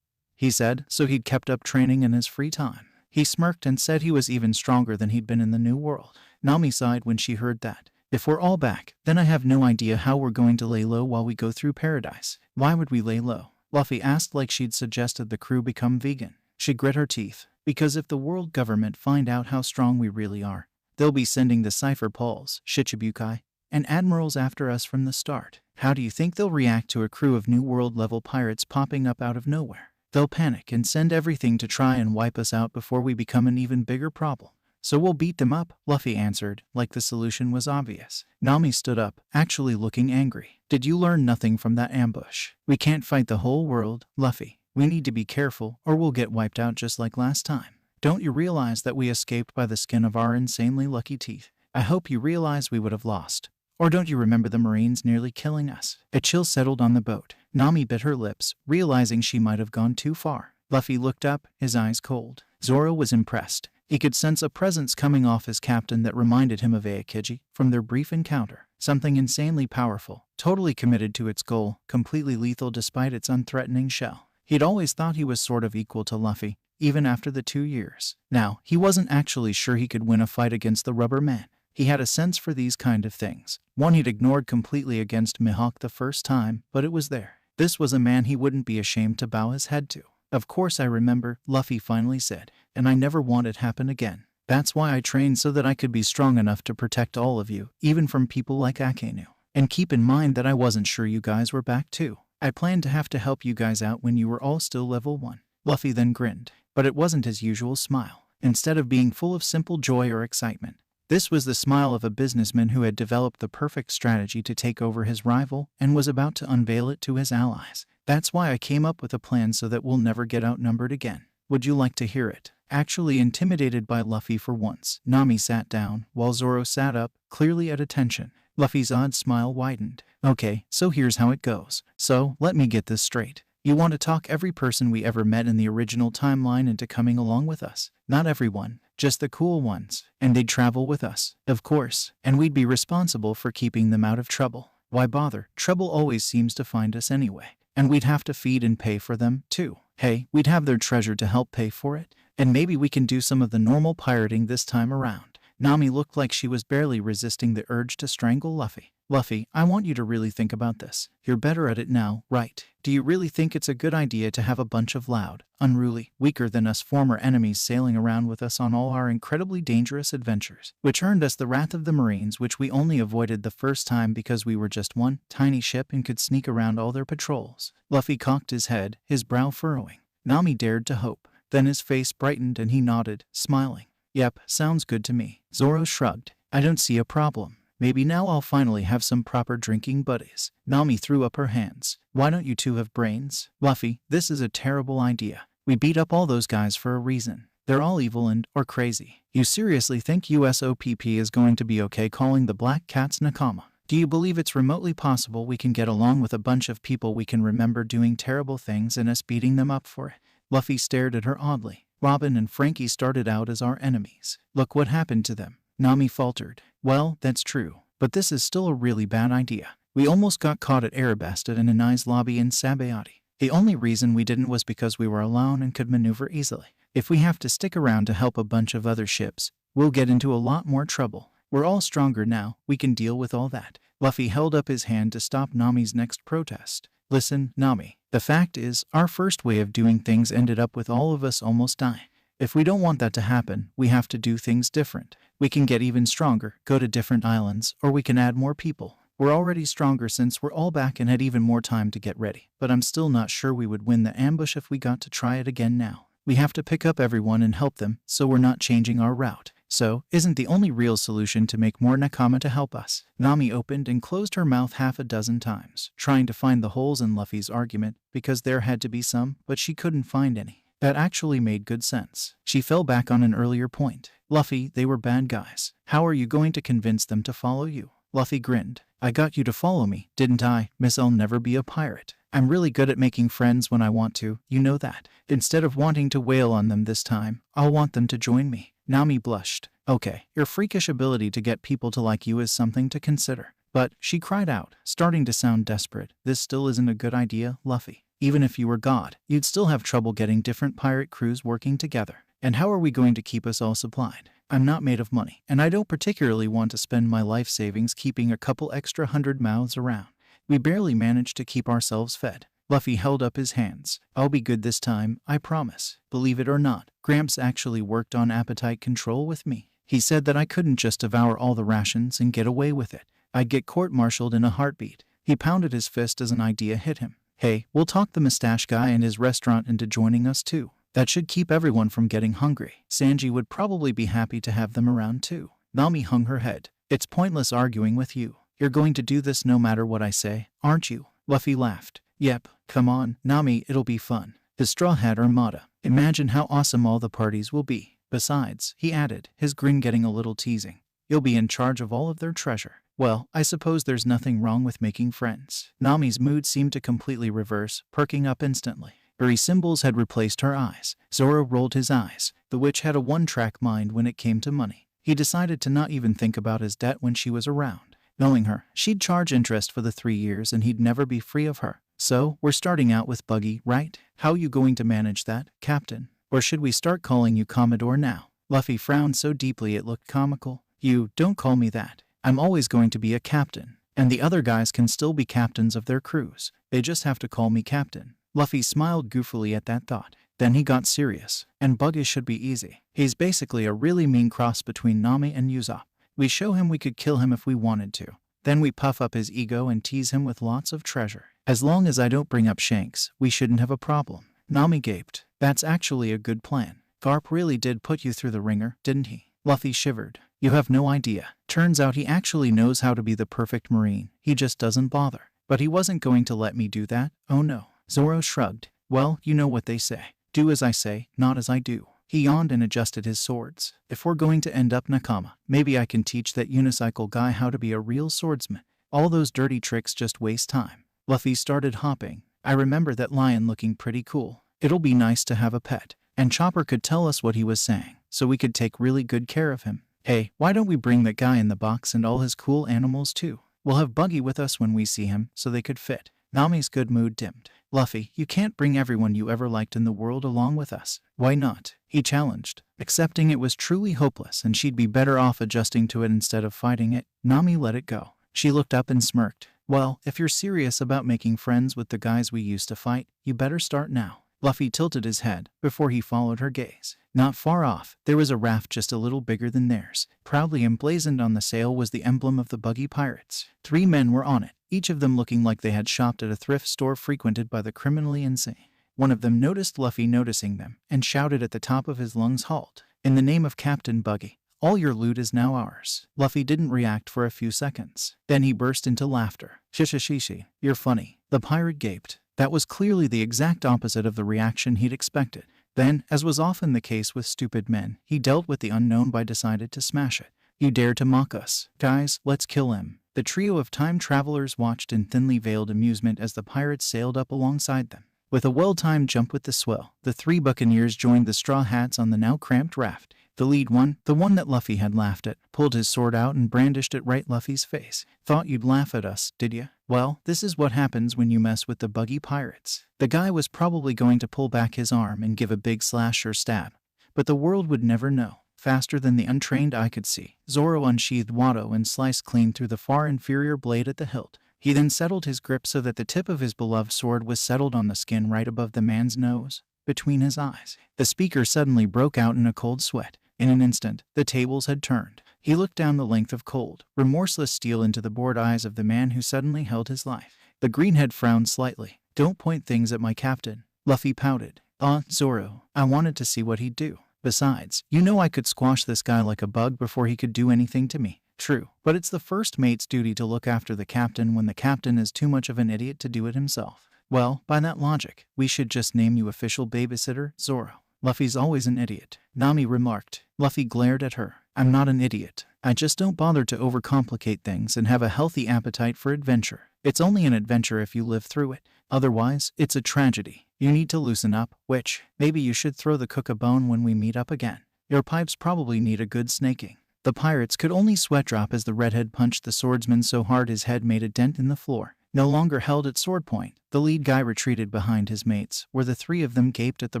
he said, so he'd kept up training in his free time. He smirked and said he was even stronger than he'd been in the New World. Nami sighed when she heard that. If we're all back, then I have no idea how we're going to lay low while we go through paradise. Why would we lay low? Luffy asked like she'd suggested the crew become vegan. She grit her teeth. Because if the world government find out how strong we really are, they'll be sending the Cypher Pauls, Shichibukai, and admirals after us from the start. How do you think they'll react to a crew of New World level pirates popping up out of nowhere? They'll panic and send everything to try and wipe us out before we become an even bigger problem. So we'll beat them up, Luffy answered, like the solution was obvious. Nami stood up, actually looking angry. Did you learn nothing from that ambush? We can't fight the whole world, Luffy. We need to be careful or we'll get wiped out just like last time. Don't you realize that we escaped by the skin of our insanely lucky teeth? I hope you realize we would have lost. Or don't you remember the Marines nearly killing us? A chill settled on the boat. Nami bit her lips, realizing she might have gone too far. Luffy looked up, his eyes cold. Zoro was impressed. He could sense a presence coming off his captain that reminded him of Aokiji from their brief encounter. Something insanely powerful, totally committed to its goal, completely lethal despite its unthreatening shell. He'd always thought he was sort of equal to Luffy, even after the 2 years. Now, he wasn't actually sure he could win a fight against the Rubber Man. He had a sense for these kind of things. One he'd ignored completely against Mihawk the first time, but it was there. This was a man he wouldn't be ashamed to bow his head to. Of course I remember, Luffy finally said, and I never want it happen again. That's why I trained so that I could be strong enough to protect all of you, even from people like Akainu. And keep in mind that I wasn't sure you guys were back too. I planned to have to help you guys out when you were all still level 1. Luffy then grinned, but it wasn't his usual smile. Instead of being full of simple joy or excitement, this was the smile of a businessman who had developed the perfect strategy to take over his rival and was about to unveil it to his allies. That's why I came up with a plan so that we'll never get outnumbered again. Would you like to hear it? Actually intimidated by Luffy for once, Nami sat down, while Zoro sat up, clearly at attention. Luffy's odd smile widened. Okay, so here's how it goes. So, let me get this straight. You want to talk every person we ever met in the original timeline into coming along with us? Not everyone, just the cool ones. And they'd travel with us, of course, and we'd be responsible for keeping them out of trouble. Why bother? Trouble always seems to find us anyway. And we'd have to feed and pay for them, too. Hey, we'd have their treasure to help pay for it. And maybe we can do some of the normal pirating this time around. Nami looked like she was barely resisting the urge to strangle Luffy. Luffy, I want you to really think about this. You're better at it now, right? Do you really think it's a good idea to have a bunch of loud, unruly, weaker than us former enemies sailing around with us on all our incredibly dangerous adventures, which earned us the wrath of the Marines, which we only avoided the first time because we were just one tiny ship and could sneak around all their patrols? Luffy cocked his head, his brow furrowing. Nami dared to hope. Then his face brightened and he nodded, smiling. Yep, sounds good to me. Zoro shrugged. I don't see a problem. Maybe now I'll finally have some proper drinking buddies. Nami threw up her hands. Why don't you two have brains? Luffy, this is a terrible idea. We beat up all those guys for a reason. They're all evil or crazy. You seriously think USOPP is going to be okay calling the Black Cats Nakama? Do you believe it's remotely possible we can get along with a bunch of people we can remember doing terrible things and us beating them up for it? Luffy stared at her oddly. Robin and Frankie started out as our enemies. Look what happened to them. Nami faltered. Well, that's true. But this is still a really bad idea. We almost got caught at Arabasta and Anai's lobby in Sabayati. The only reason we didn't was because we were alone and could maneuver easily. If we have to stick around to help a bunch of other ships, we'll get into a lot more trouble. We're all stronger now. We can deal with all that. Luffy held up his hand to stop Nami's next protest. Listen, Nami. The fact is, our first way of doing things ended up with all of us almost dying. If we don't want that to happen, we have to do things different. We can get even stronger, go to different islands, or we can add more people. We're already stronger since we're all back and had even more time to get ready. But I'm still not sure we would win the ambush if we got to try it again now. We have to pick up everyone and help them, so we're not changing our route. So, isn't the only real solution to make more Nakama to help us? Nami opened and closed her mouth half a dozen times, trying to find the holes in Luffy's argument, because there had to be some, but she couldn't find any. That actually made good sense. She fell back on an earlier point. Luffy, they were bad guys. How are you going to convince them to follow you? Luffy grinned. I got you to follow me, didn't I? Miss, I'll never be a pirate. I'm really good at making friends when I want to, you know that. Instead of wanting to wail on them this time, I'll want them to join me. Nami blushed. Okay, your freakish ability to get people to like you is something to consider. But, she cried out, starting to sound desperate, this still isn't a good idea, Luffy. Even if you were God, you'd still have trouble getting different pirate crews working together. And how are we going to keep us all supplied? I'm not made of money, and I don't particularly want to spend my life savings keeping a couple extra 100 mouths around. We barely managed to keep ourselves fed. Luffy held up his hands. I'll be good this time, I promise. Believe it or not, Gramps actually worked on appetite control with me. He said that I couldn't just devour all the rations and get away with it. I'd get court-martialed in a heartbeat. He pounded his fist as an idea hit him. Hey, we'll talk the mustache guy and his restaurant into joining us too. That should keep everyone from getting hungry. Sanji would probably be happy to have them around too. Nami hung her head. It's pointless arguing with you. You're going to do this no matter what I say, aren't you? Luffy laughed. Yep, come on, Nami, it'll be fun. The Straw Hat Armada. Imagine how awesome all the parties will be. Besides, he added, his grin getting a little teasing, you'll be in charge of all of their treasure. Well, I suppose there's nothing wrong with making friends. Nami's mood seemed to completely reverse, perking up instantly. Her symbols had replaced her eyes. Zoro rolled his eyes. The witch had a one-track mind when it came to money. He decided to not even think about his debt when she was around. Knowing her, she'd charge interest for the 3 years and he'd never be free of her. So, we're starting out with Buggy, right? How you going to manage that, Captain? Or should we start calling you Commodore now? Luffy frowned so deeply it looked comical. You, don't call me that. I'm always going to be a captain. And the other guys can still be captains of their crews. They just have to call me Captain. Luffy smiled goofily at that thought. Then he got serious. And Buggy should be easy. He's basically a really mean cross between Nami and Usopp. We show him we could kill him if we wanted to. Then we puff up his ego and tease him with lots of treasure. As long as I don't bring up Shanks, we shouldn't have a problem. Nami gaped. That's actually a good plan. Garp really did put you through the ringer, didn't he? Luffy shivered. You have no idea. Turns out he actually knows how to be the perfect Marine. He just doesn't bother. But he wasn't going to let me do that. Oh no. Zoro shrugged. Well, you know what they say. Do as I say, not as I do. He yawned and adjusted his swords. If we're going to end up Nakama, maybe I can teach that unicycle guy how to be a real swordsman. All those dirty tricks just waste time. Luffy started hopping. I remember that lion looking pretty cool. It'll be nice to have a pet. And Chopper could tell us what he was saying, so we could take really good care of him. Hey, why don't we bring that guy in the box and all his cool animals too? We'll have Buggy with us when we see him, so they could fit. Nami's good mood dimmed. Luffy, you can't bring everyone you ever liked in the world along with us. Why not? He challenged. Accepting it was truly hopeless and she'd be better off adjusting to it instead of fighting it. Nami let it go. She looked up and smirked. Well, if you're serious about making friends with the guys we used to fight, you better start now. Luffy tilted his head before he followed her gaze. Not far off, there was a raft just a little bigger than theirs. Proudly emblazoned on the sail was the emblem of the Buggy Pirates. 3 men were on it, each of them looking like they had shopped at a thrift store frequented by the criminally insane. One of them noticed Luffy noticing them and shouted at the top of his lungs, "Halt! In the name of Captain Buggy, all your loot is now ours." Luffy didn't react for a few seconds. Then he burst into laughter. "Shishishishi, you're funny." The pirate gaped. That was clearly the exact opposite of the reaction he'd expected. Then, as was often the case with stupid men, he dealt with the unknown by decided to smash it. "You dare to mock us? Guys, let's kill him." The trio of time travelers watched in thinly veiled amusement as the pirates sailed up alongside them. With a well-timed jump with the swell, the 3 buccaneers joined the Straw Hats on the now cramped raft. The lead one, the one that Luffy had laughed at, pulled his sword out and brandished it right Luffy's face. "Thought you'd laugh at us, did ya? Well, this is what happens when you mess with the Buggy Pirates." The guy was probably going to pull back his arm and give a big slash or stab, but the world would never know. Faster than the untrained eye could see, Zoro unsheathed Watto and sliced clean through the far inferior blade at the hilt. He then settled his grip so that the tip of his beloved sword was settled on the skin right above the man's nose, between his eyes. The speaker suddenly broke out in a cold sweat. In an instant, the tables had turned. He looked down the length of cold, remorseless steel into the bored eyes of the man who suddenly held his life. The greenhead frowned slightly. "Don't point things at my captain." Luffy pouted. Zoro, I wanted to see what he'd do. Besides, you know I could squash this guy like a bug before he could do anything to me." "True, but it's the first mate's duty to look after the captain when the captain is too much of an idiot to do it himself." Well, by that logic, we should just name you official babysitter, Zoro. Luffy's always an idiot, Nami remarked. Luffy glared at her. I'm not an idiot. I just don't bother to overcomplicate things and have a healthy appetite for adventure. It's only an adventure if you live through it. Otherwise, it's a tragedy. You need to loosen up, which, maybe you should throw the cook a bone when we meet up again. Your pipes probably need a good snaking. The pirates could only sweat drop as the redhead punched the swordsman so hard his head made a dent in the floor. No longer held at sword point, the lead guy retreated behind his mates, where the three of them gaped at the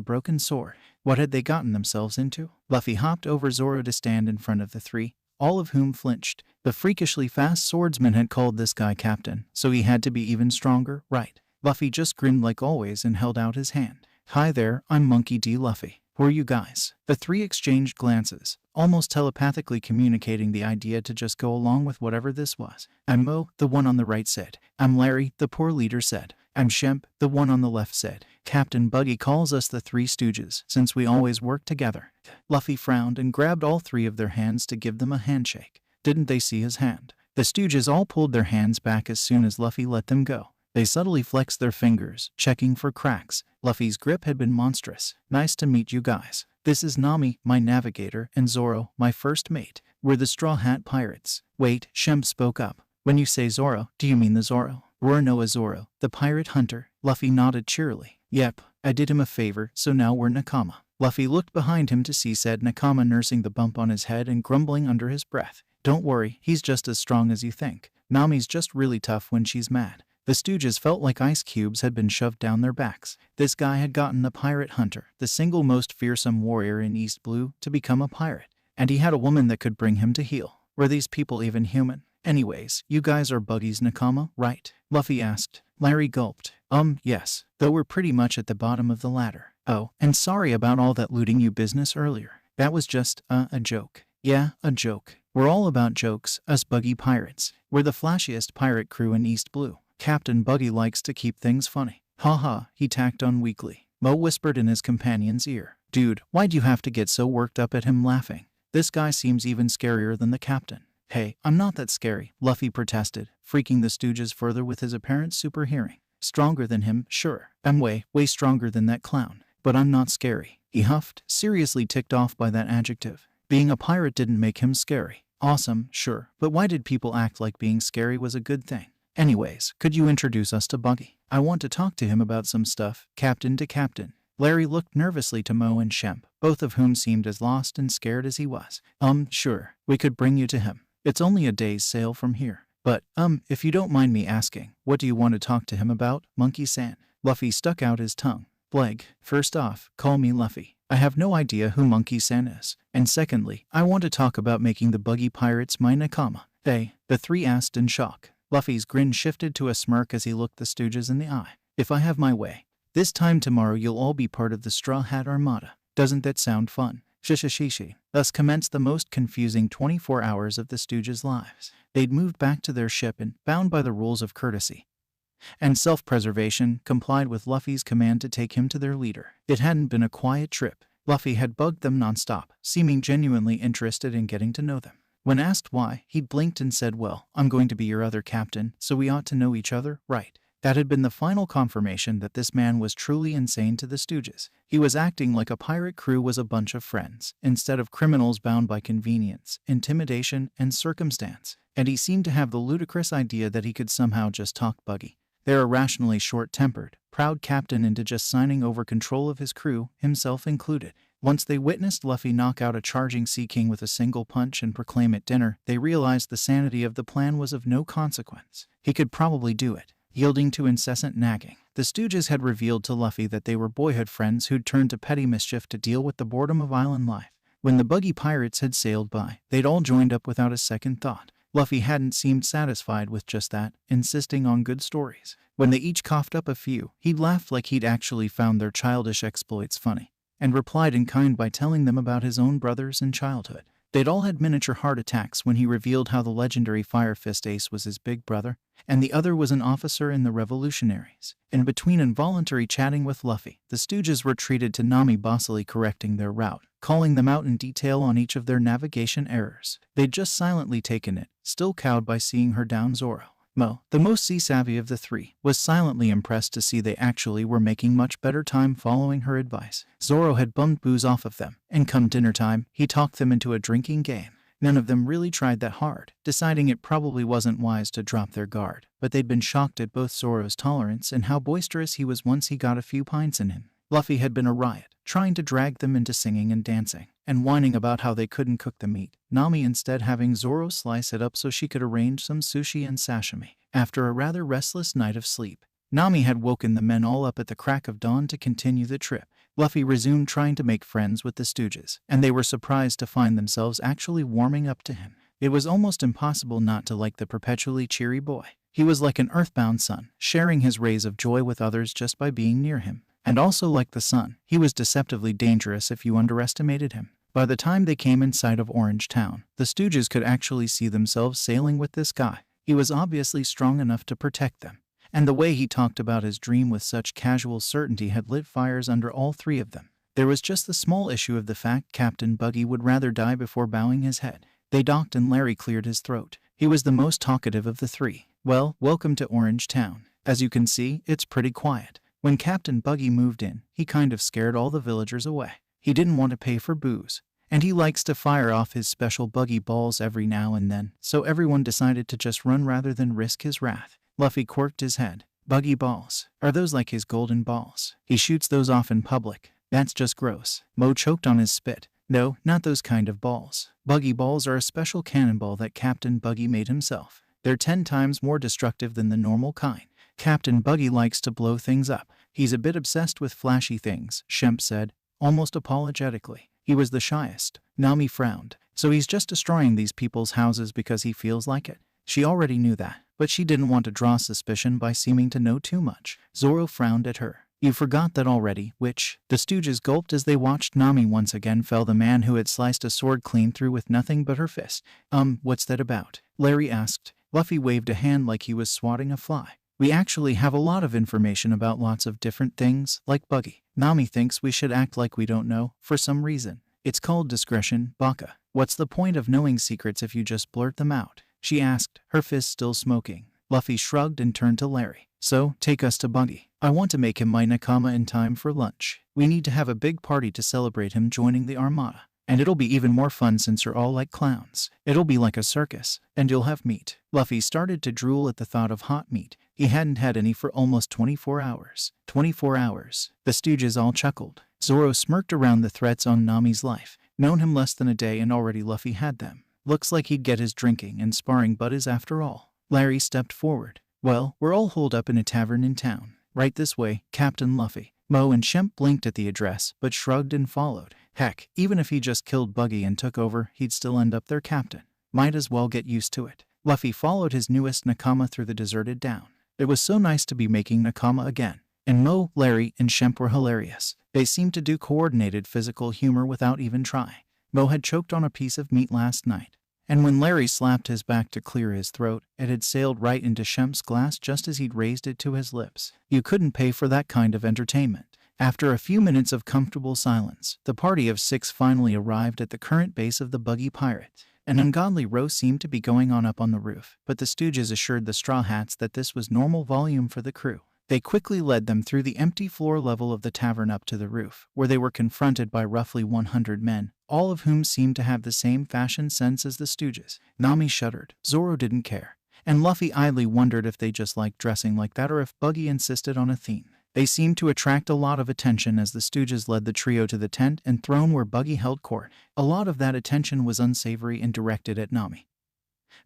broken sword. What had they gotten themselves into? Luffy hopped over Zoro to stand in front of the three, all of whom flinched. The freakishly fast swordsman had called this guy captain, so he had to be even stronger, right? Luffy just grinned like always and held out his hand. Hi there, I'm Monkey D. Luffy. Who are you guys? The three exchanged glances, almost telepathically communicating the idea to just go along with whatever this was. I'm Mo, the one on the right said. I'm Larry, the poor leader said. I'm Shemp, the one on the left said. Captain Buggy calls us the Three Stooges, since we always work together. Luffy frowned and grabbed all three of their hands to give them a handshake. Didn't they see his hand? The Stooges all pulled their hands back as soon as Luffy let them go. They subtly flexed their fingers, checking for cracks. Luffy's grip had been monstrous. Nice to meet you guys. This is Nami, my navigator, and Zoro, my first mate. We're the Straw Hat Pirates. Wait, Shemp spoke up. When you say Zoro, do you mean the Zoro? We're Noah Zoro, the pirate hunter. Luffy nodded cheerily. Yep, I did him a favor, so now we're Nakama. Luffy looked behind him to see said Nakama nursing the bump on his head and grumbling under his breath. Don't worry, he's just as strong as you think. Nami's just really tough when she's mad. The Stooges felt like ice cubes had been shoved down their backs. This guy had gotten the pirate hunter, the single most fearsome warrior in East Blue, to become a pirate. And he had a woman that could bring him to heel. Were these people even human? Anyways, you guys are Buggy's Nakama, right? Luffy asked. Larry gulped. Yes. Though we're pretty much at the bottom of the ladder. Oh, and sorry about all that looting you business earlier. That was just, a joke. Yeah, a joke. We're all about jokes, us Buggy pirates. We're the flashiest pirate crew in East Blue. Captain Buggy likes to keep things funny. Haha, he tacked on weakly. Mo whispered in his companion's ear. Dude, why'd you have to get so worked up at him laughing? This guy seems even scarier than the captain. Hey, I'm not that scary, Luffy protested, freaking the Stooges further with his apparent super hearing. Stronger than him, sure. I'm way stronger than that clown. But I'm not scary. He huffed, seriously ticked off by that adjective. Being a pirate didn't make him scary. Awesome, sure. But why did people act like being scary was a good thing? Anyways, could you introduce us to Buggy? I want to talk to him about some stuff, captain to captain. Larry looked nervously to Mo and Shemp, both of whom seemed as lost and scared as he was. Sure. We could bring you to him. It's only a day's sail from here. But, if you don't mind me asking, what do you want to talk to him about, Monkey-san? Luffy stuck out his tongue. Bleg, first off, call me Luffy. I have no idea who Monkey-san is. And secondly, I want to talk about making the Buggy Pirates my Nakama. They, the three asked in shock. Luffy's grin shifted to a smirk as he looked the Stooges in the eye. If I have my way, this time tomorrow you'll all be part of the Straw Hat Armada. Doesn't that sound fun? Shishishishi. Thus commenced the most confusing 24 hours of the Stooges' lives. They'd moved back to their ship and, bound by the rules of courtesy and self-preservation, complied with Luffy's command to take him to their leader. It hadn't been a quiet trip. Luffy had bugged them nonstop, seeming genuinely interested in getting to know them. When asked why, he'd blinked and said, well, I'm going to be your other captain, so we ought to know each other, right? That had been the final confirmation that this man was truly insane to the Stooges. He was acting like a pirate crew was a bunch of friends, instead of criminals bound by convenience, intimidation, and circumstance. And he seemed to have the ludicrous idea that he could somehow just talk Buggy, their irrationally short-tempered, proud captain, into just signing over control of his crew, himself included. Once they witnessed Luffy knock out a charging Sea King with a single punch and proclaim it dinner, they realized the sanity of the plan was of no consequence. He could probably do it. Yielding to incessant nagging, the Stooges had revealed to Luffy that they were boyhood friends who'd turned to petty mischief to deal with the boredom of island life. When the Buggy Pirates had sailed by, they'd all joined up without a second thought. Luffy hadn't seemed satisfied with just that, insisting on good stories. When they each coughed up a few, he'd laughed like he'd actually found their childish exploits funny, and replied in kind by telling them about his own brothers and childhood. They'd all had miniature heart attacks when he revealed how the legendary Fire Fist Ace was his big brother, and the other was an officer in the Revolutionaries. In between involuntary chatting with Luffy, the Stooges retreated to Nami, bossily correcting their route, calling them out in detail on each of their navigation errors. They'd just silently taken it, still cowed by seeing her down Zoro. Mo, the most sea-savvy of the three, was silently impressed to see they actually were making much better time following her advice. Zoro had bummed booze off of them, and come dinner time, he talked them into a drinking game. None of them really tried that hard, deciding it probably wasn't wise to drop their guard, but they'd been shocked at both Zoro's tolerance and how boisterous he was once he got a few pints in him. Luffy had been a riot, trying to drag them into singing and dancing, and whining about how they couldn't cook the meat, Nami instead having Zoro slice it up so she could arrange some sushi and sashimi. After a rather restless night of sleep, Nami had woken the men all up at the crack of dawn to continue the trip. Luffy resumed trying to make friends with the Stooges, and they were surprised to find themselves actually warming up to him. It was almost impossible not to like the perpetually cheery boy. He was like an earthbound sun, sharing his rays of joy with others just by being near him. And also like the sun, he was deceptively dangerous if you underestimated him. By the time they came in sight of Orange Town, the Stooges could actually see themselves sailing with this guy. He was obviously strong enough to protect them, and the way he talked about his dream with such casual certainty had lit fires under all three of them. There was just the small issue of the fact Captain Buggy would rather die before bowing his head. They docked and Larry cleared his throat. He was the most talkative of the three. Well, welcome to Orange Town. As you can see, it's pretty quiet. When Captain Buggy moved in, he kind of scared all the villagers away. He didn't want to pay for booze, and he likes to fire off his special buggy balls every now and then, so everyone decided to just run rather than risk his wrath. Luffy quirked his head. Buggy balls? Are those like his golden balls? He shoots those off in public. That's just gross. Mo choked on his spit. No, not those kind of balls. Buggy balls are a special cannonball that Captain Buggy made himself. They're 10 times more destructive than the normal kind. Captain Buggy likes to blow things up. He's a bit obsessed with flashy things, Shemp said, almost apologetically. He was the shyest. Nami frowned. So he's just destroying these people's houses because he feels like it. She already knew that, but she didn't want to draw suspicion by seeming to know too much. Zoro frowned at her. You forgot that already, which? The Stooges gulped as they watched Nami once again fell the man who had sliced a sword clean through with nothing but her fist. What's that about? Larry asked. Luffy waved a hand like he was swatting a fly. We actually have a lot of information about lots of different things, like Buggy. Nami thinks we should act like we don't know, for some reason. It's called discretion, Baka. What's the point of knowing secrets if you just blurt them out? She asked, her fist still smoking. Luffy shrugged and turned to Larry. So, take us to Buggy. I want to make him my nakama in time for lunch. We need to have a big party to celebrate him joining the Armada. And it'll be even more fun since you're all like clowns. It'll be like a circus, and you'll have meat. Luffy started to drool at the thought of hot meat. He hadn't had any for almost 24 hours. 24 hours. The Stooges all chuckled. Zoro smirked around the threats on Nami's life. Known him less than a day and already Luffy had them. Looks like he'd get his drinking and sparring buddies after all. Larry stepped forward. Well, we're all holed up in a tavern in town. Right this way, Captain Luffy. Mo and Shemp blinked at the address, but shrugged and followed. Heck, even if he just killed Buggy and took over, he'd still end up their captain. Might as well get used to it. Luffy followed his newest nakama through the deserted town. It was so nice to be making nakama again. And Mo, Larry, and Shemp were hilarious. They seemed to do coordinated physical humor without even trying. Mo had choked on a piece of meat last night, and when Larry slapped his back to clear his throat, it had sailed right into Shemp's glass just as he'd raised it to his lips. You couldn't pay for that kind of entertainment. After a few minutes of comfortable silence, the party of 6 finally arrived at the current base of the Buggy Pirates. An ungodly row seemed to be going on up on the roof, but the Stooges assured the Straw Hats that this was normal volume for the crew. They quickly led them through the empty floor level of the tavern up to the roof, where they were confronted by roughly 100 men, all of whom seemed to have the same fashion sense as the Stooges. Nami shuddered. Zoro didn't care, and Luffy idly wondered if they just liked dressing like that or if Buggy insisted on a theme. They seemed to attract a lot of attention as the Stooges led the trio to the tent and throne where Buggy held court. A lot of that attention was unsavory and directed at Nami,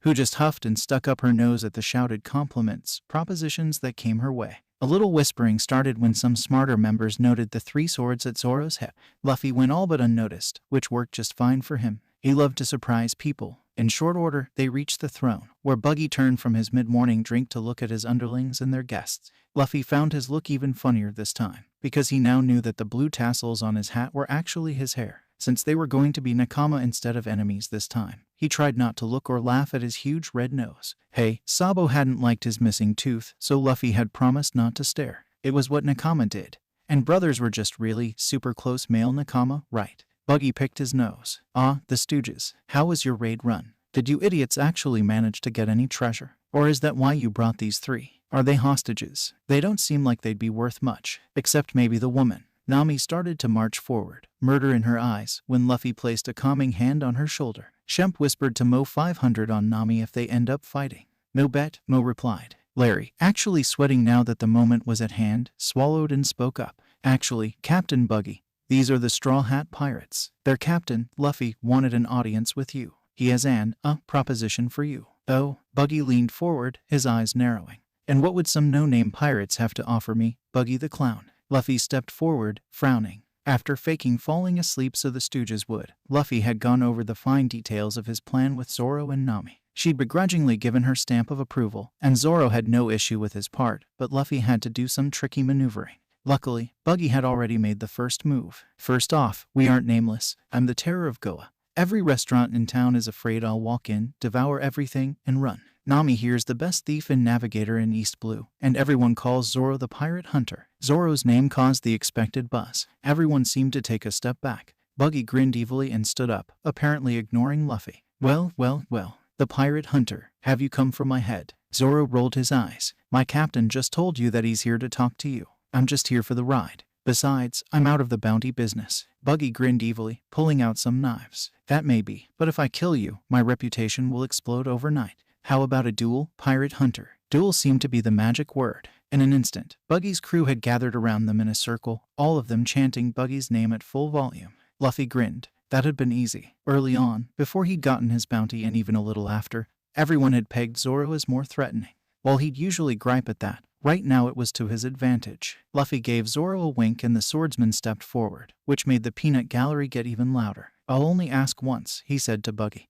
who just huffed and stuck up her nose at the shouted compliments, propositions that came her way. A little whispering started when some smarter members noted the 3 swords at Zoro's hip. Luffy went all but unnoticed, which worked just fine for him. He loved to surprise people. In short order, they reached the throne, where Buggy turned from his mid-morning drink to look at his underlings and their guests. Luffy found his look even funnier this time, because he now knew that the blue tassels on his hat were actually his hair. Since they were going to be nakama instead of enemies this time, he tried not to look or laugh at his huge red nose. Hey, Sabo hadn't liked his missing tooth, so Luffy had promised not to stare. It was what nakama did. And brothers were just really super close male nakama, right? Buggy picked his nose. Ah, the Stooges. How was your raid run? Did you idiots actually manage to get any treasure? Or is that why you brought these three? Are they hostages? They don't seem like they'd be worth much, except maybe the woman. Nami started to march forward, murder in her eyes, when Luffy placed a calming hand on her shoulder. Shemp whispered to Mo 500 on Nami if they end up fighting. No bet, Mo replied. Larry, actually sweating now that the moment was at hand, swallowed and spoke up. Actually, Captain Buggy, these are the Straw Hat Pirates. Their captain, Luffy, wanted an audience with you. He has an proposition for you. Oh, Buggy leaned forward, his eyes narrowing. And what would some no-name pirates have to offer me, Buggy the Clown? Luffy stepped forward, frowning. After faking falling asleep so the Stooges would, Luffy had gone over the fine details of his plan with Zoro and Nami. She'd begrudgingly given her stamp of approval, and Zoro had no issue with his part, but Luffy had to do some tricky maneuvering. Luckily, Buggy had already made the first move. First off, we aren't nameless. I'm the terror of Goa. Every restaurant in town is afraid I'll walk in, devour everything, and run. Nami here's the best thief and navigator in East Blue, and everyone calls Zoro the pirate hunter. Zoro's name caused the expected buzz. Everyone seemed to take a step back. Buggy grinned evilly and stood up, apparently ignoring Luffy. Well, the pirate hunter, have you come for my head? Zoro rolled his eyes. My captain just told you that he's here to talk to you. I'm just here for the ride. Besides, I'm out of the bounty business. Buggy grinned evilly, pulling out some knives. That may be, but if I kill you, my reputation will explode overnight. How about a duel, pirate hunter? Duel seemed to be the magic word. In an instant, Buggy's crew had gathered around them in a circle, all of them chanting Buggy's name at full volume. Luffy grinned. That had been easy. Early on, before he'd gotten his bounty and even a little after, everyone had pegged Zoro as more threatening. While he'd usually gripe at that, right now it was to his advantage. Luffy gave Zoro a wink and the swordsman stepped forward, which made the peanut gallery get even louder. I'll only ask once, he said to Buggy,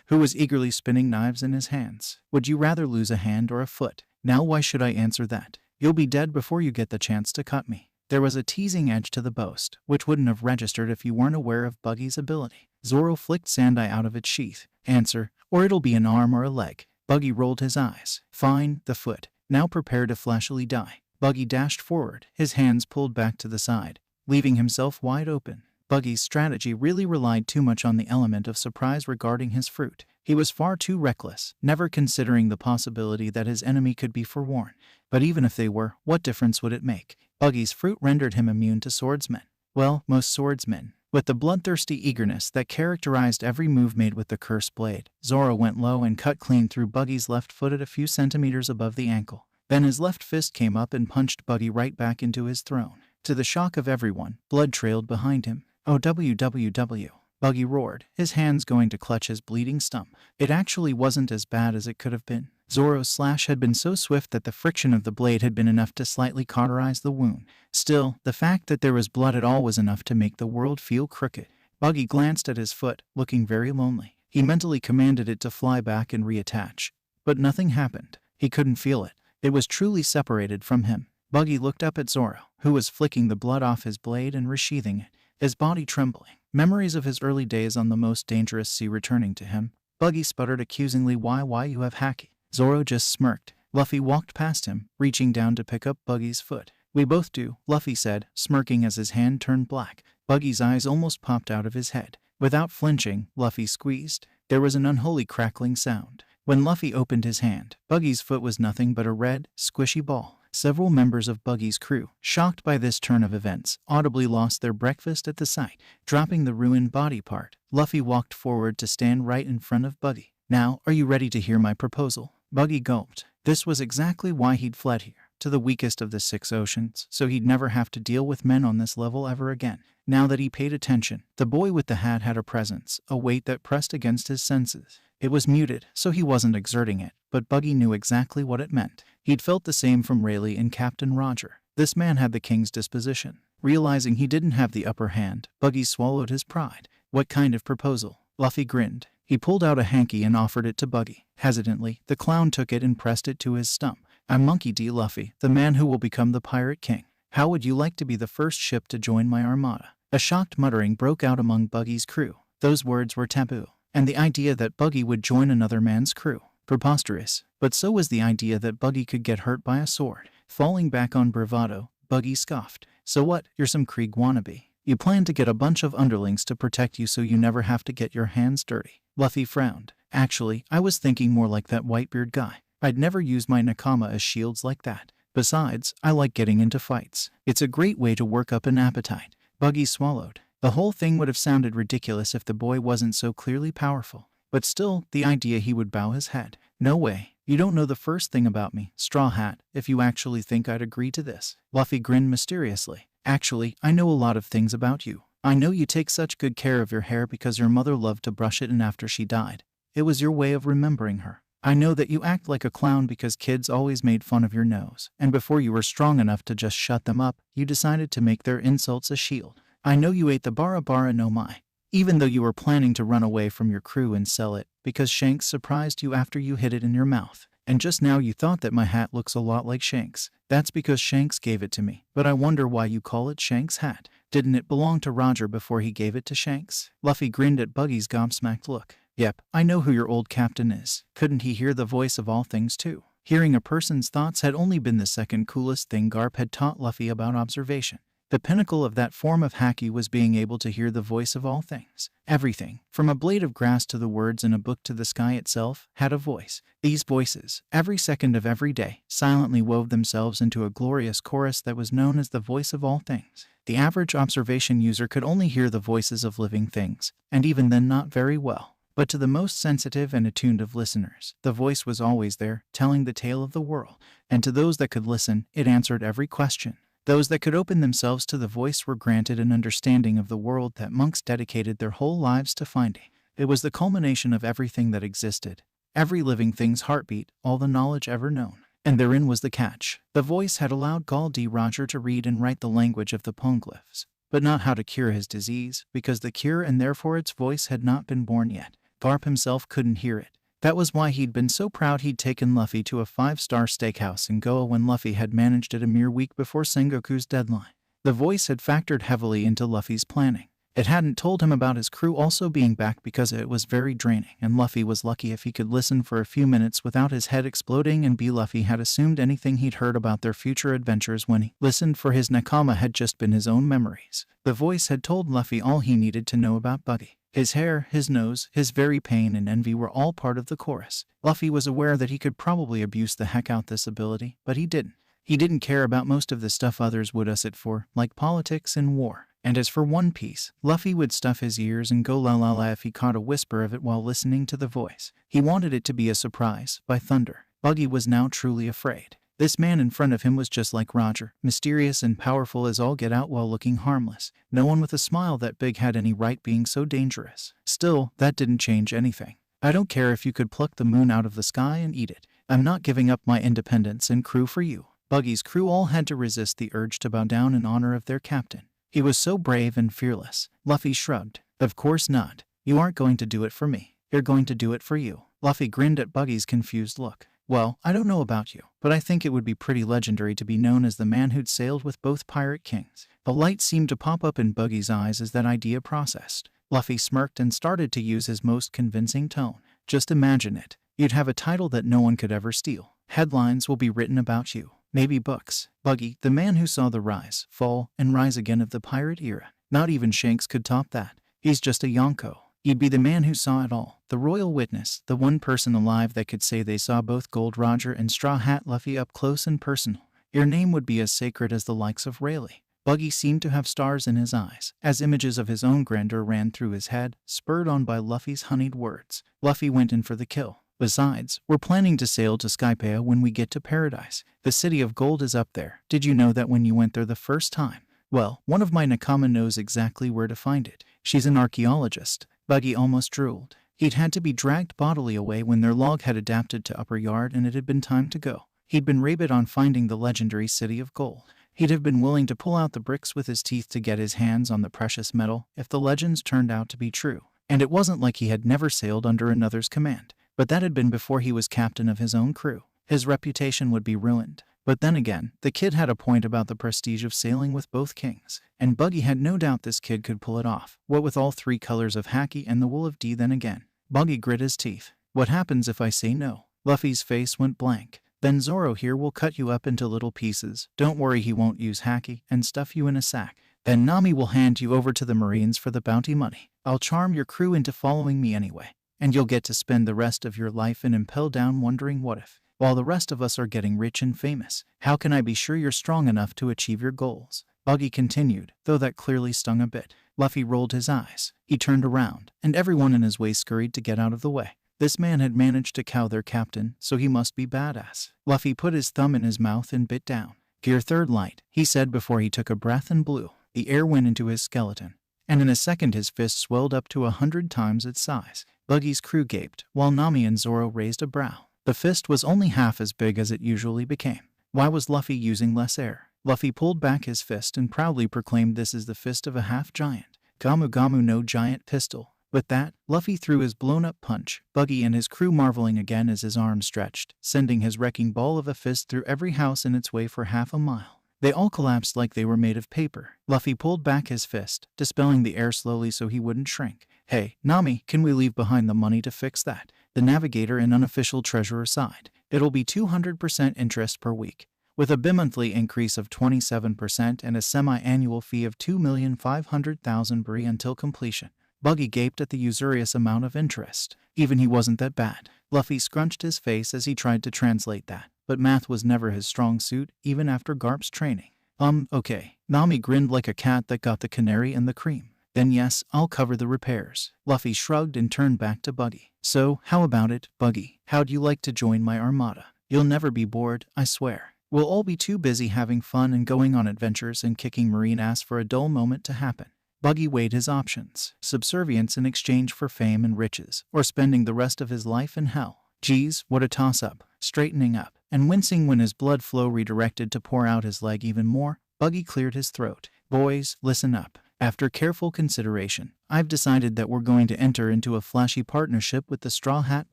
who was eagerly spinning knives in his hands. Would you rather lose a hand or a foot? Now why should I answer that? You'll be dead before you get the chance to cut me. There was a teasing edge to the boast, which wouldn't have registered if you weren't aware of Buggy's ability. Zoro flicked Sandai out of its sheath. Answer, or it'll be an arm or a leg. Buggy rolled his eyes. Fine, the foot. Now prepare to flashily die. Buggy dashed forward, his hands pulled back to the side, leaving himself wide open. Buggy's strategy really relied too much on the element of surprise regarding his fruit. He was far too reckless, never considering the possibility that his enemy could be forewarned. But even if they were, what difference would it make? Buggy's fruit rendered him immune to swordsmen. Well, most swordsmen. With the bloodthirsty eagerness that characterized every move made with the cursed blade, Zoro went low and cut clean through Buggy's left foot at a few centimeters above the ankle. Then his left fist came up and punched Buggy right back into his throne. To the shock of everyone, blood trailed behind him. Oh, www. Buggy roared, his hands going to clutch his bleeding stump. It actually wasn't as bad as it could have been. Zoro's slash had been so swift that the friction of the blade had been enough to slightly cauterize the wound. Still, the fact that there was blood at all was enough to make the world feel crooked. Buggy glanced at his foot, looking very lonely. He mentally commanded it to fly back and reattach. But nothing happened. He couldn't feel it. It was truly separated from him. Buggy looked up at Zoro, who was flicking the blood off his blade and resheathing it, his body trembling. Memories of his early days on the most dangerous sea returning to him. Buggy sputtered accusingly, why you have hacky? Zoro just smirked. Luffy walked past him, reaching down to pick up Buggy's foot. We both do, Luffy said, smirking as his hand turned black. Buggy's eyes almost popped out of his head. Without flinching, Luffy squeezed. There was an unholy crackling sound. When Luffy opened his hand, Buggy's foot was nothing but a red, squishy ball. Several members of Buggy's crew, shocked by this turn of events, audibly lost their breakfast at the sight. Dropping the ruined body part, Luffy walked forward to stand right in front of Buggy. Now, are you ready to hear my proposal? Buggy gulped. This was exactly why he'd fled here, to the weakest of the 6 oceans, so he'd never have to deal with men on this level ever again. Now that he paid attention, the boy with the hat had a presence, a weight that pressed against his senses. It was muted, so he wasn't exerting it, but Buggy knew exactly what it meant. He'd felt the same from Rayleigh and Captain Roger. This man had the king's disposition. Realizing he didn't have the upper hand, Buggy swallowed his pride. What kind of proposal? Luffy grinned. He pulled out a hanky and offered it to Buggy. Hesitantly, the clown took it and pressed it to his stump. I'm Monkey D. Luffy, the man who will become the Pirate King. How would you like to be the first ship to join my armada? A shocked muttering broke out among Buggy's crew. Those words were taboo. And the idea that Buggy would join another man's crew. Preposterous. But so was the idea that Buggy could get hurt by a sword. Falling back on bravado, Buggy scoffed. So what, you're some Krieg wannabe. You plan to get a bunch of underlings to protect you so you never have to get your hands dirty. Luffy frowned. Actually, I was thinking more like that Whitebeard guy. I'd never use my nakama as shields like that. Besides, I like getting into fights. It's a great way to work up an appetite. Buggy swallowed. The whole thing would have sounded ridiculous if the boy wasn't so clearly powerful. But still, the idea he would bow his head. No way. You don't know the first thing about me, Straw Hat, if you actually think I'd agree to this. Luffy grinned mysteriously. Actually, I know a lot of things about you. I know you take such good care of your hair because your mother loved to brush it, and after she died, it was your way of remembering her. I know that you act like a clown because kids always made fun of your nose, and before you were strong enough to just shut them up, you decided to make their insults a shield. I know you ate the bara bara no mai, even though you were planning to run away from your crew and sell it, because Shanks surprised you after you hid it in your mouth. And just now you thought that my hat looks a lot like Shanks. That's because Shanks gave it to me. But I wonder why you call it Shanks' hat. Didn't it belong to Roger before he gave it to Shanks? Luffy grinned at Buggy's gobsmacked look. Yep, I know who your old captain is. Couldn't he hear the voice of all things too? Hearing a person's thoughts had only been the second coolest thing Garp had taught Luffy about observation. The pinnacle of that form of haki was being able to hear the voice of all things. Everything, from a blade of grass to the words in a book to the sky itself, had a voice. These voices, every second of every day, silently wove themselves into a glorious chorus that was known as the voice of all things. The average observation user could only hear the voices of living things, and even then not very well. But to the most sensitive and attuned of listeners, the voice was always there, telling the tale of the world. And to those that could listen, it answered every question. Those that could open themselves to the voice were granted an understanding of the world that monks dedicated their whole lives to finding. It was the culmination of everything that existed, every living thing's heartbeat, all the knowledge ever known. And therein was the catch. The voice had allowed Gol D. Roger to read and write the language of the poneglyphs, but not how to cure his disease, because the cure and therefore its voice had not been born yet. Garp himself couldn't hear it. That was why he'd been so proud he'd taken Luffy to a 5-star steakhouse in Goa when Luffy had managed it a mere week before Sengoku's deadline. The voice had factored heavily into Luffy's planning. It hadn't told him about his crew also being back because it was very draining, and Luffy was lucky if he could listen for a few minutes without his head exploding, and Luffy had assumed anything he'd heard about their future adventures when he listened for his nakama had just been his own memories. The voice had told Luffy all he needed to know about Buggy. His hair, his nose, his very pain and envy were all part of the chorus. Luffy was aware that he could probably abuse the heck out this ability, but he didn't. He didn't care about most of the stuff others would us it for, like politics and war. And as for One Piece, Luffy would stuff his ears and go la la la if he caught a whisper of it while listening to the voice. He wanted it to be a surprise, by thunder. Buggy was now truly afraid. This man in front of him was just like Roger, mysterious and powerful as all get out while looking harmless. No one with a smile that big had any right being so dangerous. Still, that didn't change anything. I don't care if you could pluck the moon out of the sky and eat it. I'm not giving up my independence and crew for you. Buggy's crew all had to resist the urge to bow down in honor of their captain. He was so brave and fearless. Luffy shrugged. Of course not. You aren't going to do it for me. You're going to do it for you. Luffy grinned at Buggy's confused look. Well, I don't know about you, but I think it would be pretty legendary to be known as the man who'd sailed with both pirate kings. A light seemed to pop up in Buggy's eyes as that idea processed. Luffy smirked and started to use his most convincing tone. Just imagine it. You'd have a title that no one could ever steal. Headlines will be written about you. Maybe books. Buggy, the man who saw the rise, fall, and rise again of the pirate era. Not even Shanks could top that. He's just a Yonko. You'd be the man who saw it all, the royal witness, the one person alive that could say they saw both Gold Roger and Straw Hat Luffy up close and personal. Your name would be as sacred as the likes of Rayleigh. Buggy seemed to have stars in his eyes, as images of his own grandeur ran through his head, spurred on by Luffy's honeyed words. Luffy went in for the kill. Besides, we're planning to sail to Skypiea when we get to Paradise. The city of gold is up there. Did you know that when you went there the first time? Well, one of my nakama knows exactly where to find it. She's an archaeologist. Buggy almost drooled. He'd had to be dragged bodily away when their log had adapted to upper yard and it had been time to go. He'd been rabid on finding the legendary city of gold. He'd have been willing to pull out the bricks with his teeth to get his hands on the precious metal if the legends turned out to be true. And it wasn't like he had never sailed under another's command. But that had been before he was captain of his own crew. His reputation would be ruined. But then again, the kid had a point about the prestige of sailing with both kings. And Buggy had no doubt this kid could pull it off. What with all three colors of haki and the wool of D then again. Buggy grit his teeth. What happens if I say no? Luffy's face went blank. Then Zoro here will cut you up into little pieces. Don't worry, he won't use haki and stuff you in a sack. Then Nami will hand you over to the Marines for the bounty money. I'll charm your crew into following me anyway. And you'll get to spend the rest of your life in Impel Down wondering what if. while the rest of us are getting rich and famous. How can I be sure you're strong enough to achieve your goals?" Buggy continued, though that clearly stung a bit. Luffy rolled his eyes. He turned around, and everyone in his way scurried to get out of the way. This man had managed to cow their captain, so he must be badass. Luffy put his thumb in his mouth and bit down. "Gear third light," he said before he took a breath and blew. The air went into his skeleton, and in a second his fist swelled up to 100 times its size. Buggy's crew gaped, while Nami and Zoro raised a brow. The fist was only half as big as it usually became. Why was Luffy using less air? Luffy pulled back his fist and proudly proclaimed, "This is the fist of a half-giant. Gamu Gamu no giant pistol." With that, Luffy threw his blown-up punch, Buggy and his crew marveling again as his arm stretched, sending his wrecking ball of a fist through every house in its way for half a mile. They all collapsed like they were made of paper. Luffy pulled back his fist, dispelling the air slowly so he wouldn't shrink. "Hey, Nami, can we leave behind the money to fix that?" The navigator and unofficial treasurer sighed. "It'll be 200% interest per week, with a bimonthly increase of 27% and a semi-annual fee of 2,500,000 bri until completion." Buggy gaped at the usurious amount of interest. Even he wasn't that bad. Luffy scrunched his face as he tried to translate that, but math was never his strong suit, even after Garp's training. Okay. Nami grinned like a cat that got the canary and the cream. "Then yes, I'll cover the repairs." Luffy shrugged and turned back to Buggy. "So, how about it, Buggy? How'd you like to join my armada? You'll never be bored, I swear. We'll all be too busy having fun and going on adventures and kicking marine ass for a dull moment to happen." Buggy weighed his options: subservience in exchange for fame and riches, or spending the rest of his life in hell. Geez, what a toss-up. Straightening up, and wincing when his blood flow redirected to pour out his leg even more, Buggy cleared his throat. "Boys, listen up. After careful consideration, I've decided that we're going to enter into a flashy partnership with the Straw Hat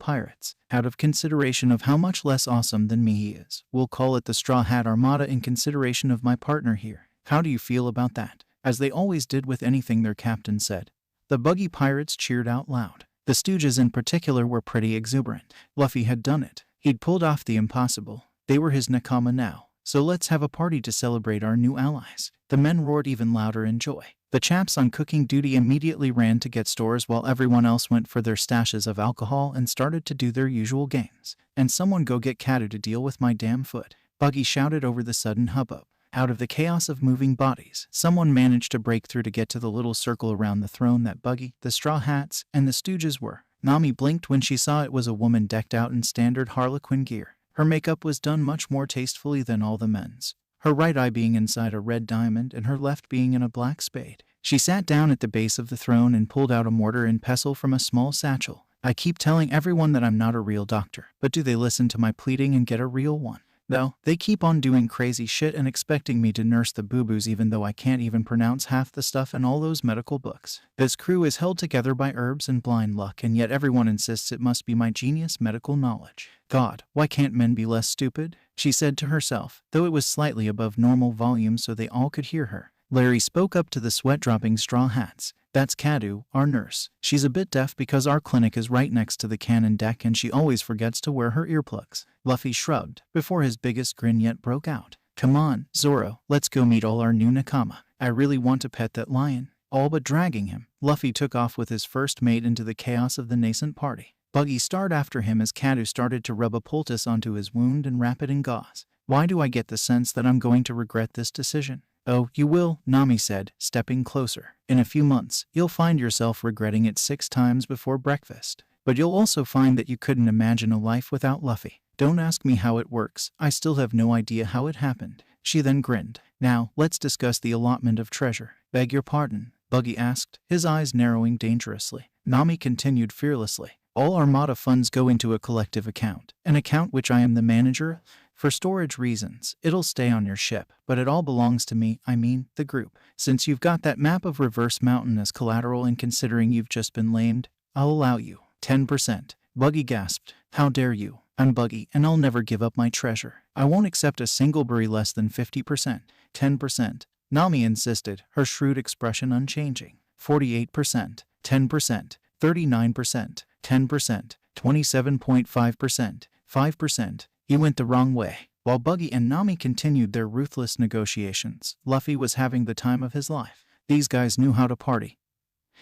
Pirates. Out of consideration of how much less awesome than me he is, we'll call it the Straw Hat Armada in consideration of my partner here. How do you feel about that?" As they always did with anything their captain said, the Buggy Pirates cheered out loud. The Stooges in particular were pretty exuberant. Luffy had done it. He'd pulled off the impossible. They were his nakama now. "So let's have a party to celebrate our new allies." The men roared even louder in joy. The chaps on cooking duty immediately ran to get stores while everyone else went for their stashes of alcohol and started to do their usual games. "And someone go get Katu to deal with my damn foot," Buggy shouted over the sudden hubbub. Out of the chaos of moving bodies, someone managed to break through to get to the little circle around the throne that Buggy, the Straw Hats, and the Stooges were. Nami blinked when she saw it was a woman decked out in standard Harlequin gear. Her makeup was done much more tastefully than all the men's, her right eye being inside a red diamond and her left being in a black spade. She sat down at the base of the throne and pulled out a mortar and pestle from a small satchel. "I keep telling everyone that I'm not a real doctor, but do they listen to my pleading and get a real one? No, they keep on doing crazy shit and expecting me to nurse the boo-boos even though I can't even pronounce half the stuff in all those medical books. This crew is held together by herbs and blind luck, and yet everyone insists it must be my genius medical knowledge. God, why can't men be less stupid?" she said to herself, though it was slightly above normal volume so they all could hear her. Larry spoke up to the sweat-dropping Straw Hats. "That's Katu, our nurse. She's a bit deaf because our clinic is right next to the cannon deck and she always forgets to wear her earplugs." Luffy shrugged, before his biggest grin yet broke out. "Come on, Zoro, let's go meet all our new nakama. I really want to pet that lion." All but dragging him, Luffy took off with his first mate into the chaos of the nascent party. Buggy starred after him as Katu started to rub a poultice onto his wound and wrap it in gauze. "Why do I get the sense that I'm going to regret this decision?" "Oh, you will," Nami said, stepping closer. "In a few months, you'll find yourself regretting it 6 times before breakfast. But you'll also find that you couldn't imagine a life without Luffy. Don't ask me how it works, I still have no idea how it happened." She then grinned. "Now, let's discuss the allotment of treasure." "Beg your pardon?" Buggy asked, his eyes narrowing dangerously. Nami continued fearlessly. "All Armada funds go into a collective account, an account which I am the manager of. For storage reasons, it'll stay on your ship, but it all belongs to me, I mean, the group. Since you've got that map of Reverse Mountain as collateral and considering you've just been lamed, I'll allow you 10%. Buggy gasped. "How dare you? I'm Buggy, and I'll never give up my treasure. I won't accept a single berry less than 50%. 10%. Nami insisted, her shrewd expression unchanging. 48%. 10%. 39%. 10%. 27.5%. 5%. He went the wrong way. While Buggy and Nami continued their ruthless negotiations, Luffy was having the time of his life. These guys knew how to party.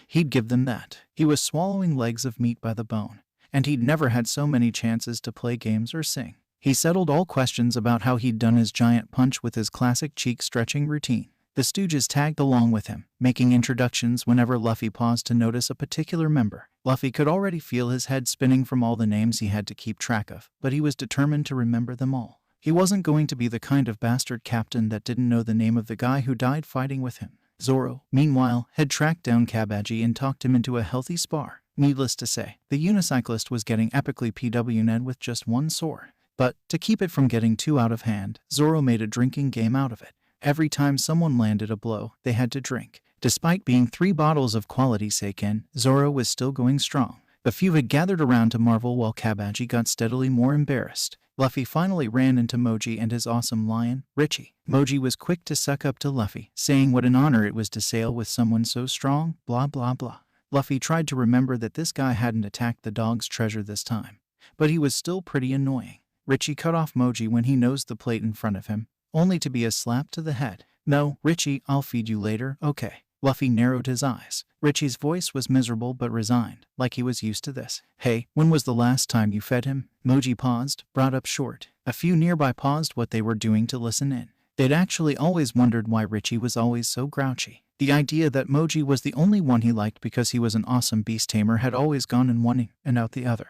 He'd give them that. He was swallowing legs of meat by the bone, and he'd never had so many chances to play games or sing. He settled all questions about how he'd done his giant punch with his classic cheek-stretching routine. The Stooges tagged along with him, making introductions whenever Luffy paused to notice a particular member. Luffy could already feel his head spinning from all the names he had to keep track of, but he was determined to remember them all. He wasn't going to be the kind of bastard captain that didn't know the name of the guy who died fighting with him. Zoro, meanwhile, had tracked down Kabaji and talked him into a healthy spar. Needless to say, the unicyclist was getting epically PW'd with just one sword. But, to keep it from getting too out of hand, Zoro made a drinking game out of it. Every time someone landed a blow, they had to drink. Despite being 3 bottles of quality seiken, Zoro was still going strong. The few had gathered around to marvel while Kabaji got steadily more embarrassed. Luffy finally ran into Moji and his awesome lion, Richie. Moji was quick to suck up to Luffy, saying what an honor it was to sail with someone so strong, blah blah blah. Luffy tried to remember that this guy hadn't attacked the dog's treasure this time, but he was still pretty annoying. Richie cut off Moji when he nosed the plate in front of him, only to be a slap to the head. "No, Richie, I'll feed you later, okay." Luffy narrowed his eyes. Richie's voice was miserable but resigned, like he was used to this. "Hey, when was the last time you fed him?" Moji paused, brought up short. A few nearby paused what they were doing to listen in. They'd actually always wondered why Richie was always so grouchy. The idea that Moji was the only one he liked because he was an awesome beast tamer had always gone in one ear and out the other.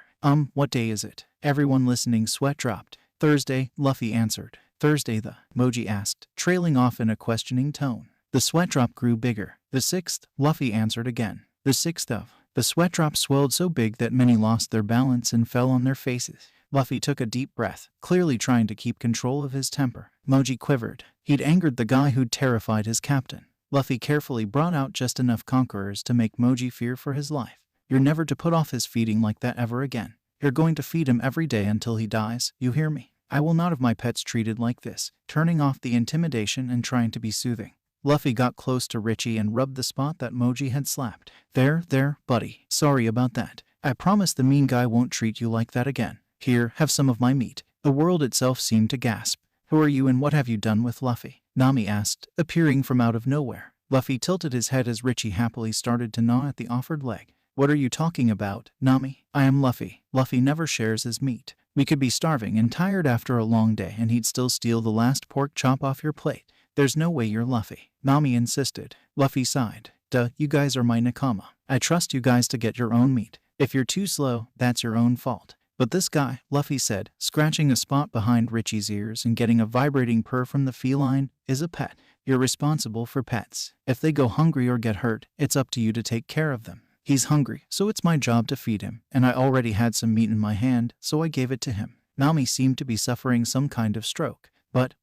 What day is it?" Everyone listening sweat dropped. "Thursday," Luffy answered. "Thursday Moji asked, trailing off in a questioning tone. The sweat drop grew bigger. "The 6th, Luffy answered again. "The 6th of." The sweat drop swelled so big that many lost their balance and fell on their faces. Luffy took a deep breath, clearly trying to keep control of his temper. Moji quivered. He'd angered the guy who'd terrified his captain. Luffy carefully brought out just enough conquerors to make Moji fear for his life. "You're never to put off his feeding like that ever again. You're going to feed him every day until he dies, you hear me? I will not have my pets treated like this," turning off the intimidation and trying to be soothing. Luffy got close to Richie and rubbed the spot that Moji had slapped. There, buddy. Sorry about that. I promise the mean guy won't treat you like that again. Here, have some of my meat." The world itself seemed to gasp. "Who are you and what have you done with Luffy?" Nami asked, appearing from out of nowhere. Luffy tilted his head as Richie happily started to gnaw at the offered leg. "What are you talking about, Nami? I am Luffy." Luffy never shares his meat. "We could be starving and tired after a long day and he'd still steal the last pork chop off your plate. There's no way you're Luffy," Nami insisted. Luffy sighed. "Duh, you guys are my nakama. I trust you guys to get your own meat. If you're too slow, that's your own fault." "But this guy," Luffy said, scratching a spot behind Richie's ears and getting a vibrating purr from the feline, "is a pet. You're responsible for pets. If they go hungry or get hurt, it's up to you to take care of them. He's hungry, so it's my job to feed him, and I already had some meat in my hand, so I gave it to him." Nami seemed to be suffering some kind of stroke. But,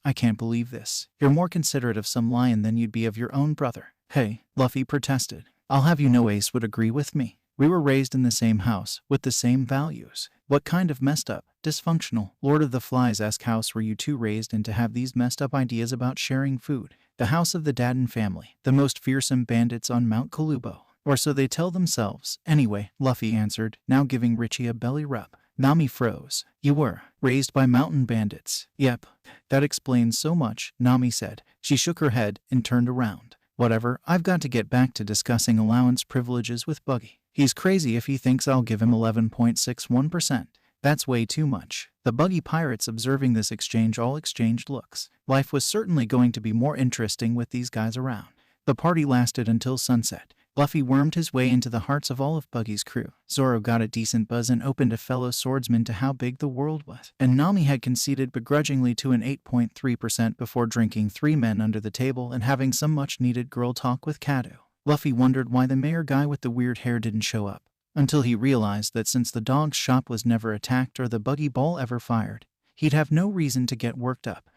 I can't believe this. You're more considerate of some lion than you'd be of your own brother." "Hey," Luffy protested. "I'll have you know Ace would agree with me. We were raised in the same house, with the same values." "What kind of messed up, dysfunctional, Lord of the Flies-esque house were you two raised in to have these messed up ideas about sharing food?" "The house of the Dadden family, the most fearsome bandits on Mount Kalubo. Or so they tell themselves. Anyway," Luffy answered, now giving Richie a belly rub. Nami froze. "You were raised by mountain bandits?" "Yep. That explains so much," Nami said. She shook her head and turned around. "Whatever, I've got to get back to discussing allowance privileges with Buggy. He's crazy if he thinks I'll give him 11.61%. That's way too much." The Buggy pirates observing this exchange all exchanged looks. Life was certainly going to be more interesting with these guys around. The party lasted until sunset. Luffy wormed his way into the hearts of all of Buggy's crew. Zoro got a decent buzz and opened a fellow swordsman to how big the world was. And Nami had conceded begrudgingly to an 8.3% before drinking 3 men under the table and having some much-needed girl talk with Kado. Luffy wondered why the mayor guy with the weird hair didn't show up, until he realized that since the dog's shop was never attacked or the Buggy ball ever fired, he'd have no reason to get worked up.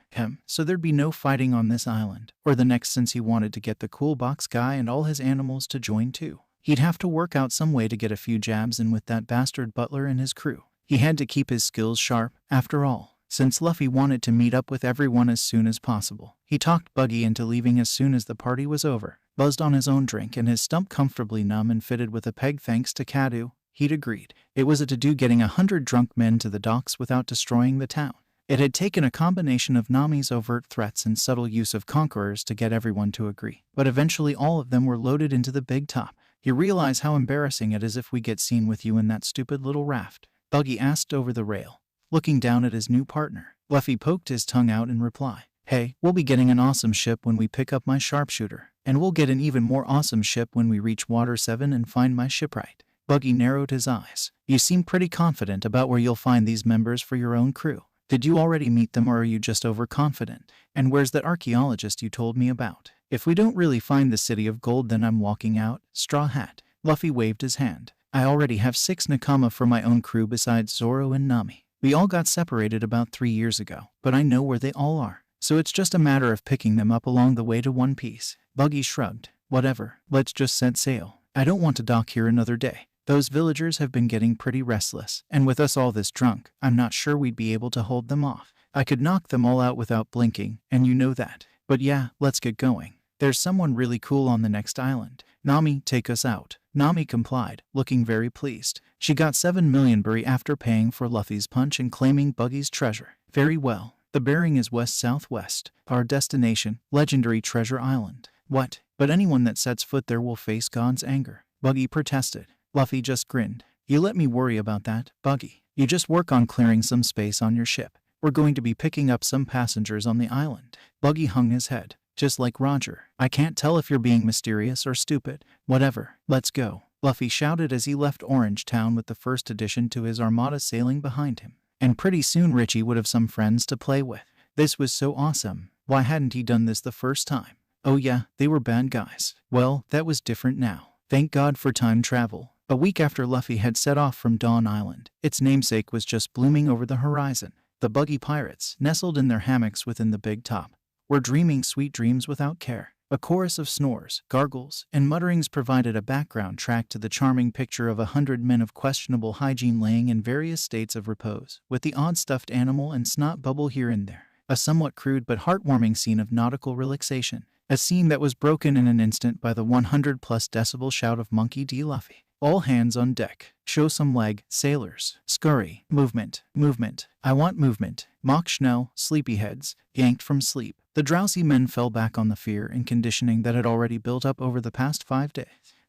So there'd be no fighting on this island, or the next, since he wanted to get the cool box guy and all his animals to join too. He'd have to work out some way to get a few jabs in with that bastard butler and his crew. He had to keep his skills sharp, after all. Since Luffy wanted to meet up with everyone as soon as possible, he talked Buggy into leaving as soon as the party was over. Buzzed on his own drink and his stump comfortably numb and fitted with a peg thanks to Kado, he'd agreed. It was a to-do getting 100 drunk men to the docks without destroying the town. It had taken a combination of Nami's overt threats and subtle use of conquerors to get everyone to agree, but eventually all of them were loaded into the big top. "You realize how embarrassing it is if we get seen with you in that stupid little raft?" Buggy asked over the rail. looking down at his new partner. Luffy poked his tongue out in reply. Hey, we'll be getting an awesome ship when we pick up my sharpshooter. And we'll get an even more awesome ship when we reach Water 7 and find my shipwright. Buggy narrowed his eyes. You seem pretty confident about where you'll find these members for your own crew. Did you already meet them or are you just overconfident? And where's that archaeologist you told me about? If we don't really find the city of gold then I'm walking out. Straw Hat. Luffy waved his hand. I already have 6 Nakama for my own crew besides Zoro and Nami. We all got separated about 3 years ago, but I know where they all are. So it's just a matter of picking them up along the way to One Piece. Buggy shrugged. Whatever, let's just set sail. I don't want to dock here another day. Those villagers have been getting pretty restless, and with us all this drunk, I'm not sure we'd be able to hold them off. I could knock them all out without blinking, and you know that. But yeah, let's get going. There's someone really cool on the next island. Nami, take us out. Nami complied, looking very pleased. She got 7 million Buri after paying for Luffy's punch and claiming Buggy's treasure. Very well. The bearing is west-southwest. Our destination, legendary Treasure Island. What? But anyone that sets foot there will face God's anger. Buggy protested. Luffy just grinned. You let me worry about that, Buggy. You just work on clearing some space on your ship. We're going to be picking up some passengers on the island. Buggy hung his head. Just like Roger. I can't tell if you're being mysterious or stupid. Whatever. Let's go. Luffy shouted as he left Orange Town with the first addition to his armada sailing behind him. And pretty soon Richie would have some friends to play with. This was so awesome. Why hadn't he done this the first time? Oh yeah, they were bad guys. Well, that was different now. Thank God for time travel. A week after Luffy had set off from Dawn Island, its namesake was just blooming over the horizon. The Buggy Pirates, nestled in their hammocks within the big top, were dreaming sweet dreams without care. A chorus of snores, gargles, and mutterings provided a background track to the charming picture of 100 men of questionable hygiene laying in various states of repose, with the odd stuffed animal and snot bubble here and there. A somewhat crude but heartwarming scene of nautical relaxation. A scene that was broken in an instant by the 100-plus decibel shout of Monkey D. Luffy. All hands on deck. Show some leg, sailors. Scurry. Movement. Movement. I want movement. Mock Schnell, sleepyheads, yanked from sleep. The drowsy men fell back on the fear and conditioning that had already built up over the past 5 days.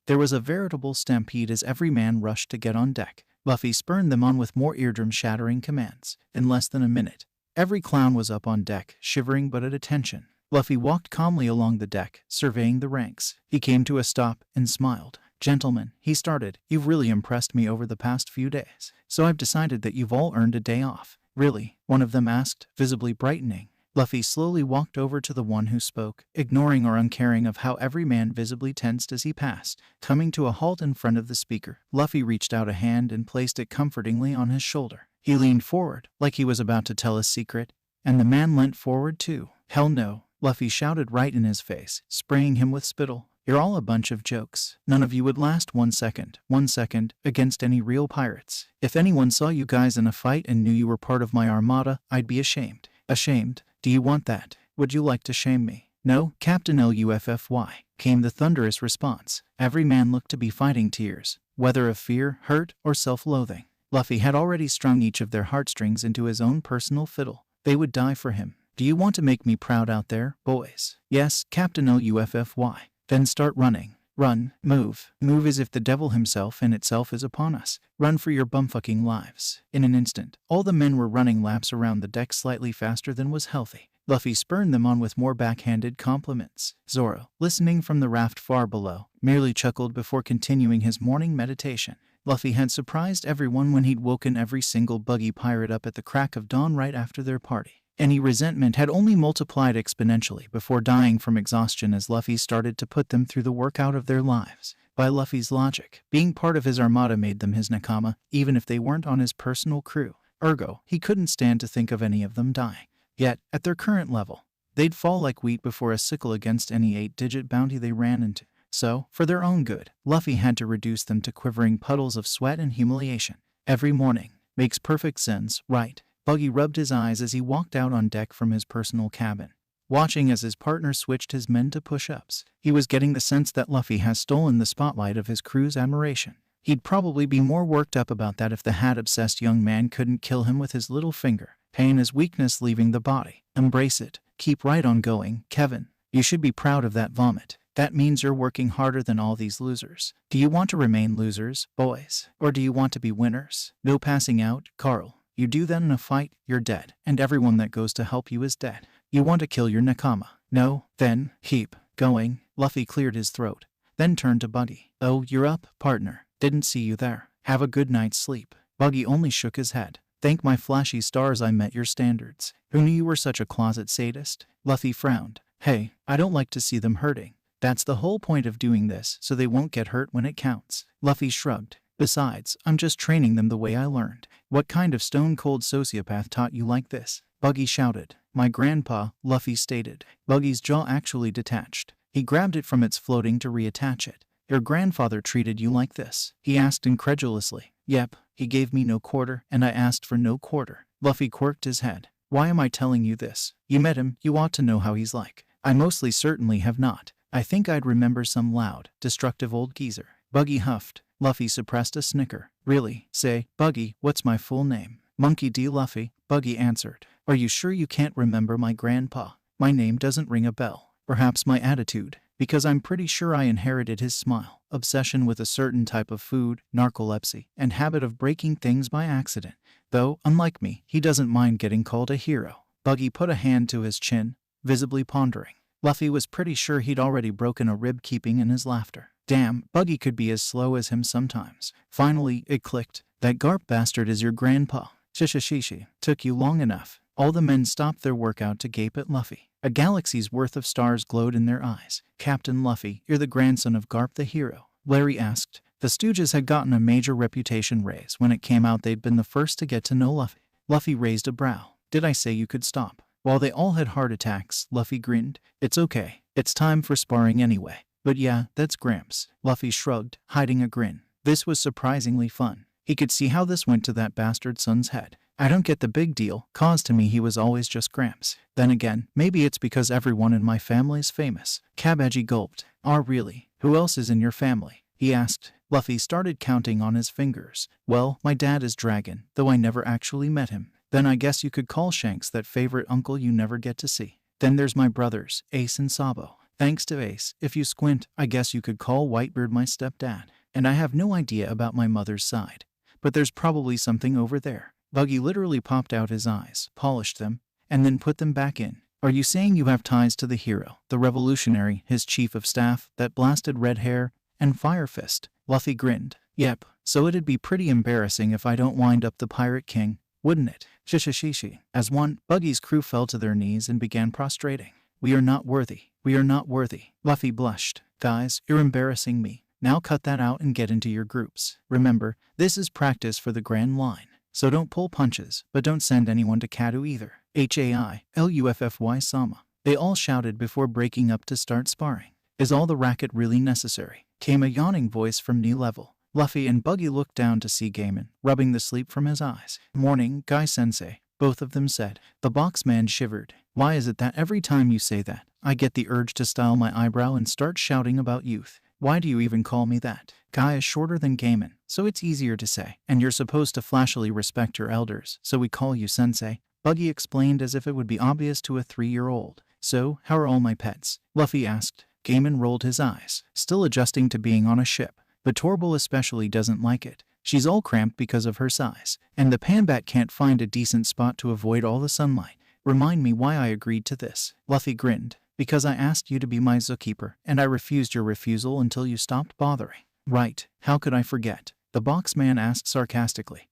There was a veritable stampede as every man rushed to get on deck. Luffy spurned them on with more eardrum-shattering commands. In less than a minute, every clown was up on deck, shivering but at attention. Luffy walked calmly along the deck, surveying the ranks. He came to a stop and smiled. Gentlemen, he started, you've really impressed me over the past few days. So I've decided that you've all earned a day off. Really? One of them asked, visibly brightening. Luffy slowly walked over to the one who spoke, ignoring or uncaring of how every man visibly tensed as he passed. Coming to a halt in front of the speaker, Luffy reached out a hand and placed it comfortingly on his shoulder. He leaned forward, like he was about to tell a secret, and the man leant forward too. Hell no, Luffy shouted right in his face, spraying him with spittle. You're all a bunch of jokes. None of you would last 1 second, against any real pirates. If anyone saw you guys in a fight and knew you were part of my armada, I'd be ashamed. Ashamed? Do you want that? Would you like to shame me? No, Captain Luffy, came the thunderous response. Every man looked to be fighting tears, whether of fear, hurt, or self-loathing. Luffy had already strung each of their heartstrings into his own personal fiddle. They would die for him. Do you want to make me proud out there, boys? Yes, Captain Luffy. Then start running. Run. Move. Move as if the devil himself and itself is upon us. Run for your bumfucking lives. In an instant, all the men were running laps around the deck slightly faster than was healthy. Luffy spurned them on with more backhanded compliments. Zoro, listening from the raft far below, merely chuckled before continuing his morning meditation. Luffy had surprised everyone when he'd woken every single Buggy pirate up at the crack of dawn right after their party. Any resentment had only multiplied exponentially before dying from exhaustion as Luffy started to put them through the workout of their lives. By Luffy's logic, being part of his armada made them his nakama, even if they weren't on his personal crew. Ergo, he couldn't stand to think of any of them dying. Yet, at their current level, they'd fall like wheat before a sickle against any 8-digit bounty they ran into. So, for their own good, Luffy had to reduce them to quivering puddles of sweat and humiliation. Every morning. Makes perfect sense, right? Buggy rubbed his eyes as he walked out on deck from his personal cabin, watching as his partner switched his men to push-ups. He was getting the sense that Luffy has stolen the spotlight of his crew's admiration. He'd probably be more worked up about that if the hat-obsessed young man couldn't kill him with his little finger. Pain is weakness leaving the body. Embrace it. Keep right on going, Kevin. You should be proud of that vomit. That means you're working harder than all these losers. Do you want to remain losers, boys? Or do you want to be winners? No passing out, Carl. You do that in a fight, you're dead, and everyone that goes to help you is dead. You want to kill your nakama? No? Then, keep going. Luffy cleared his throat, then turned to Buggy. Oh, you're up, partner. Didn't see you there. Have a good night's sleep. Buggy only shook his head. Thank my flashy stars I met your standards. Who knew you were such a closet sadist? Luffy frowned. Hey, I don't like to see them hurting. That's the whole point of doing this, so they won't get hurt when it counts. Luffy shrugged. Besides, I'm just training them the way I learned. What kind of stone-cold sociopath taught you like this? Buggy shouted. My grandpa, Luffy stated. Buggy's jaw actually detached. He grabbed it from its floating to reattach it. Your grandfather treated you like this? He asked incredulously. Yep, he gave me no quarter, and I asked for no quarter. Luffy quirked his head. Why am I telling you this? You met him, you ought to know how he's like. I mostly certainly have not. I think I'd remember some loud, destructive old geezer. Buggy huffed. Luffy suppressed a snicker. Really? Say, Buggy, what's my full name? Monkey D. Luffy, Buggy answered. Are you sure you can't remember my grandpa? My name doesn't ring a bell. Perhaps my attitude, because I'm pretty sure I inherited his smile, obsession with a certain type of food, narcolepsy, and habit of breaking things by accident. Though, unlike me, he doesn't mind getting called a hero. Buggy put a hand to his chin, visibly pondering. Luffy was pretty sure he'd already broken a rib keeping in his laughter. Damn, Buggy could be as slow as him sometimes. Finally, it clicked. That Garp bastard is your grandpa. Shishishishi. Took you long enough. All the men stopped their workout to gape at Luffy. A galaxy's worth of stars glowed in their eyes. Captain Luffy, you're the grandson of Garp the hero? Larry asked. The Stooges had gotten a major reputation raise when it came out they'd been the first to get to know Luffy. Luffy raised a brow. Did I say you could stop? While they all had heart attacks, Luffy grinned. It's okay. It's time for sparring anyway. But yeah, that's Gramps. Luffy shrugged, hiding a grin. This was surprisingly fun. He could see how this went to that bastard son's head. I don't get the big deal, cause to me he was always just Gramps. Then again, maybe it's because everyone in my family's famous. Kabeji gulped. Ah, really? Who else is in your family? He asked. Luffy started counting on his fingers. Well, my dad is Dragon, though I never actually met him. Then I guess you could call Shanks that favorite uncle you never get to see. Then there's my brothers, Ace and Sabo. Thanks to Ace, if you squint, I guess you could call Whitebeard my stepdad. And I have no idea about my mother's side. But there's probably something over there. Buggy literally popped out his eyes, polished them, and then put them back in. Are you saying you have ties to the hero, the revolutionary, his chief of staff, that blasted red hair, and Fire Fist? Luffy grinned. Yep, so it'd be pretty embarrassing if I don't wind up the Pirate King, wouldn't it? Shishishishi. As one, Buggy's crew fell to their knees and began prostrating. We are not worthy. We are not worthy. Luffy blushed. Guys, you're embarrassing me. Now cut that out and get into your groups. Remember, this is practice for the grand line. So don't pull punches, but don't send anyone to Kadu either. HAI-LUFFY Sama. They all shouted before breaking up to start sparring. Is all the racket really necessary? Came a yawning voice from knee level. Luffy and Buggy looked down to see Gaiman, rubbing the sleep from his eyes. Morning, Guy-sensei, both of them said. The boxman shivered. Why is it that every time you say that, I get the urge to style my eyebrow and start shouting about youth? Why do you even call me that? Guy is shorter than Gaiman, so it's easier to say. And you're supposed to flashily respect your elders, so we call you sensei. Buggy explained as if it would be obvious to a 3-year-old. So, how are all my pets? Luffy asked. Gaiman rolled his eyes, still adjusting to being on a ship. But Torble especially doesn't like it. She's all cramped because of her size, and the Panbat can't find a decent spot to avoid all the sunlight. Remind me why I agreed to this. Luffy grinned. Because I asked you to be my zookeeper, and I refused your refusal until you stopped bothering. Right, how could I forget? The boxman asked sarcastically,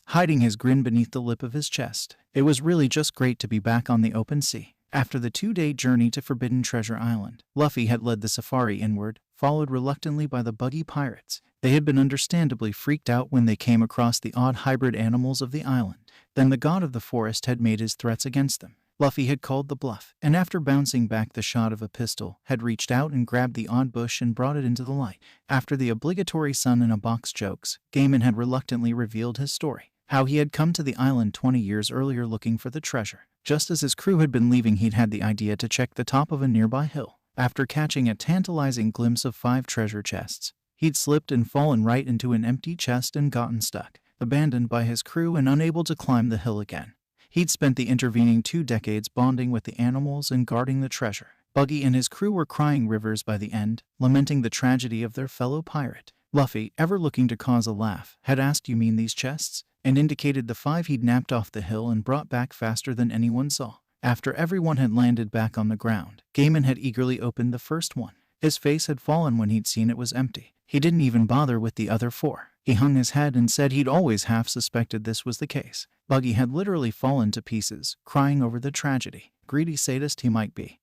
hiding his grin beneath the lip of his chest. It was really just great to be back on the open sea. After the 2-day journey to Forbidden Treasure Island, Luffy had led the safari inward, followed reluctantly by the buggy pirates. They had been understandably freaked out when they came across the odd hybrid animals of the island. Then the god of the forest had made his threats against them. Luffy had called the bluff, and after bouncing back the shot of a pistol, had reached out and grabbed the odd bush and brought it into the light. After the obligatory sun-in-a-box jokes, Gaiman had reluctantly revealed his story. How he had come to the island 20 years earlier looking for the treasure. Just as his crew had been leaving, he'd had the idea to check the top of a nearby hill. After catching a tantalizing glimpse of 5 treasure chests, he'd slipped and fallen right into an empty chest and gotten stuck, abandoned by his crew and unable to climb the hill again. He'd spent the intervening 2 decades bonding with the animals and guarding the treasure. Buggy and his crew were crying rivers by the end, lamenting the tragedy of their fellow pirate. Luffy, ever looking to cause a laugh, had asked, "You mean these chests?" and indicated the 5 he'd napped off the hill and brought back faster than anyone saw. After everyone had landed back on the ground, Gaiman had eagerly opened the first one. His face had fallen when he'd seen it was empty. He didn't even bother with the other 4. He hung his head and said he'd always half suspected this was the case. Buggy had literally fallen to pieces, crying over the tragedy. Greedy sadist he might be,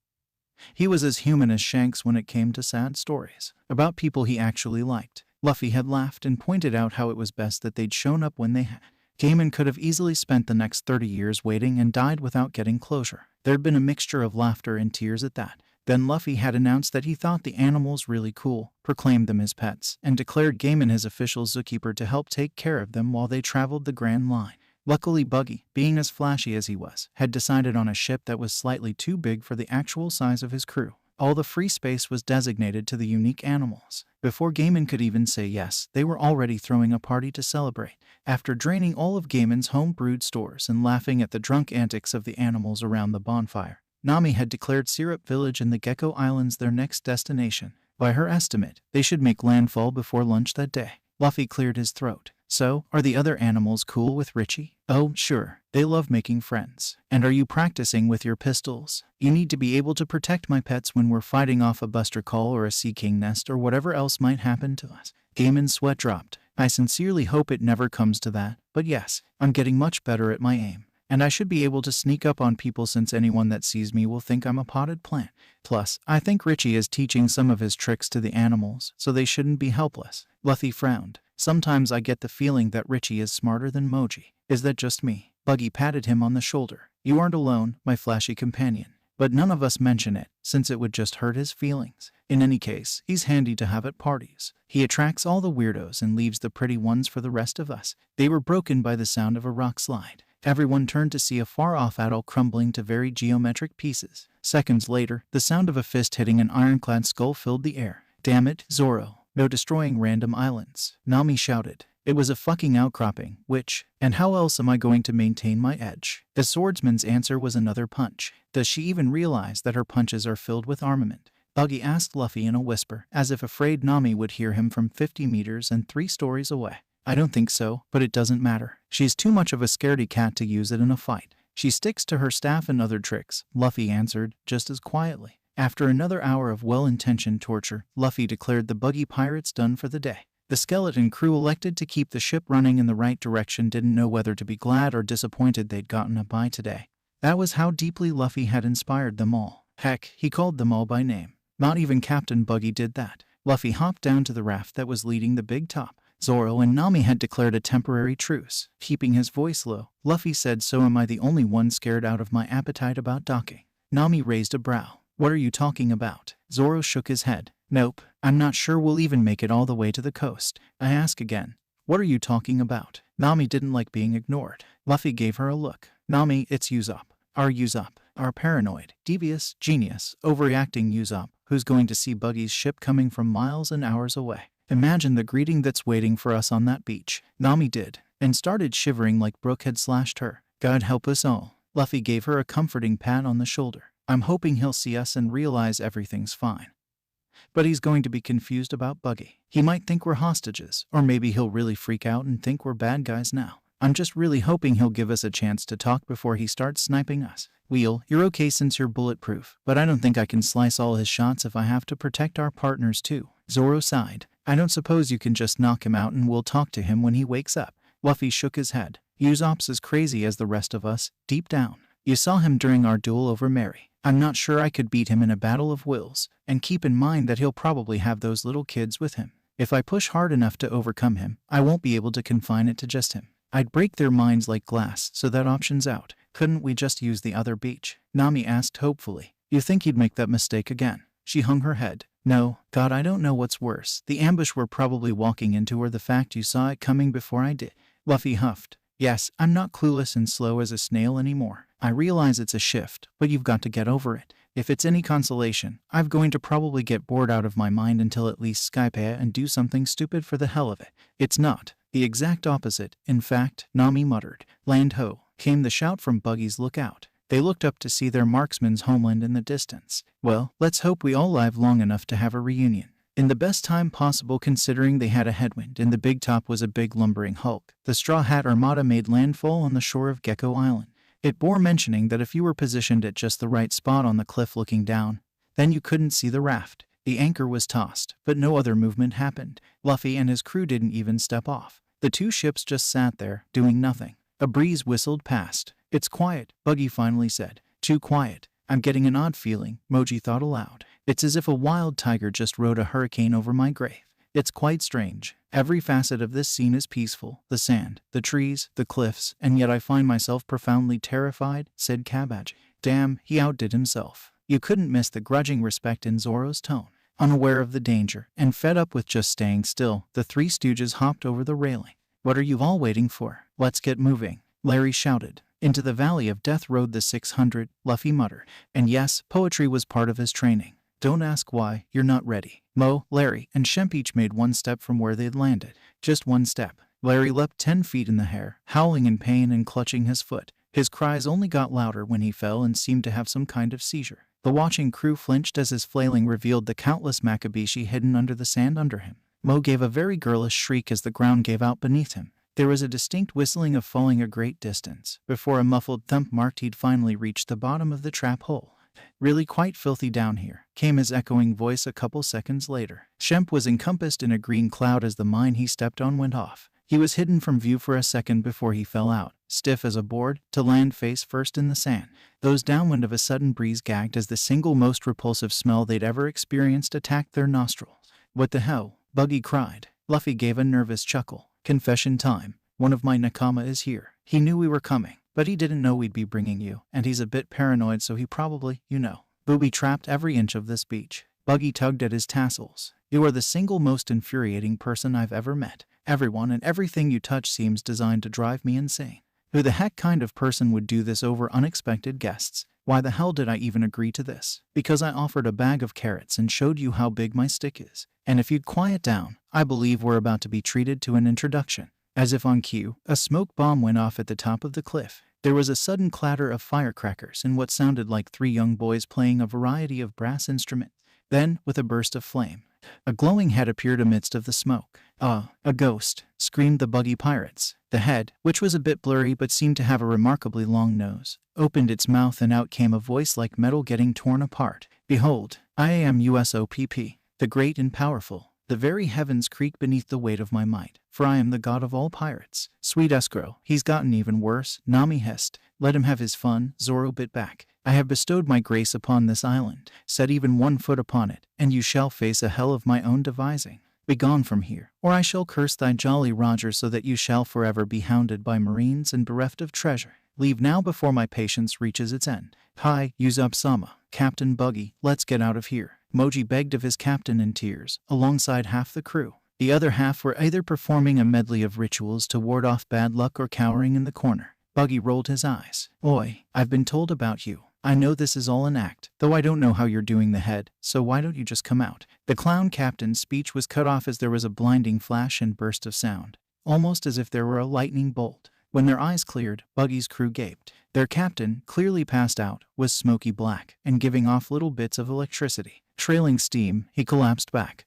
he was as human as Shanks when it came to sad stories about people he actually liked. Luffy had laughed and pointed out how it was best that they'd shown up when they had. Gaiman could have easily spent the next 30 years waiting and died without getting closure. There'd been a mixture of laughter and tears at that. Then Luffy had announced that he thought the animals really cool, proclaimed them his pets, and declared Gaiman his official zookeeper to help take care of them while they traveled the Grand Line. Luckily Buggy, being as flashy as he was, had decided on a ship that was slightly too big for the actual size of his crew. All the free space was designated to the unique animals. Before Gaiman could even say yes, they were already throwing a party to celebrate. After draining all of Gaiman's home-brewed stores and laughing at the drunk antics of the animals around the bonfire, Nami had declared Syrup Village and the Gecko Islands their next destination. By her estimate, they should make landfall before lunch that day. Luffy cleared his throat. "So, are the other animals cool with Richie?" "Oh, sure. They love making friends." "And are you practicing with your pistols?" "You need to be able to protect my pets when we're fighting off a Buster Call or a Sea King nest or whatever else might happen to us." Gaiman's sweat dropped. "I sincerely hope it never comes to that, but yes, I'm getting much better at my aim. And I should be able to sneak up on people since anyone that sees me will think I'm a potted plant. Plus, I think Richie is teaching some of his tricks to the animals, so they shouldn't be helpless." Luffy frowned. "Sometimes I get the feeling that Richie is smarter than Moji. Is that just me?" Buggy patted him on the shoulder. "You aren't alone, my flashy companion. But none of us mention it, since it would just hurt his feelings. In any case, he's handy to have at parties. He attracts all the weirdos and leaves the pretty ones for the rest of us." They were broken by the sound of a rock slide. Everyone turned to see a far-off atoll crumbling to very geometric pieces. Seconds later, the sound of a fist hitting an ironclad skull filled the air. "Damn it, Zoro. No destroying random islands," Nami shouted. "It was a fucking outcropping, and how else am I going to maintain my edge?" The swordsman's answer was another punch. "Does she even realize that her punches are filled with armament?" Buggy asked Luffy in a whisper, as if afraid Nami would hear him from 50 meters and 3 stories away. "I don't think so, but it doesn't matter. She's too much of a scaredy cat to use it in a fight. She sticks to her staff and other tricks," Luffy answered, just as quietly. After another hour of well-intentioned torture, Luffy declared the buggy pirates done for the day. The skeleton crew elected to keep the ship running in the right direction didn't know whether to be glad or disappointed they'd gotten a bye today. That was how deeply Luffy had inspired them all. Heck, he called them all by name. Not even Captain Buggy did that. Luffy hopped down to the raft that was leading the big top. Zoro and Nami had declared a temporary truce. Keeping his voice low, Luffy said, "So am I the only one scared out of my appetite about docking?" Nami raised a brow. "What are you talking about?" Zoro shook his head. "Nope, I'm not sure we'll even make it all the way to the coast." I ask again, "What are you talking about?" Nami didn't like being ignored. Luffy gave her a look. "Nami, it's Usopp. Our Usopp. Our paranoid, devious, genius, overreacting Usopp, who's going to see Buggy's ship coming from miles and hours away. Imagine the greeting that's waiting for us on that beach." Nami did, and started shivering like Brook had slashed her. "God help us all." Luffy gave her a comforting pat on the shoulder. "I'm hoping he'll see us and realize everything's fine. But he's going to be confused about Buggy. He might think we're hostages, or maybe he'll really freak out and think we're bad guys now. I'm just really hoping he'll give us a chance to talk before he starts sniping us." "Wheel, you're okay since you're bulletproof, but I don't think I can slice all his shots if I have to protect our partners too." Zoro sighed. "I don't suppose you can just knock him out and we'll talk to him when he wakes up." Luffy shook his head. "Usopp's as crazy as the rest of us, deep down. You saw him during our duel over Mary. I'm not sure I could beat him in a battle of wills, and keep in mind that he'll probably have those little kids with him. If I push hard enough to overcome him, I won't be able to confine it to just him. I'd break their minds like glass, so that option's out." "Couldn't we just use the other beach?" Nami asked hopefully. "You think he'd make that mistake again?" She hung her head. "No, God, I don't know what's worse, the ambush we're probably walking into or the fact you saw it coming before I did." Luffy huffed. "Yes, I'm not clueless and slow as a snail anymore. I realize it's a shift, but you've got to get over it. If it's any consolation, I'm going to probably get bored out of my mind until at least Skype and do something stupid for the hell of it." "It's not. The exact opposite, in fact," Nami muttered. "Land ho!" came the shout from Buggy's lookout. They looked up to see their marksman's homeland in the distance. "Well, let's hope we all live long enough to have a reunion." in the best time possible considering they had a headwind and the big top was a big lumbering hulk. The Straw Hat Armada made landfall on the shore of Gecko Island. It bore mentioning that if you were positioned at just the right spot on the cliff looking down, then you couldn't see the raft. The anchor was tossed, but no other movement happened. Luffy and his crew didn't even step off. The two ships just sat there, doing nothing. A breeze whistled past. "It's quiet," Buggy finally said. "Too quiet. I'm getting an odd feeling," Moji thought aloud. "It's as if a wild tiger just rode a hurricane over my grave. It's quite strange. Every facet of this scene is peaceful. The sand, the trees, the cliffs, and yet I find myself profoundly terrified," said Kabaji. Damn, he outdid himself. You couldn't miss the grudging respect in Zoro's tone. Unaware of the danger, and fed up with just staying still, the three stooges hopped over the railing. "What are you all waiting for? Let's get moving," Larry shouted. Into the Valley of Death rode the 600, Luffy muttered. And yes, poetry was part of his training. "Don't ask why, you're not ready." Mo, Larry, and Shemp each made one step from where they'd landed. Just one step. Larry leapt 10 feet in the air, howling in pain and clutching his foot. His cries only got louder when he fell and seemed to have some kind of seizure. The watching crew flinched as his flailing revealed the countless Makabishi hidden under the sand under him. Mo gave a very girlish shriek as the ground gave out beneath him. There was a distinct whistling of falling a great distance, before a muffled thump marked he'd finally reached the bottom of the trap hole. "Really quite filthy down here," came his echoing voice a couple seconds later. Shemp was encompassed in a green cloud as the mine he stepped on went off. He was hidden from view for a second before he fell out, stiff as a board, to land face first in the sand. Those downwind of a sudden breeze gagged as the single most repulsive smell they'd ever experienced attacked their nostrils. "What the hell?" Buggy cried. Luffy gave a nervous chuckle. "Confession time. One of my nakama is here. He knew we were coming, but he didn't know we'd be bringing you, and he's a bit paranoid so he probably, booby-trapped every inch of this beach." Buggy tugged at his tassels. "You are the single most infuriating person I've ever met. Everyone and everything you touch seems designed to drive me insane. Who the heck kind of person would do this over unexpected guests? Why the hell did I even agree to this? Because I offered a bag of carrots and showed you how big my stick is. And if you'd quiet down, I believe we're about to be treated to an introduction." As if on cue, a smoke bomb went off at the top of the cliff. There was a sudden clatter of firecrackers and what sounded like 3 young boys playing a variety of brass instruments. Then, with a burst of flame, a glowing head appeared amidst of the smoke. A ghost," screamed the Buggy pirates. The head, which was a bit blurry but seemed to have a remarkably long nose, opened its mouth and out came a voice like metal getting torn apart. "Behold, I am USOPP, the great and powerful. The very heavens creak beneath the weight of my might, for I am the god of all pirates." "Sweet escrow, he's gotten even worse," Nami hissed. "Let him have his fun," Zoro bit back. "I have bestowed my grace upon this island. Set even 1 foot upon it, and you shall face a hell of my own devising. Begone from here, or I shall curse thy Jolly Roger so that you shall forever be hounded by marines and bereft of treasure. Leave now before my patience reaches its end. Hi, Usopp-sama, Captain Buggy, let's get out of here." Moji begged of his captain in tears, alongside half the crew. The other half were either performing a medley of rituals to ward off bad luck or cowering in the corner. Buggy rolled his eyes. "Oi, I've been told about you. I know this is all an act, though I don't know how you're doing the head, so why don't you just come out?" The clown captain's speech was cut off as there was a blinding flash and burst of sound, almost as if there were a lightning bolt. When their eyes cleared, Buggy's crew gaped. Their captain, clearly passed out, was smoky black and giving off little bits of electricity. Trailing steam, he collapsed back.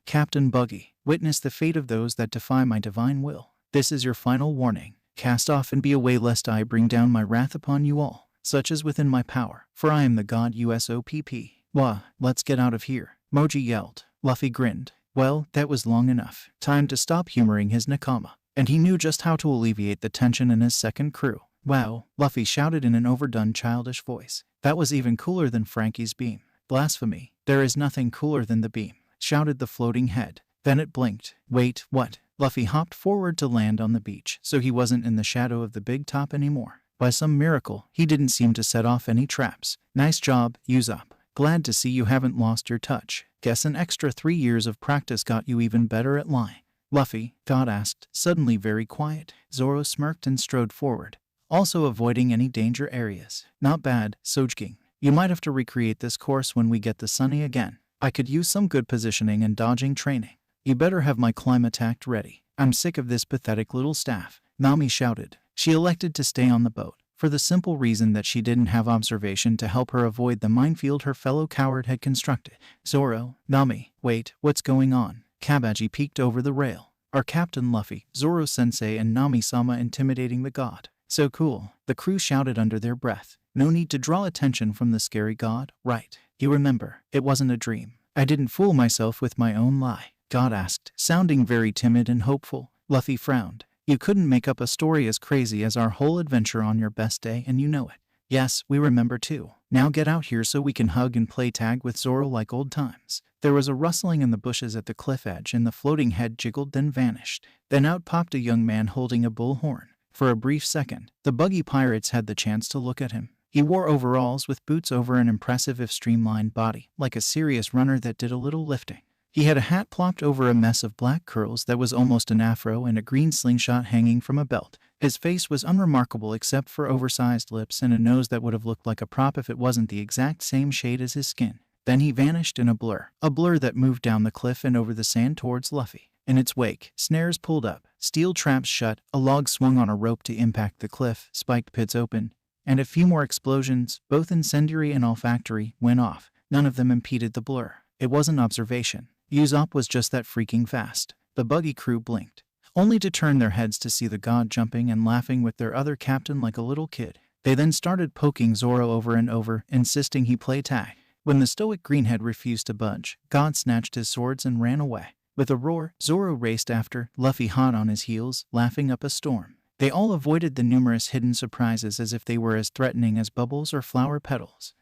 Captain Buggy, witness the fate of those that defy my divine will. This is your final warning. Cast off and be away lest I bring down my wrath upon you all, such as within my power, for I am the god USOPP. Wah, let's get out of here," Moji yelled. Luffy grinned. Well, that was long enough. Time to stop humoring his nakama. And he knew just how to alleviate the tension in his second crew. "Wow," Luffy shouted in an overdone childish voice. "That was even cooler than Frankie's beam." "Blasphemy. There is nothing cooler than the beam," shouted the floating head. Then it blinked. "Wait, what?" Luffy hopped forward to land on the beach, so he wasn't in the shadow of the big top anymore. By some miracle, he didn't seem to set off any traps. "Nice job, Usopp. Glad to see you haven't lost your touch. Guess an extra 3 years of practice got you even better at lying." Luffy, God asked, suddenly very quiet. Zoro smirked and strode forward, also avoiding any danger areas. "Not bad, Sojking. You might have to recreate this course when we get the sunny again. I could use some good positioning and dodging training. You better have my climb attack ready. I'm sick of this pathetic little staff," Nami shouted. She elected to stay on the boat. for the simple reason that she didn't have observation to help her avoid the minefield her fellow coward had constructed. Zoro, Nami, wait, what's going on? Kabaji peeked over the rail. Our Captain Luffy, Zoro-sensei and Nami-sama intimidating the god. So cool, the crew shouted under their breath. No need to draw attention from the scary god, right? You remember, it wasn't a dream. I didn't fool myself with my own lie, God asked, sounding very timid and hopeful. Luffy frowned. You couldn't make up a story as crazy as our whole adventure on your best day, and you know it. Yes, we remember too. Now get out here so we can hug and play tag with Zoro like old times. There was a rustling in the bushes at the cliff edge and the floating head jiggled then vanished. Then out popped a young man holding a bullhorn. For a brief second, the buggy pirates had the chance to look at him. He wore overalls with boots over an impressive if streamlined body, like a serious runner that did a little lifting. He had a hat plopped over a mess of black curls that was almost an afro and a green slingshot hanging from a belt. His face was unremarkable except for oversized lips and a nose that would have looked like a prop if it wasn't the exact same shade as his skin. Then he vanished in a blur that moved down the cliff and over the sand towards Luffy. In its wake, snares pulled up, steel traps shut, a log swung on a rope to impact the cliff, spiked pits open, and a few more explosions, both incendiary and olfactory, went off. None of them impeded the blur. It wasn't observation. Usopp was just that freaking fast. The buggy crew blinked, only to turn their heads to see the god jumping and laughing with their other captain like a little kid. They then started poking Zoro over and over, insisting he play tag. When the stoic greenhead refused to budge, God snatched his swords and ran away. With a roar, Zoro raced after, Luffy hot on his heels, laughing up a storm. They all avoided the numerous hidden surprises as if they were as threatening as bubbles or flower petals.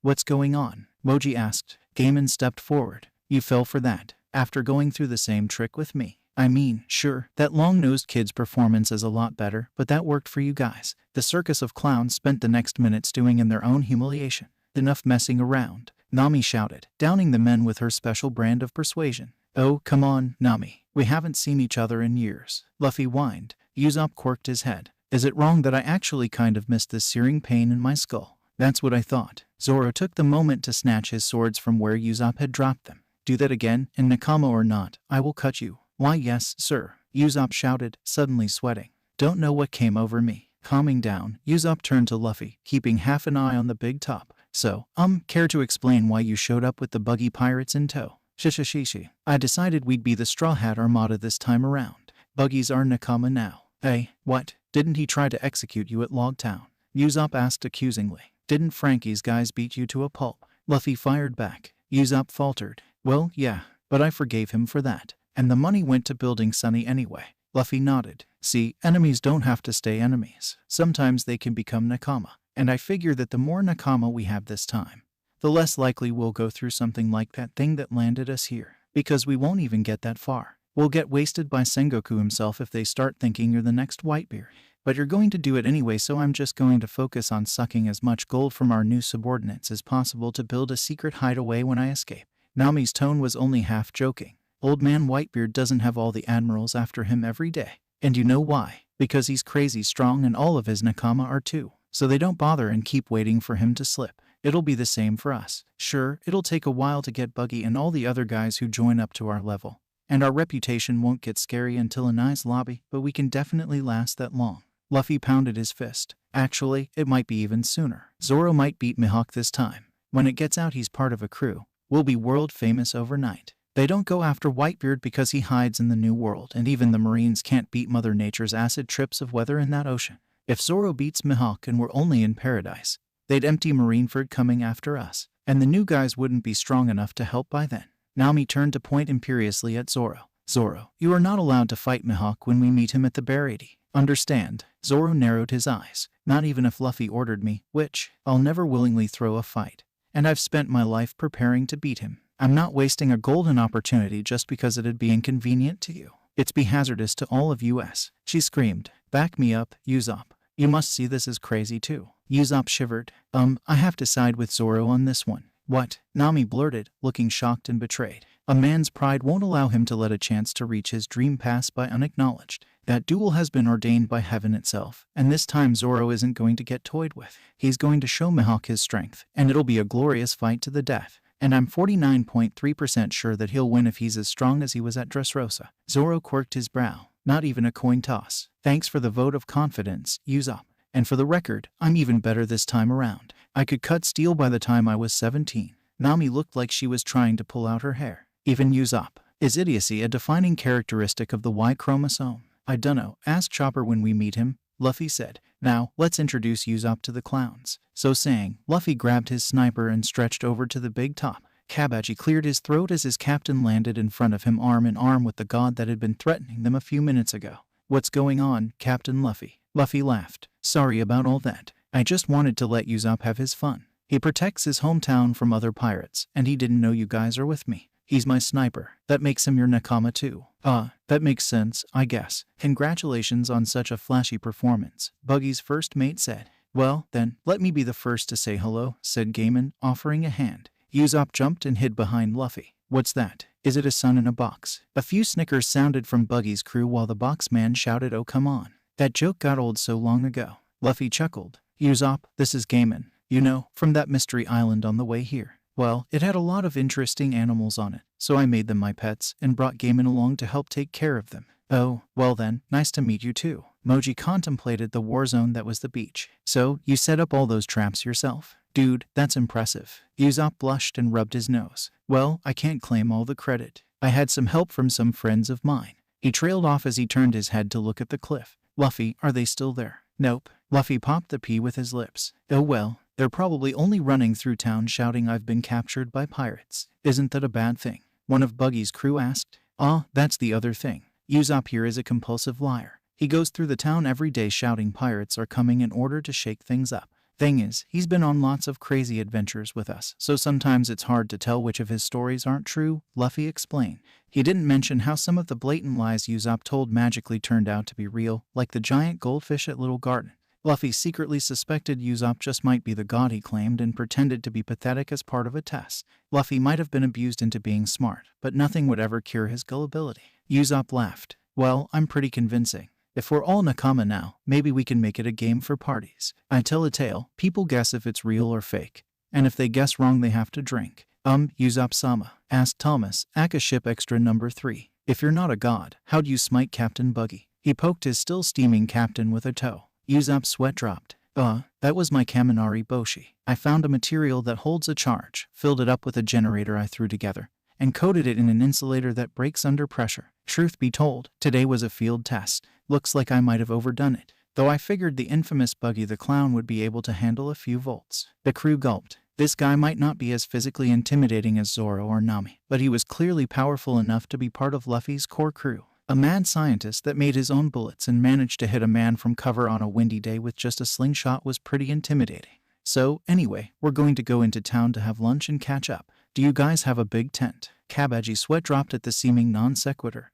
What's going on? Moji asked. Gaiman stepped forward. You fell for that, after going through the same trick with me. I mean, sure, that long-nosed kid's performance is a lot better, but that worked for you guys. The circus of clowns spent the next minute stewing in their own humiliation. Enough messing around, Nami shouted, downing the men with her special brand of persuasion. Oh, come on, Nami. We haven't seen each other in years. Luffy whined. Usopp quirked his head. Is it wrong that I actually kind of missed this searing pain in my skull? That's what I thought. Zoro took the moment to snatch his swords from where Usopp had dropped them. Do that again, in Nakama or not, I will cut you. Why yes, sir, Usopp shouted, suddenly sweating. Don't know what came over me. Calming down, Usopp turned to Luffy, keeping half an eye on the big top. So, care to explain why you showed up with the buggy pirates in tow? Shishishishi. I decided we'd be the Straw Hat Armada this time around. Buggies are Nakama now. Hey, what? Didn't he try to execute you at Logtown? Usopp asked accusingly. Didn't Frankie's guys beat you to a pulp? Luffy fired back. Usopp faltered. Well, yeah, but I forgave him for that. And the money went to building Sunny anyway. Luffy nodded. See, enemies don't have to stay enemies. Sometimes they can become Nakama. And I figure that the more Nakama we have this time, the less likely we'll go through something like that thing that landed us here. Because we won't even get that far. We'll get wasted by Sengoku himself if they start thinking you're the next Whitebeard. But you're going to do it anyway, so I'm just going to focus on sucking as much gold from our new subordinates as possible to build a secret hideaway when I escape. Nami's tone was only half joking. Old man Whitebeard doesn't have all the admirals after him every day. And you know why? Because he's crazy strong and all of his Nakama are too. So they don't bother and keep waiting for him to slip. It'll be the same for us. Sure, it'll take a while to get Buggy and all the other guys who join up to our level. And our reputation won't get scary until a nice lobby, but we can definitely last that long. Luffy pounded his fist. Actually, it might be even sooner. Zoro might beat Mihawk this time. When it gets out he's part of a crew, we'll be world famous overnight. They don't go after Whitebeard because he hides in the New World, and even the Marines can't beat Mother Nature's acid trips of weather in that ocean. If Zoro beats Mihawk and we're only in paradise, they'd empty Marineford coming after us, and the new guys wouldn't be strong enough to help by then. Nami turned to point imperiously at Zoro. Zoro, you are not allowed to fight Mihawk when we meet him at the Barady. Understand? Zoro narrowed his eyes. Not even if Luffy ordered me, which, I'll never willingly throw a fight. And I've spent my life preparing to beat him. I'm not wasting a golden opportunity just because it'd be inconvenient to you. It's be hazardous to all of us. She screamed. Back me up, Usopp. You must see this as crazy too. Usopp shivered. I have to side with Zoro on this one. What? Nami blurted, looking shocked and betrayed. A man's pride won't allow him to let a chance to reach his dream pass by unacknowledged. That duel has been ordained by heaven itself, and this time Zoro isn't going to get toyed with. He's going to show Mihawk his strength, and it'll be a glorious fight to the death. And I'm 49.3% sure that he'll win if he's as strong as he was at Dressrosa. Zoro quirked his brow. Not even a coin toss. Thanks for the vote of confidence, Usopp. And for the record, I'm even better this time around. I could cut steel by the time I was 17. Nami looked like she was trying to pull out her hair. Even Usopp. Is idiocy a defining characteristic of the Y chromosome? I dunno, ask Chopper when we meet him, Luffy said. Now, let's introduce Usopp to the clowns. So saying, Luffy grabbed his sniper and stretched over to the big top. Kabaji cleared his throat as his captain landed in front of him arm in arm with the god that had been threatening them a few minutes ago. What's going on, Captain Luffy? Luffy laughed. Sorry about all that. I just wanted to let Usopp have his fun. He protects his hometown from other pirates, and he didn't know you guys are with me. He's my sniper. That makes him your nakama too. That makes sense, I guess. Congratulations on such a flashy performance, Buggy's first mate said. Well, then, let me be the first to say hello, said Gaiman, offering a hand. Usopp jumped and hid behind Luffy. What's that? Is it a sun in a box? A few snickers sounded from Buggy's crew while the box man shouted, oh come on. That joke got old so long ago. Luffy chuckled. Usopp, this is Gaiman. You know, from that mystery island on the way here. Well, it had a lot of interesting animals on it, so I made them my pets and brought Gaiman along to help take care of them. Oh, well then, nice to meet you too. Moji contemplated the war zone that was the beach. So, you set up all those traps yourself? Dude, that's impressive. Usopp blushed and rubbed his nose. Well, I can't claim all the credit. I had some help from some friends of mine. He trailed off as he turned his head to look at the cliff. Luffy, are they still there? Nope. Luffy popped the P with his lips. Oh well, they're probably only running through town shouting I've been captured by pirates. Isn't that a bad thing? One of Buggy's crew asked. That's the other thing. Usopp here is a compulsive liar. He goes through the town every day shouting pirates are coming in order to shake things up. Thing is, he's been on lots of crazy adventures with us, so sometimes it's hard to tell which of his stories aren't true, Luffy explained. He didn't mention how some of the blatant lies Usopp told magically turned out to be real, like the giant goldfish at Little Garden. Luffy secretly suspected Usopp just might be the god he claimed and pretended to be pathetic as part of a test. Luffy might have been abused into being smart, but nothing would ever cure his gullibility. Usopp laughed. Well, I'm pretty convincing. If we're all nakama now, maybe we can make it a game for parties. I tell a tale, people guess if it's real or fake. And if they guess wrong they have to drink. Usopp-sama, asked Thomas, Aka ship extra number 3. If you're not a god, how'd you smite Captain Buggy? He poked his still steaming captain with a toe. Usopp's sweat dropped. That was my Kaminari Boshi. I found a material that holds a charge, filled it up with a generator I threw together, and coated it in an insulator that breaks under pressure. Truth be told, today was a field test. Looks like I might have overdone it, though I figured the infamous Buggy the Clown would be able to handle a few volts. The crew gulped. This guy might not be as physically intimidating as Zoro or Nami, but he was clearly powerful enough to be part of Luffy's core crew. A mad scientist that made his own bullets and managed to hit a man from cover on a windy day with just a slingshot was pretty intimidating. So, anyway, we're going to go into town to have lunch and catch up. Do you guys have a big tent? Kabaji's sweat dropped at the seeming non sequitur.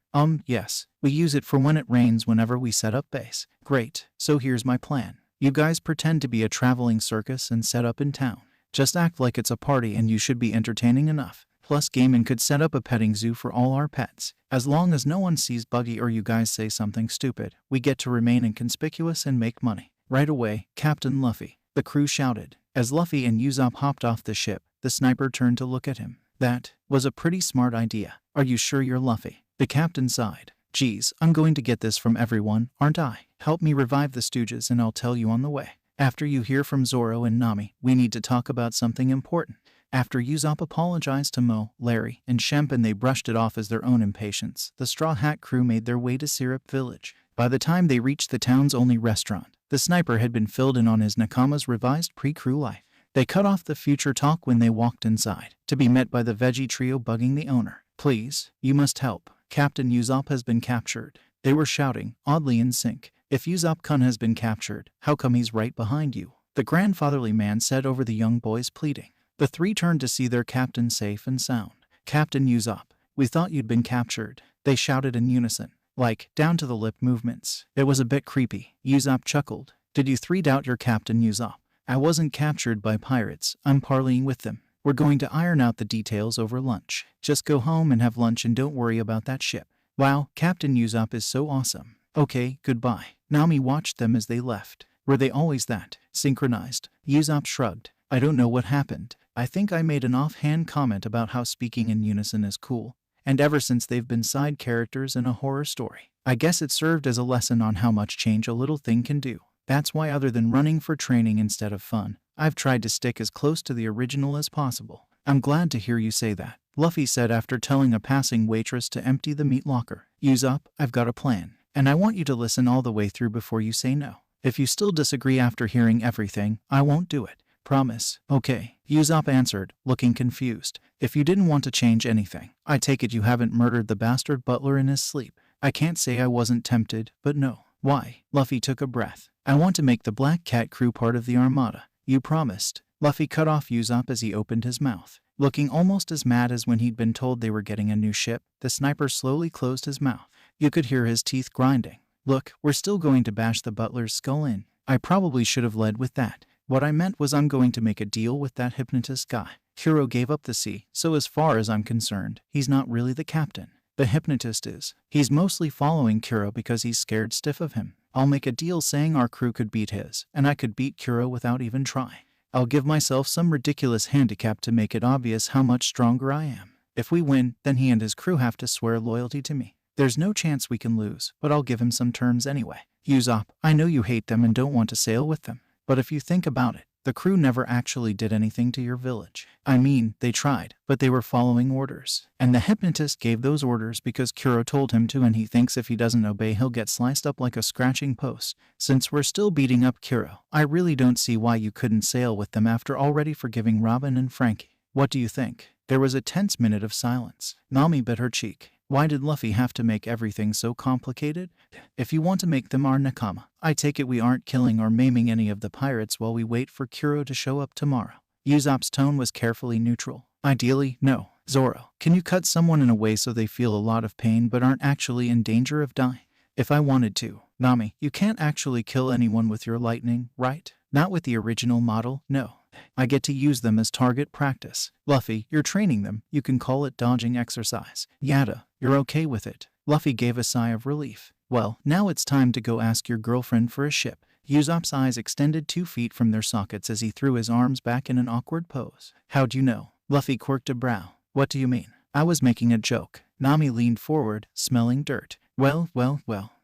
Yes. We use it for when it rains whenever we set up base. Great. So here's my plan. You guys pretend to be a traveling circus and set up in town. Just act like it's a party and you should be entertaining enough. Plus Gaiman could set up a petting zoo for all our pets. As long as no one sees Buggy or you guys say something stupid, we get to remain inconspicuous and make money. Right away, Captain Luffy, the crew shouted. As Luffy and Usopp hopped off the ship, the sniper turned to look at him. That was a pretty smart idea. Are you sure you're Luffy? The captain sighed. Geez, I'm going to get this from everyone, aren't I? Help me revive the Stooges and I'll tell you on the way. After you hear from Zoro and Nami, we need to talk about something important. After Usopp apologized to Mo, Larry, and Shemp and they brushed it off as their own impatience, the Straw Hat crew made their way to Syrup Village. By the time they reached the town's only restaurant, the sniper had been filled in on his Nakama's revised pre-crew life. They cut off the future talk when they walked inside, to be met by the veggie trio bugging the owner. Please, you must help. Captain Usopp has been captured. They were shouting, oddly in sync. If Usopp-kun has been captured, how come he's right behind you? The grandfatherly man said over the young boys pleading. The three turned to see their captain safe and sound. Captain Usopp, we thought you'd been captured. They shouted in unison, like, down to the lip movements. It was a bit creepy. Usopp chuckled. Did you three doubt your Captain Usopp? I wasn't captured by pirates. I'm parleying with them. We're going to iron out the details over lunch. Just go home and have lunch and don't worry about that ship. Wow, Captain Usopp is so awesome. Okay, goodbye. Nami watched them as they left. Were they always that synchronized? Usopp shrugged. I don't know what happened. I think I made an offhand comment about how speaking in unison is cool, and ever since they've been side characters in a horror story. I guess it served as a lesson on how much change a little thing can do. That's why, other than running for training instead of fun, I've tried to stick as close to the original as possible. I'm glad to hear you say that, Luffy said after telling a passing waitress to empty the meat locker. Usopp, I've got a plan, and I want you to listen all the way through before you say no. If you still disagree after hearing everything, I won't do it. Promise. Okay, Usopp answered, looking confused. If you didn't want to change anything, I take it you haven't murdered the bastard butler in his sleep. I can't say I wasn't tempted, but no. Why? Luffy took a breath. I want to make the Black Cat crew part of the Armada. You promised. Luffy cut off Usopp as he opened his mouth. Looking almost as mad as when he'd been told they were getting a new ship, the sniper slowly closed his mouth. You could hear his teeth grinding. Look, we're still going to bash the butler's skull in. I probably should have led with that. What I meant was I'm going to make a deal with that hypnotist guy. Kuro gave up the sea, so as far as I'm concerned, he's not really the captain. The hypnotist is. He's mostly following Kuro because he's scared stiff of him. I'll make a deal saying our crew could beat his, and I could beat Kuro without even trying. I'll give myself some ridiculous handicap to make it obvious how much stronger I am. If we win, then he and his crew have to swear loyalty to me. There's no chance we can lose, but I'll give him some terms anyway. Usopp, I know you hate them and don't want to sail with them, but if you think about it, the crew never actually did anything to your village. I mean, they tried, but they were following orders. And the hypnotist gave those orders because Kuro told him to, and he thinks if he doesn't obey he'll get sliced up like a scratching post. Since we're still beating up Kuro, I really don't see why you couldn't sail with them after already forgiving Robin and Frankie. What do you think? There was a tense minute of silence. Nami bit her cheek. Why did Luffy have to make everything so complicated? If you want to make them our nakama, I take it we aren't killing or maiming any of the pirates while we wait for Kuro to show up tomorrow. Usopp's tone was carefully neutral. Ideally, no. Zoro, can you cut someone in a way so they feel a lot of pain but aren't actually in danger of dying? If I wanted to. Nami, you can't actually kill anyone with your lightning, right? Not with the original model, no. I get to use them as target practice. Luffy, you're training them. You can call it dodging exercise. Yada, you're okay with it. Luffy gave a sigh of relief. Well, now it's time to go ask your girlfriend for a ship. Usopp's eyes extended 2 feet from their sockets as he threw his arms back in an awkward pose. How'd you know? Luffy quirked a brow. What do you mean? I was making a joke. Nami leaned forward, smelling dirt. Well.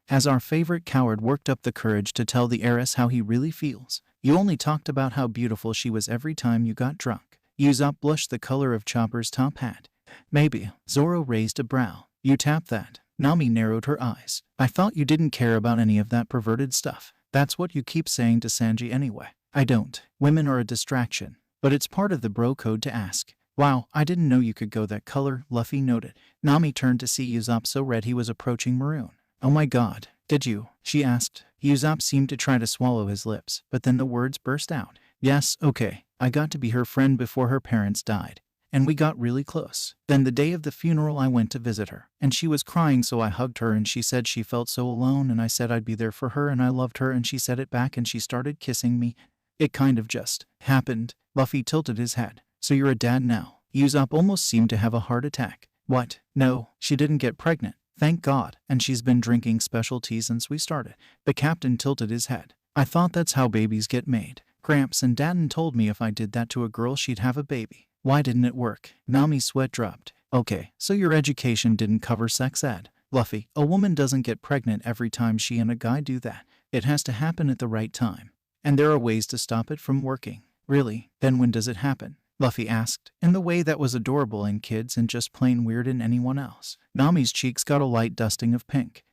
As our favorite coward worked up the courage to tell the heiress how he really feels. You only talked about how beautiful she was every time you got drunk. Usopp blushed the color of Chopper's top hat. Maybe. Zoro raised a brow. You tapped that. Nami narrowed her eyes. I thought you didn't care about any of that perverted stuff. That's what you keep saying to Sanji anyway. I don't. Women are a distraction. But it's part of the bro code to ask. Wow, I didn't know you could go that color, Luffy noted. Nami turned to see Usopp so red he was approaching maroon. Oh my god, did you? She asked. Usopp seemed to try to swallow his lips, but then the words burst out. Yes, okay, I got to be her friend before her parents died, and we got really close. Then the day of the funeral I went to visit her, and she was crying so I hugged her and she said she felt so alone and I said I'd be there for her and I loved her and she said it back and she started kissing me. It kind of just happened. Luffy tilted his head. So you're a dad now? Usopp almost seemed to have a heart attack. What? No, she didn't get pregnant. Thank God, and she's been drinking special tea since we started. The captain tilted his head. I thought that's how babies get made. Gramps and Danton told me if I did that to a girl she'd have a baby. Why didn't it work? Nami's sweat dropped. Okay, so your education didn't cover sex ed. Luffy, a woman doesn't get pregnant every time she and a guy do that. It has to happen at the right time. And there are ways to stop it from working. Really? Then when does it happen? Luffy asked, in the way that was adorable in kids and just plain weird in anyone else. Nami's cheeks got a light dusting of pink.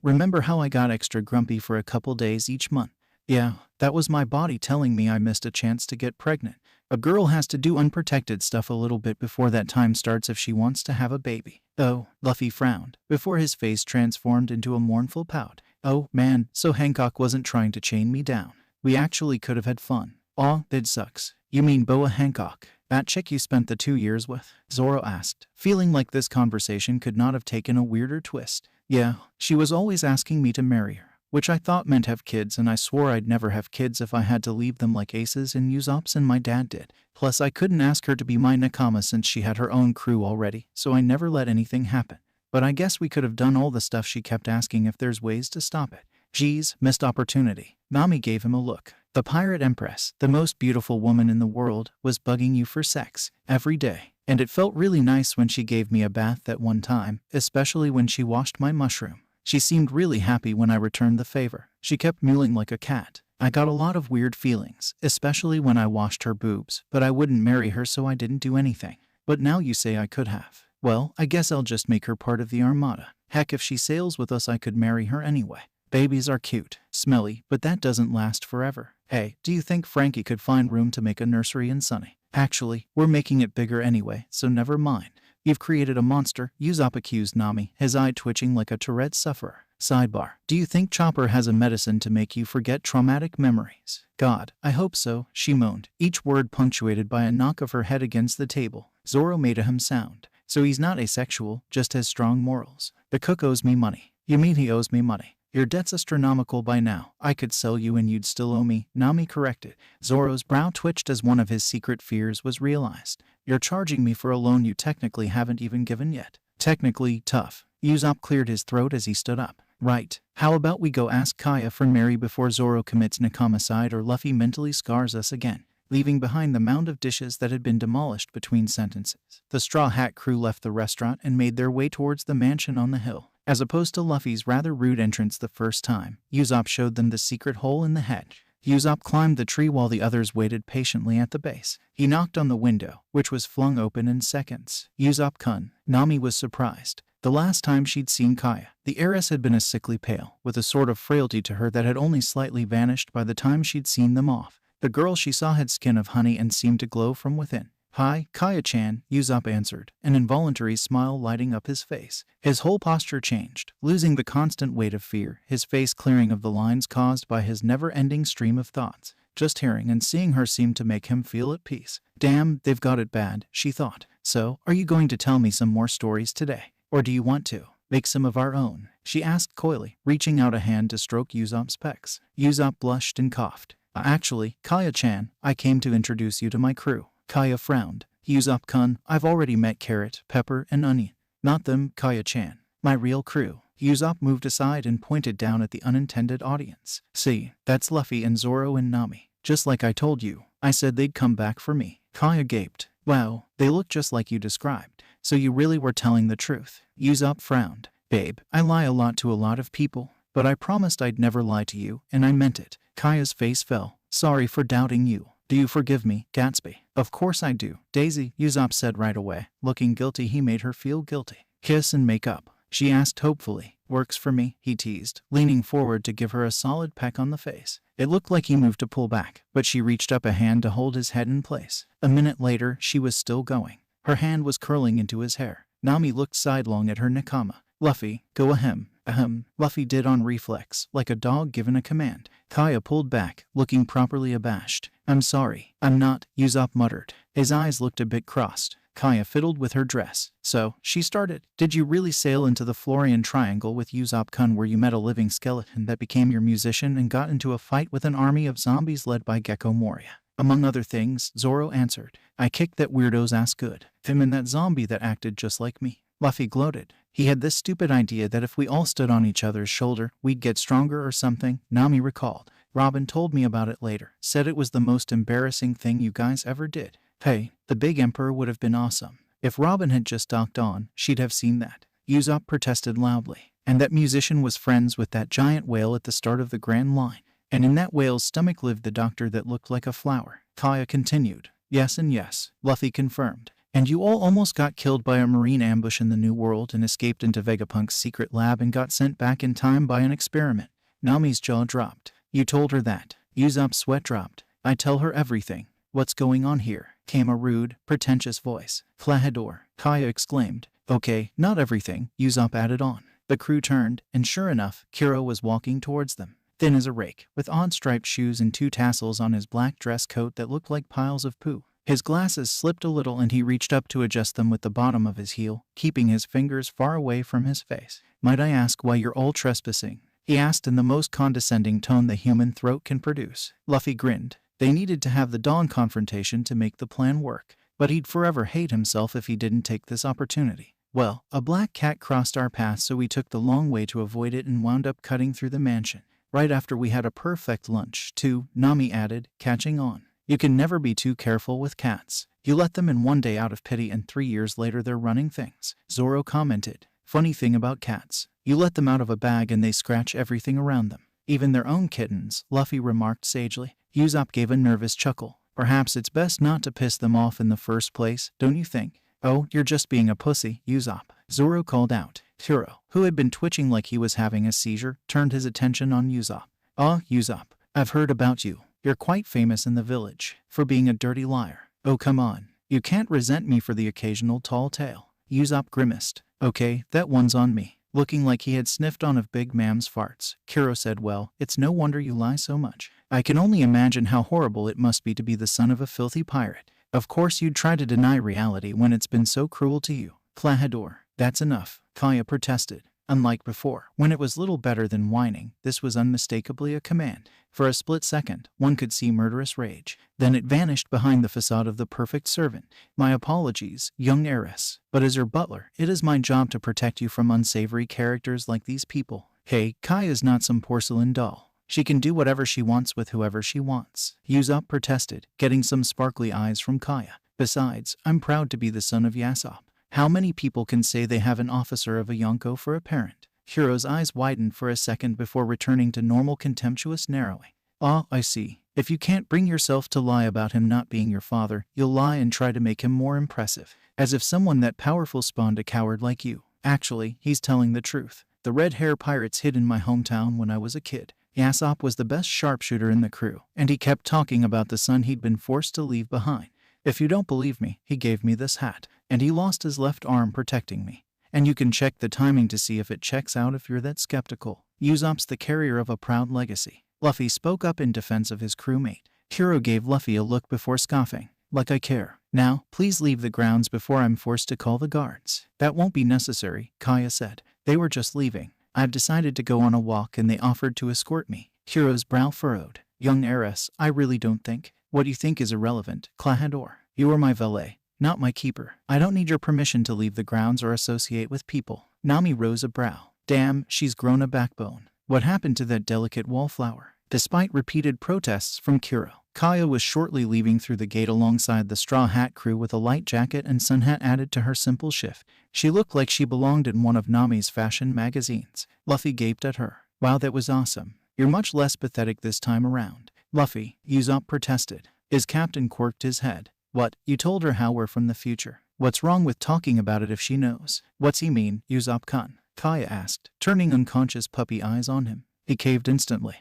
Remember how I got extra grumpy for a couple days each month? Yeah, that was my body telling me I missed a chance to get pregnant. A girl has to do unprotected stuff a little bit before that time starts if she wants to have a baby. Oh, Luffy frowned, before his face transformed into a mournful pout. Oh, man, so Hancock wasn't trying to chain me down. We actually could have had fun. Aw, that sucks. You mean Boa Hancock? That chick you spent the 2 years with? Zoro asked, feeling like this conversation could not have taken a weirder twist. Yeah, she was always asking me to marry her, which I thought meant have kids, and I swore I'd never have kids if I had to leave them like Aces and Usopp's and my dad did. Plus I couldn't ask her to be my nakama since she had her own crew already, so I never let anything happen. But I guess we could have done all the stuff she kept asking if there's ways to stop it. Geez, missed opportunity. Nami gave him a look. The pirate empress, the most beautiful woman in the world, was bugging you for sex every day. And it felt really nice when she gave me a bath that one time, especially when she washed my mushroom. She seemed really happy when I returned the favor. She kept mewling like a cat. I got a lot of weird feelings, especially when I washed her boobs, but I wouldn't marry her so I didn't do anything. But now you say I could have. Well, I guess I'll just make her part of the armada. Heck, if she sails with us I could marry her anyway. Babies are cute, smelly, but that doesn't last forever. Hey, do you think Frankie could find room to make a nursery in Sunny? Actually, we're making it bigger anyway, so never mind. You've created a monster, Usopp accused Nami, his eye twitching like a Tourette sufferer. Sidebar. Do you think Chopper has a medicine to make you forget traumatic memories? God, I hope so, she moaned, each word punctuated by a knock of her head against the table. Zoro made a sound. So he's not asexual, just has strong morals. The cook owes me money. You mean he owes me money? Your debt's astronomical by now. I could sell you and you'd still owe me, Nami corrected. Zoro's brow twitched as one of his secret fears was realized. You're charging me for a loan you technically haven't even given yet. Technically, tough. Usopp cleared his throat as he stood up. Right. How about we go ask Kaya for Mary before Zoro commits Nakamicide or Luffy mentally scars us again, leaving behind the mound of dishes that had been demolished between sentences. The Straw Hat crew left the restaurant and made their way towards the mansion on the hill. As opposed to Luffy's rather rude entrance the first time, Usopp showed them the secret hole in the hedge. Usopp climbed the tree while the others waited patiently at the base. He knocked on the window, which was flung open in seconds. Usopp-kun. Nami was surprised. The last time she'd seen Kaya, the heiress had been a sickly pale, with a sort of frailty to her that had only slightly vanished by the time she'd seen them off. The girl she saw had skin of honey and seemed to glow from within. Hi, Kaya-chan, Usopp answered, an involuntary smile lighting up his face. His whole posture changed, losing the constant weight of fear, his face clearing of the lines caused by his never-ending stream of thoughts. Just hearing and seeing her seemed to make him feel at peace. Damn, they've got it bad, she thought. So, are you going to tell me some more stories today? Or do you want to make some of our own? She asked coyly, reaching out a hand to stroke Usopp's pecs. Usopp blushed and coughed. Actually, Kaya-chan, I came to introduce you to my crew. Kaya frowned. Usopp-kun, I've already met Carrot, Pepper, and Onion. Not them, Kaya-chan. My real crew. Usopp moved aside and pointed down at the unintended audience. See, that's Luffy and Zoro and Nami. Just like I told you. I said they'd come back for me. Kaya gaped. Wow, they look just like you described. So you really were telling the truth. Usopp frowned. Babe, I lie a lot to a lot of people, but I promised I'd never lie to you, and I meant it. Kaya's face fell. Sorry for doubting you. Do you forgive me, Gatsby? Of course I do. Daisy, Usopp said right away. Looking guilty, he made her feel guilty. Kiss and make up, she asked hopefully. Works for me, he teased, leaning forward to give her a solid peck on the face. It looked like he moved to pull back, but she reached up a hand to hold his head in place. A minute later, she was still going. Her hand was curling into his hair. Nami looked sidelong at her nakama. Luffy, go ahem. Ahem, Luffy did on reflex, like a dog given a command. Kaya pulled back, looking properly abashed. I'm sorry, I'm not, Usopp muttered. His eyes looked a bit crossed. Kaya fiddled with her dress. So, she started. Did you really sail into the Florian Triangle with Usopp-kun where you met a living skeleton that became your musician and got into a fight with an army of zombies led by Gecko Moria? Among other things, Zoro answered. I kicked that weirdo's ass good. Him and that zombie that acted just like me. Luffy gloated. He had this stupid idea that if we all stood on each other's shoulder, we'd get stronger or something, Nami recalled. Robin told me about it later, said it was the most embarrassing thing you guys ever did. Hey, the big emperor would have been awesome. If Robin had just docked on, she'd have seen that. Usopp protested loudly. And that musician was friends with that giant whale at the start of the Grand Line. And in that whale's stomach lived the doctor that looked like a flower. Kaya continued. Yes and yes, Luffy confirmed. And you all almost got killed by a marine ambush in the New World and escaped into Vegapunk's secret lab and got sent back in time by an experiment. Nami's jaw dropped. You told her that. Usopp's sweat dropped. I tell her everything. What's going on here? Came a rude, pretentious voice. Flahador, Kaya exclaimed. Okay, not everything, Usopp added on. The crew turned, and sure enough, Kuro was walking towards them. Thin as a rake, with odd striped shoes and 2 tassels on his black dress coat that looked like piles of poo. His glasses slipped a little and he reached up to adjust them with the bottom of his heel, keeping his fingers far away from his face. Might I ask why you're all trespassing? He asked in the most condescending tone the human throat can produce. Luffy grinned. They needed to have the dawn confrontation to make the plan work, but he'd forever hate himself if he didn't take this opportunity. Well, a black cat crossed our path so we took the long way to avoid it and wound up cutting through the mansion. Right after we had a perfect lunch, too, Nami added, catching on. You can never be too careful with cats. You let them in one day out of pity and 3 years later they're running things. Zoro commented. Funny thing about cats. You let them out of a bag and they scratch everything around them. Even their own kittens, Luffy remarked sagely. Usopp gave a nervous chuckle. Perhaps it's best not to piss them off in the first place, don't you think? Oh, you're just being a pussy, Usopp, Zoro called out. Hiro, who had been twitching like he was having a seizure, turned his attention on Usopp. Usopp, I've heard about you. You're quite famous in the village for being a dirty liar. Oh, come on. You can't resent me for the occasional tall tale. Usopp grimaced. Okay, that one's on me. Looking like he had sniffed on of Big Mam's farts, Kuro said, well, it's no wonder you lie so much. I can only imagine how horrible it must be to be the son of a filthy pirate. Of course you'd try to deny reality when it's been so cruel to you. Klahadore, that's enough, Kaya protested. Unlike before, when it was little better than whining, this was unmistakably a command. For a split second, one could see murderous rage. Then it vanished behind the facade of the perfect servant. My apologies, young heiress, but as your butler, it is my job to protect you from unsavory characters like these people. Hey, Kaya's not some porcelain doll. She can do whatever she wants with whoever she wants. Usopp protested, getting some sparkly eyes from Kaya. Besides, I'm proud to be the son of Yasopp. How many people can say they have an officer of a Yonko for a parent? Hiro's eyes widened for a second before returning to normal contemptuous narrowing. I see. If you can't bring yourself to lie about him not being your father, you'll lie and try to make him more impressive. As if someone that powerful spawned a coward like you. Actually, he's telling the truth. The red hair pirates hid in my hometown when I was a kid. Yasopp was the best sharpshooter in the crew, and he kept talking about the son he'd been forced to leave behind. If you don't believe me, he gave me this hat, and he lost his left arm protecting me. And you can check the timing to see if it checks out if you're that skeptical. Usopp's the carrier of a proud legacy. Luffy spoke up in defense of his crewmate. Hiro gave Luffy a look before scoffing. Like I care. Now, please leave the grounds before I'm forced to call the guards. That won't be necessary, Kaya said. They were just leaving. I've decided to go on a walk and they offered to escort me. Hiro's brow furrowed. Young heiress, I really don't think. What you think is irrelevant, Klahadore. You are my valet, not my keeper. I don't need your permission to leave the grounds or associate with people. Nami rose a brow. Damn, she's grown a backbone. What happened to that delicate wallflower? Despite repeated protests from Kuro, Kaya was shortly leaving through the gate alongside the Straw Hat crew with a light jacket and sun hat added to her simple shift. She looked like she belonged in one of Nami's fashion magazines. Luffy gaped at her. Wow, that was awesome. You're much less pathetic this time around. Luffy, Usopp protested. His captain quirked his head. What, you told her how we're from the future? What's wrong with talking about it if she knows? What's he mean, Usopp-kun? Kaya asked, turning unconscious puppy eyes on him. He caved instantly.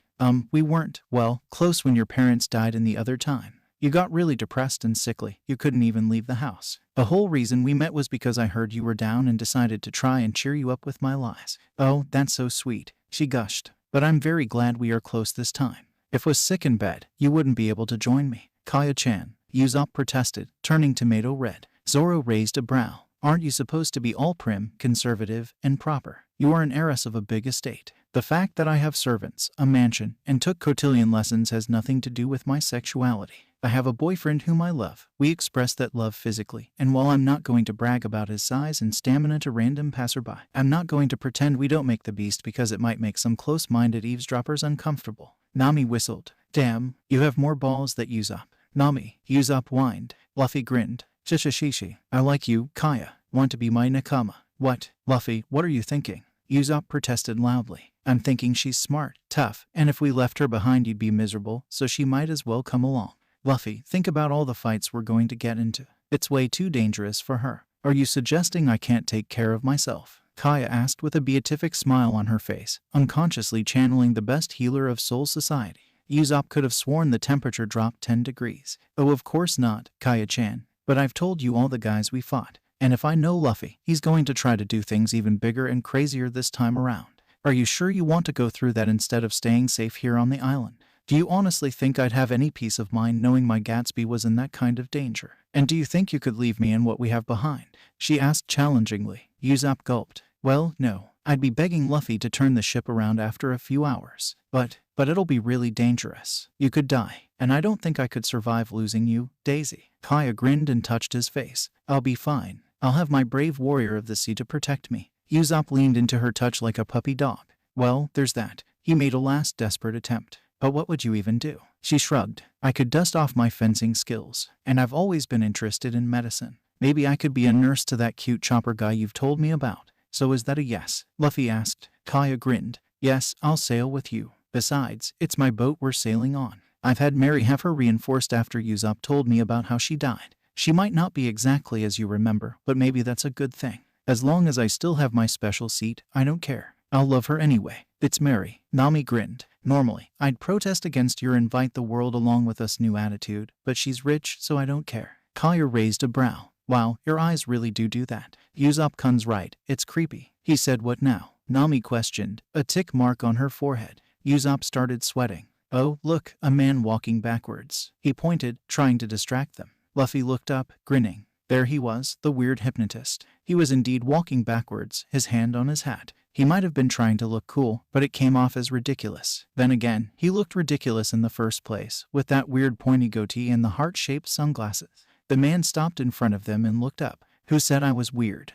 We weren't, well, close when your parents died in the other time. You got really depressed and sickly. You couldn't even leave the house. The whole reason we met was because I heard you were down and decided to try and cheer you up with my lies. Oh, that's so sweet, she gushed. But I'm very glad we are close this time. If was sick in bed, you wouldn't be able to join me. Kaya-chan, Usopp protested, turning tomato red. Zoro raised a brow. Aren't you supposed to be all prim, conservative, and proper? You are an heiress of a big estate. The fact that I have servants, a mansion, and took cotillion lessons has nothing to do with my sexuality. I have a boyfriend whom I love. We express that love physically, and while I'm not going to brag about his size and stamina to random passerby, I'm not going to pretend we don't make the beast because it might make some close-minded eavesdroppers uncomfortable. Nami whistled. Damn, you have more balls than Usopp. Nami, Usopp whined. Luffy grinned. Shishishishi, I like you, Kaya. Want to be my nakama? What? Luffy, what are you thinking? Usopp protested loudly. I'm thinking she's smart, tough, and if we left her behind you'd be miserable, so she might as well come along. Luffy, think about all the fights we're going to get into. It's way too dangerous for her. Are you suggesting I can't take care of myself? Kaya asked with a beatific smile on her face, unconsciously channeling the best healer of Soul Society. Usopp could have sworn the temperature dropped 10 degrees. Oh, of course not, Kaya-chan. But I've told you all the guys we fought. And if I know Luffy, he's going to try to do things even bigger and crazier this time around. Are you sure you want to go through that instead of staying safe here on the island? Do you honestly think I'd have any peace of mind knowing my Gatsby was in that kind of danger? And do you think you could leave me and what we have behind? She asked challengingly. Usopp gulped. Well, no. I'd be begging Luffy to turn the ship around after a few hours. But it'll be really dangerous. You could die. And I don't think I could survive losing you, Daisy. Kaya grinned and touched his face. I'll be fine. I'll have my brave warrior of the sea to protect me. Usopp leaned into her touch like a puppy dog. Well, there's that. He made a last desperate attempt. But what would you even do? She shrugged. I could dust off my fencing skills. And I've always been interested in medicine. Maybe I could be a nurse to that cute chopper guy you've told me about. So is that a yes? Luffy asked. Kaya grinned. Yes, I'll sail with you. Besides, it's my boat we're sailing on. I've had Mary have her reinforced after Usopp told me about how she died. She might not be exactly as you remember, but maybe that's a good thing. As long as I still have my special seat, I don't care. I'll love her anyway. It's Mary. Nami grinned. Normally, I'd protest against your invite the world along with us new attitude, but she's rich, so I don't care. Kaya raised a brow. Wow, your eyes really do that. Usopp-kun's right, it's creepy. He said what now? Nami questioned, a tick mark on her forehead. Usopp started sweating. Oh, look, a man walking backwards. He pointed, trying to distract them. Luffy looked up, grinning. There he was, the weird hypnotist. He was indeed walking backwards, his hand on his hat. He might have been trying to look cool, but it came off as ridiculous. Then again, he looked ridiculous in the first place, with that weird pointy goatee and the heart-shaped sunglasses. The man stopped in front of them and looked up. Who said I was weird?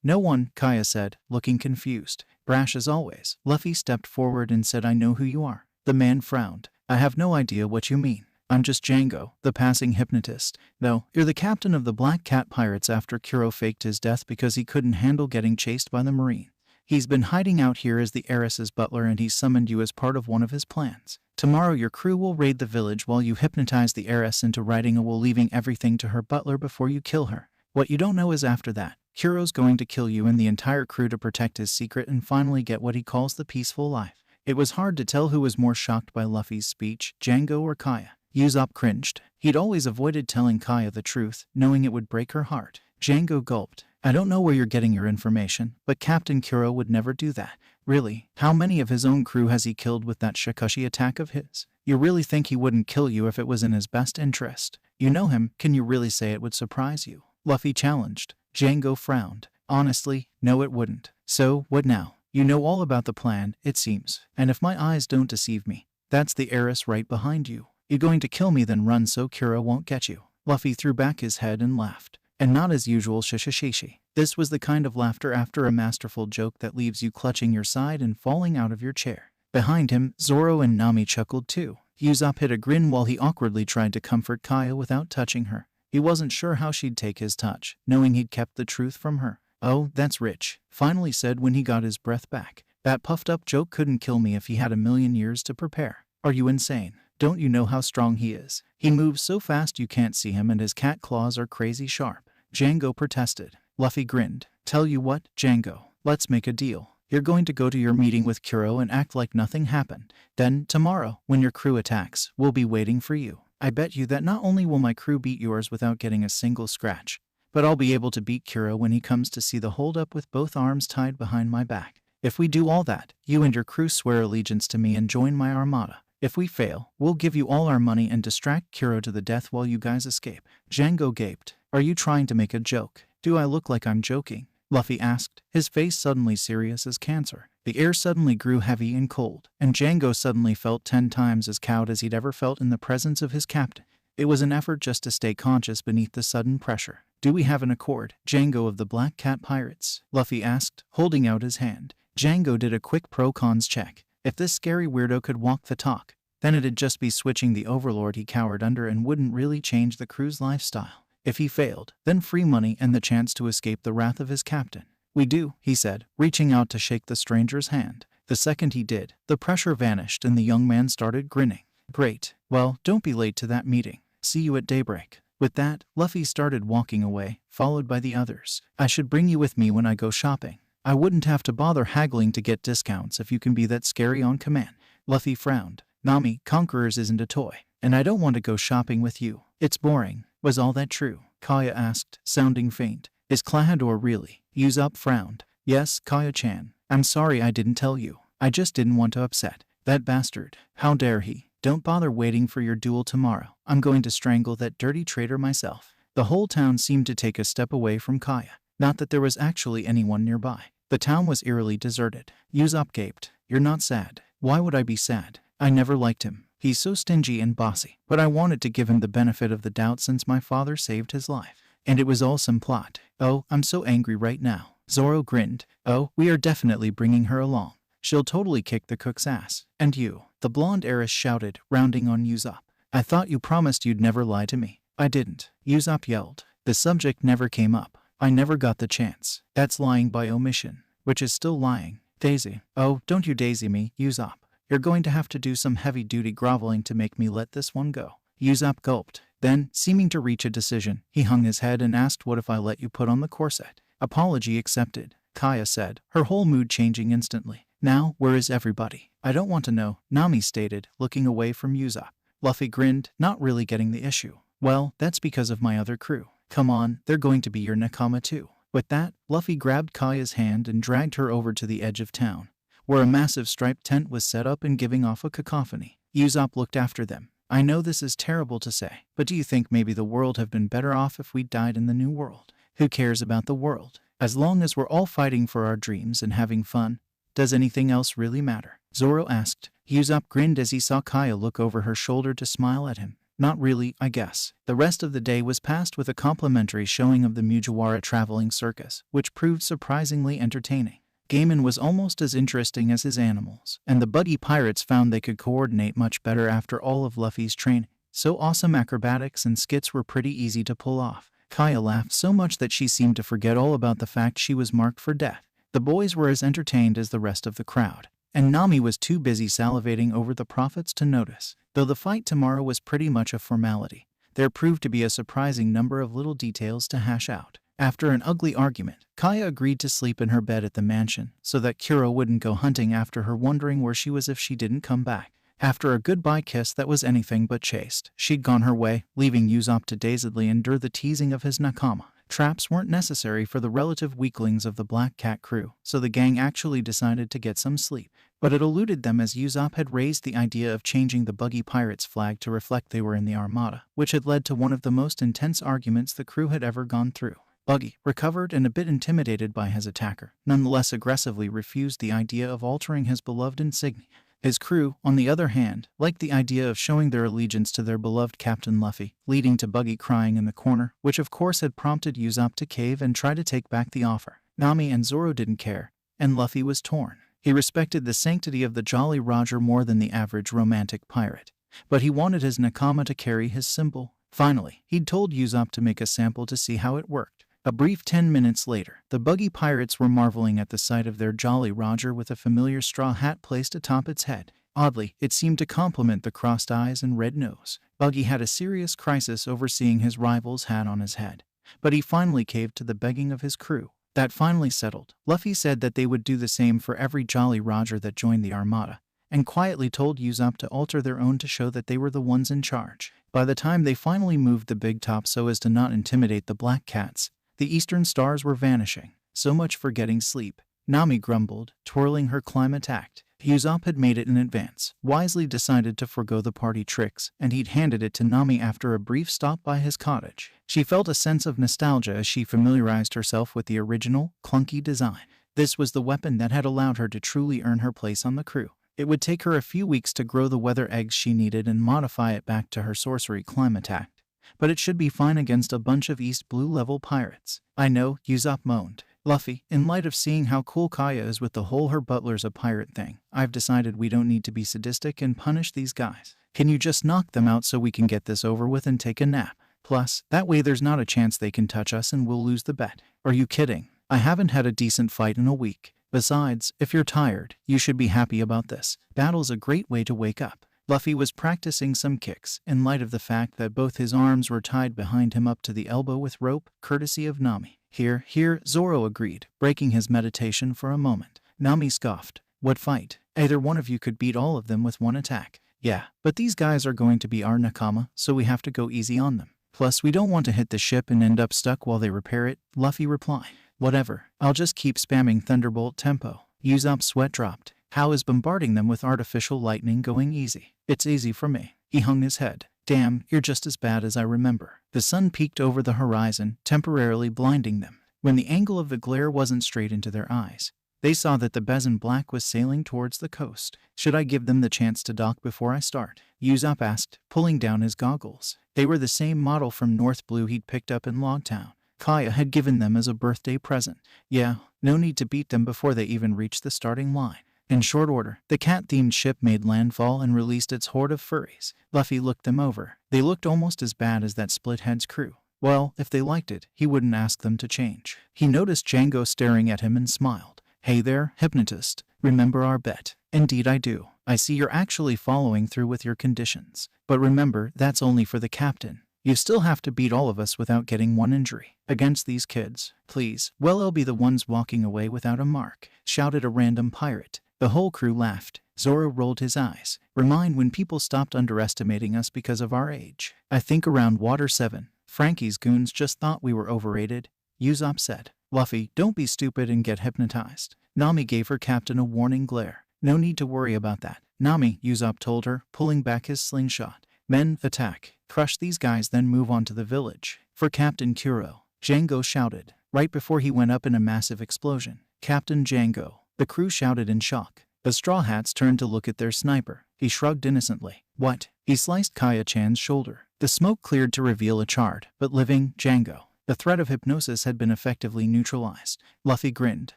No one, Kaya said, looking confused. Brash as always. Luffy stepped forward and said, I know who you are. The man frowned. I have no idea what you mean. I'm just Django, the passing hypnotist. No, you're the captain of the Black Cat Pirates after Kuro faked his death because he couldn't handle getting chased by the Marine. He's been hiding out here as the heiress's butler and he summoned you as part of one of his plans. Tomorrow your crew will raid the village while you hypnotize the heiress into writing a will leaving everything to her butler before you kill her. What you don't know is after that, Kuro's going to kill you and the entire crew to protect his secret and finally get what he calls the peaceful life. It was hard to tell who was more shocked by Luffy's speech, Django or Kaya. Usopp cringed. He'd always avoided telling Kaya the truth, knowing it would break her heart. Django gulped. I don't know where you're getting your information, but Captain Kuro would never do that. Really, how many of his own crew has he killed with that Shikushi attack of his? You really think he wouldn't kill you if it was in his best interest? You know him, can you really say it would surprise you? Luffy challenged. Django frowned. Honestly, no it wouldn't. So, what now? You know all about the plan, it seems. And if my eyes don't deceive me, that's the heiress right behind you. You're going to kill me then run so Kuro won't get you. Luffy threw back his head and laughed. And not as usual shishishishi. This was the kind of laughter after a masterful joke that leaves you clutching your side and falling out of your chair. Behind him, Zoro and Nami chuckled too. Usopp hid a grin while he awkwardly tried to comfort Kaya without touching her. He wasn't sure how she'd take his touch, knowing he'd kept the truth from her. Oh, that's rich, finally said when he got his breath back. That puffed-up joke couldn't kill me if he had a million years to prepare. Are you insane? Don't you know how strong he is? He moves so fast you can't see him and his cat claws are crazy sharp. Django protested. Luffy grinned. Tell you what, Django, let's make a deal. You're going to go to your meeting with Kuro and act like nothing happened. Then, tomorrow, when your crew attacks, we'll be waiting for you. I bet you that not only will my crew beat yours without getting a single scratch, but I'll be able to beat Kuro when he comes to see the holdup with both arms tied behind my back. If we do all that, you and your crew swear allegiance to me and join my armada. If we fail, we'll give you all our money and distract Kuro to the death while you guys escape. Django gaped. Are you trying to make a joke? Do I look like I'm joking? Luffy asked, his face suddenly serious as cancer. The air suddenly grew heavy and cold, and Django suddenly felt 10 times as cowed as he'd ever felt in the presence of his captain. It was an effort just to stay conscious beneath the sudden pressure. Do we have an accord, Django of the Black Cat Pirates? Luffy asked, holding out his hand. Django did a quick pro-cons check. If this scary weirdo could walk the talk, then it'd just be switching the overlord he cowered under and wouldn't really change the crew's lifestyle. If he failed, then free money and the chance to escape the wrath of his captain. We do, he said, reaching out to shake the stranger's hand. The second he did, the pressure vanished and the young man started grinning. Great. Well, don't be late to that meeting. See you at daybreak. With that, Luffy started walking away, followed by the others. I should bring you with me when I go shopping. I wouldn't have to bother haggling to get discounts if you can be that scary on command. Luffy frowned. Nami, Conquerors isn't a toy, and I don't want to go shopping with you. It's boring. Was all that true? Kaya asked, sounding faint. Is Klahadore really? Usopp frowned. Yes, Kaya-chan. I'm sorry I didn't tell you. I just didn't want to upset that bastard. How dare he? Don't bother waiting for your duel tomorrow. I'm going to strangle that dirty traitor myself. The whole town seemed to take a step away from Kaya. Not that there was actually anyone nearby. The town was eerily deserted. Usopp gaped. You're not sad. Why would I be sad? I never liked him. He's so stingy and bossy. But I wanted to give him the benefit of the doubt since my father saved his life. And it was all some plot. Oh, I'm so angry right now. Zoro grinned. Oh, we are definitely bringing her along. She'll totally kick the cook's ass. And you, the blonde heiress shouted, rounding on Usopp. I thought you promised you'd never lie to me. I didn't. Usopp yelled. The subject never came up. I never got the chance. That's lying by omission. Which is still lying. Daisy. Oh, don't you daisy me, Usopp. You're going to have to do some heavy-duty groveling to make me let this one go. Usopp gulped. Then, seeming to reach a decision, he hung his head and asked, what if I let you put on the corset? Apology accepted, Kaya said, her whole mood changing instantly. Now, where is everybody? I don't want to know, Nami stated, looking away from Usopp. Luffy grinned, not really getting the issue. Well, that's because of my other crew. Come on, they're going to be your nakama too. With that, Luffy grabbed Kaya's hand and dragged her over to the edge of town, where a massive striped tent was set up and giving off a cacophony. Usopp looked after them. I know this is terrible to say, but do you think maybe the world have been better off if we died in the new world? Who cares about the world? As long as we're all fighting for our dreams and having fun, does anything else really matter? Zoro asked. Usopp grinned as he saw Kaya look over her shoulder to smile at him. Not really, I guess. The rest of the day was passed with a complimentary showing of the Mugiwara traveling circus, which proved surprisingly entertaining. Gaiman was almost as interesting as his animals, and the buggy pirates found they could coordinate much better after all of Luffy's training. So awesome acrobatics and skits were pretty easy to pull off. Kaya laughed so much that she seemed to forget all about the fact she was marked for death. The boys were as entertained as the rest of the crowd, and Nami was too busy salivating over the profits to notice. Though the fight tomorrow was pretty much a formality, there proved to be a surprising number of little details to hash out. After an ugly argument, Kaya agreed to sleep in her bed at the mansion so that Kuro wouldn't go hunting after her, wondering where she was if she didn't come back. After a goodbye kiss that was anything but chaste, she'd gone her way, leaving Usopp to dazedly endure the teasing of his nakama. Traps weren't necessary for the relative weaklings of the Black Cat crew, so the gang actually decided to get some sleep. But it eluded them as Usopp had raised the idea of changing the buggy pirates' flag to reflect they were in the Armada, which had led to one of the most intense arguments the crew had ever gone through. Buggy, recovered and a bit intimidated by his attacker, nonetheless aggressively refused the idea of altering his beloved insignia. His crew, on the other hand, liked the idea of showing their allegiance to their beloved Captain Luffy, leading to Buggy crying in the corner, which of course had prompted Usopp to cave and try to take back the offer. Nami and Zoro didn't care, and Luffy was torn. He respected the sanctity of the Jolly Roger more than the average romantic pirate, but he wanted his nakama to carry his symbol. Finally, he'd told Usopp to make a sample to see how it worked. A brief 10 minutes later, the buggy pirates were marveling at the sight of their Jolly Roger with a familiar straw hat placed atop its head. Oddly, it seemed to complement the crossed eyes and red nose. Buggy had a serious crisis over seeing his rival's hat on his head, but he finally caved to the begging of his crew. That finally settled, Luffy said that they would do the same for every Jolly Roger that joined the Armada, and quietly told Usopp to alter their own to show that they were the ones in charge. By the time they finally moved the big top so as to not intimidate the Black Cats, the eastern stars were vanishing. So much for getting sleep, Nami grumbled, twirling her climate act. Usopp had made it in advance, wisely decided to forego the party tricks, and he'd handed it to Nami after a brief stop by his cottage. She felt a sense of nostalgia as she familiarized herself with the original, clunky design. This was the weapon that had allowed her to truly earn her place on the crew. It would take her a few weeks to grow the weather eggs she needed and modify it back to her sorcery climate act, but it should be fine against a bunch of East Blue level pirates. I know, Usopp moaned. Luffy, in light of seeing how cool Kaya is with the whole her butler's a pirate thing, I've decided we don't need to be sadistic and punish these guys. Can you just knock them out so we can get this over with and take a nap? Plus, that way there's not a chance they can touch us and we'll lose the bet. Are you kidding? I haven't had a decent fight in a week. Besides, if you're tired, you should be happy about this. Battle's a great way to wake up. Luffy was practicing some kicks in light of the fact that both his arms were tied behind him up to the elbow with rope, courtesy of Nami. Here, Zoro agreed, breaking his meditation for a moment. Nami scoffed. What fight? Either one of you could beat all of them with one attack. Yeah, but these guys are going to be our nakama, so we have to go easy on them. Plus, we don't want to hit the ship and end up stuck while they repair it, Luffy replied. Whatever, I'll just keep spamming Thunderbolt tempo. Usopp's sweat dropped. How is bombarding them with artificial lightning going easy? It's easy for me. He hung his head. Damn, you're just as bad as I remember. The sun peeked over the horizon, temporarily blinding them. When the angle of the glare wasn't straight into their eyes, they saw that the Bezin Black was sailing towards the coast. Should I give them the chance to dock before I start? Usopp asked, pulling down his goggles. They were the same model from North Blue he'd picked up in Logtown. Kaya had given them as a birthday present. Yeah, no need to beat them before they even reached the starting line. In short order, the cat-themed ship made landfall and released its horde of furries. Luffy looked them over. They looked almost as bad as that Splithead's crew. Well, if they liked it, he wouldn't ask them to change. He noticed Django staring at him and smiled. Hey there, hypnotist. Remember our bet? Indeed I do. I see you're actually following through with your conditions. But remember, that's only for the captain. You still have to beat all of us without getting one injury. Against these kids, please. Well, they'll be the ones walking away without a mark, shouted a random pirate. The whole crew laughed. Zoro rolled his eyes. Remind when people stopped underestimating us because of our age. I think around Water 7. Frankie's goons just thought we were overrated, Usopp said. Luffy, don't be stupid and get hypnotized. Nami gave her captain a warning glare. No need to worry about that. Nami, Usopp told her, pulling back his slingshot. Men, attack. Crush these guys, then move on to the village. For Captain Kuro, Django shouted, right before he went up in a massive explosion. Captain Django. The crew shouted in shock. The Straw Hats turned to look at their sniper. He shrugged innocently. What? He sliced Kaya-chan's shoulder. The smoke cleared to reveal a charred, but living, Django. The threat of hypnosis had been effectively neutralized. Luffy grinned.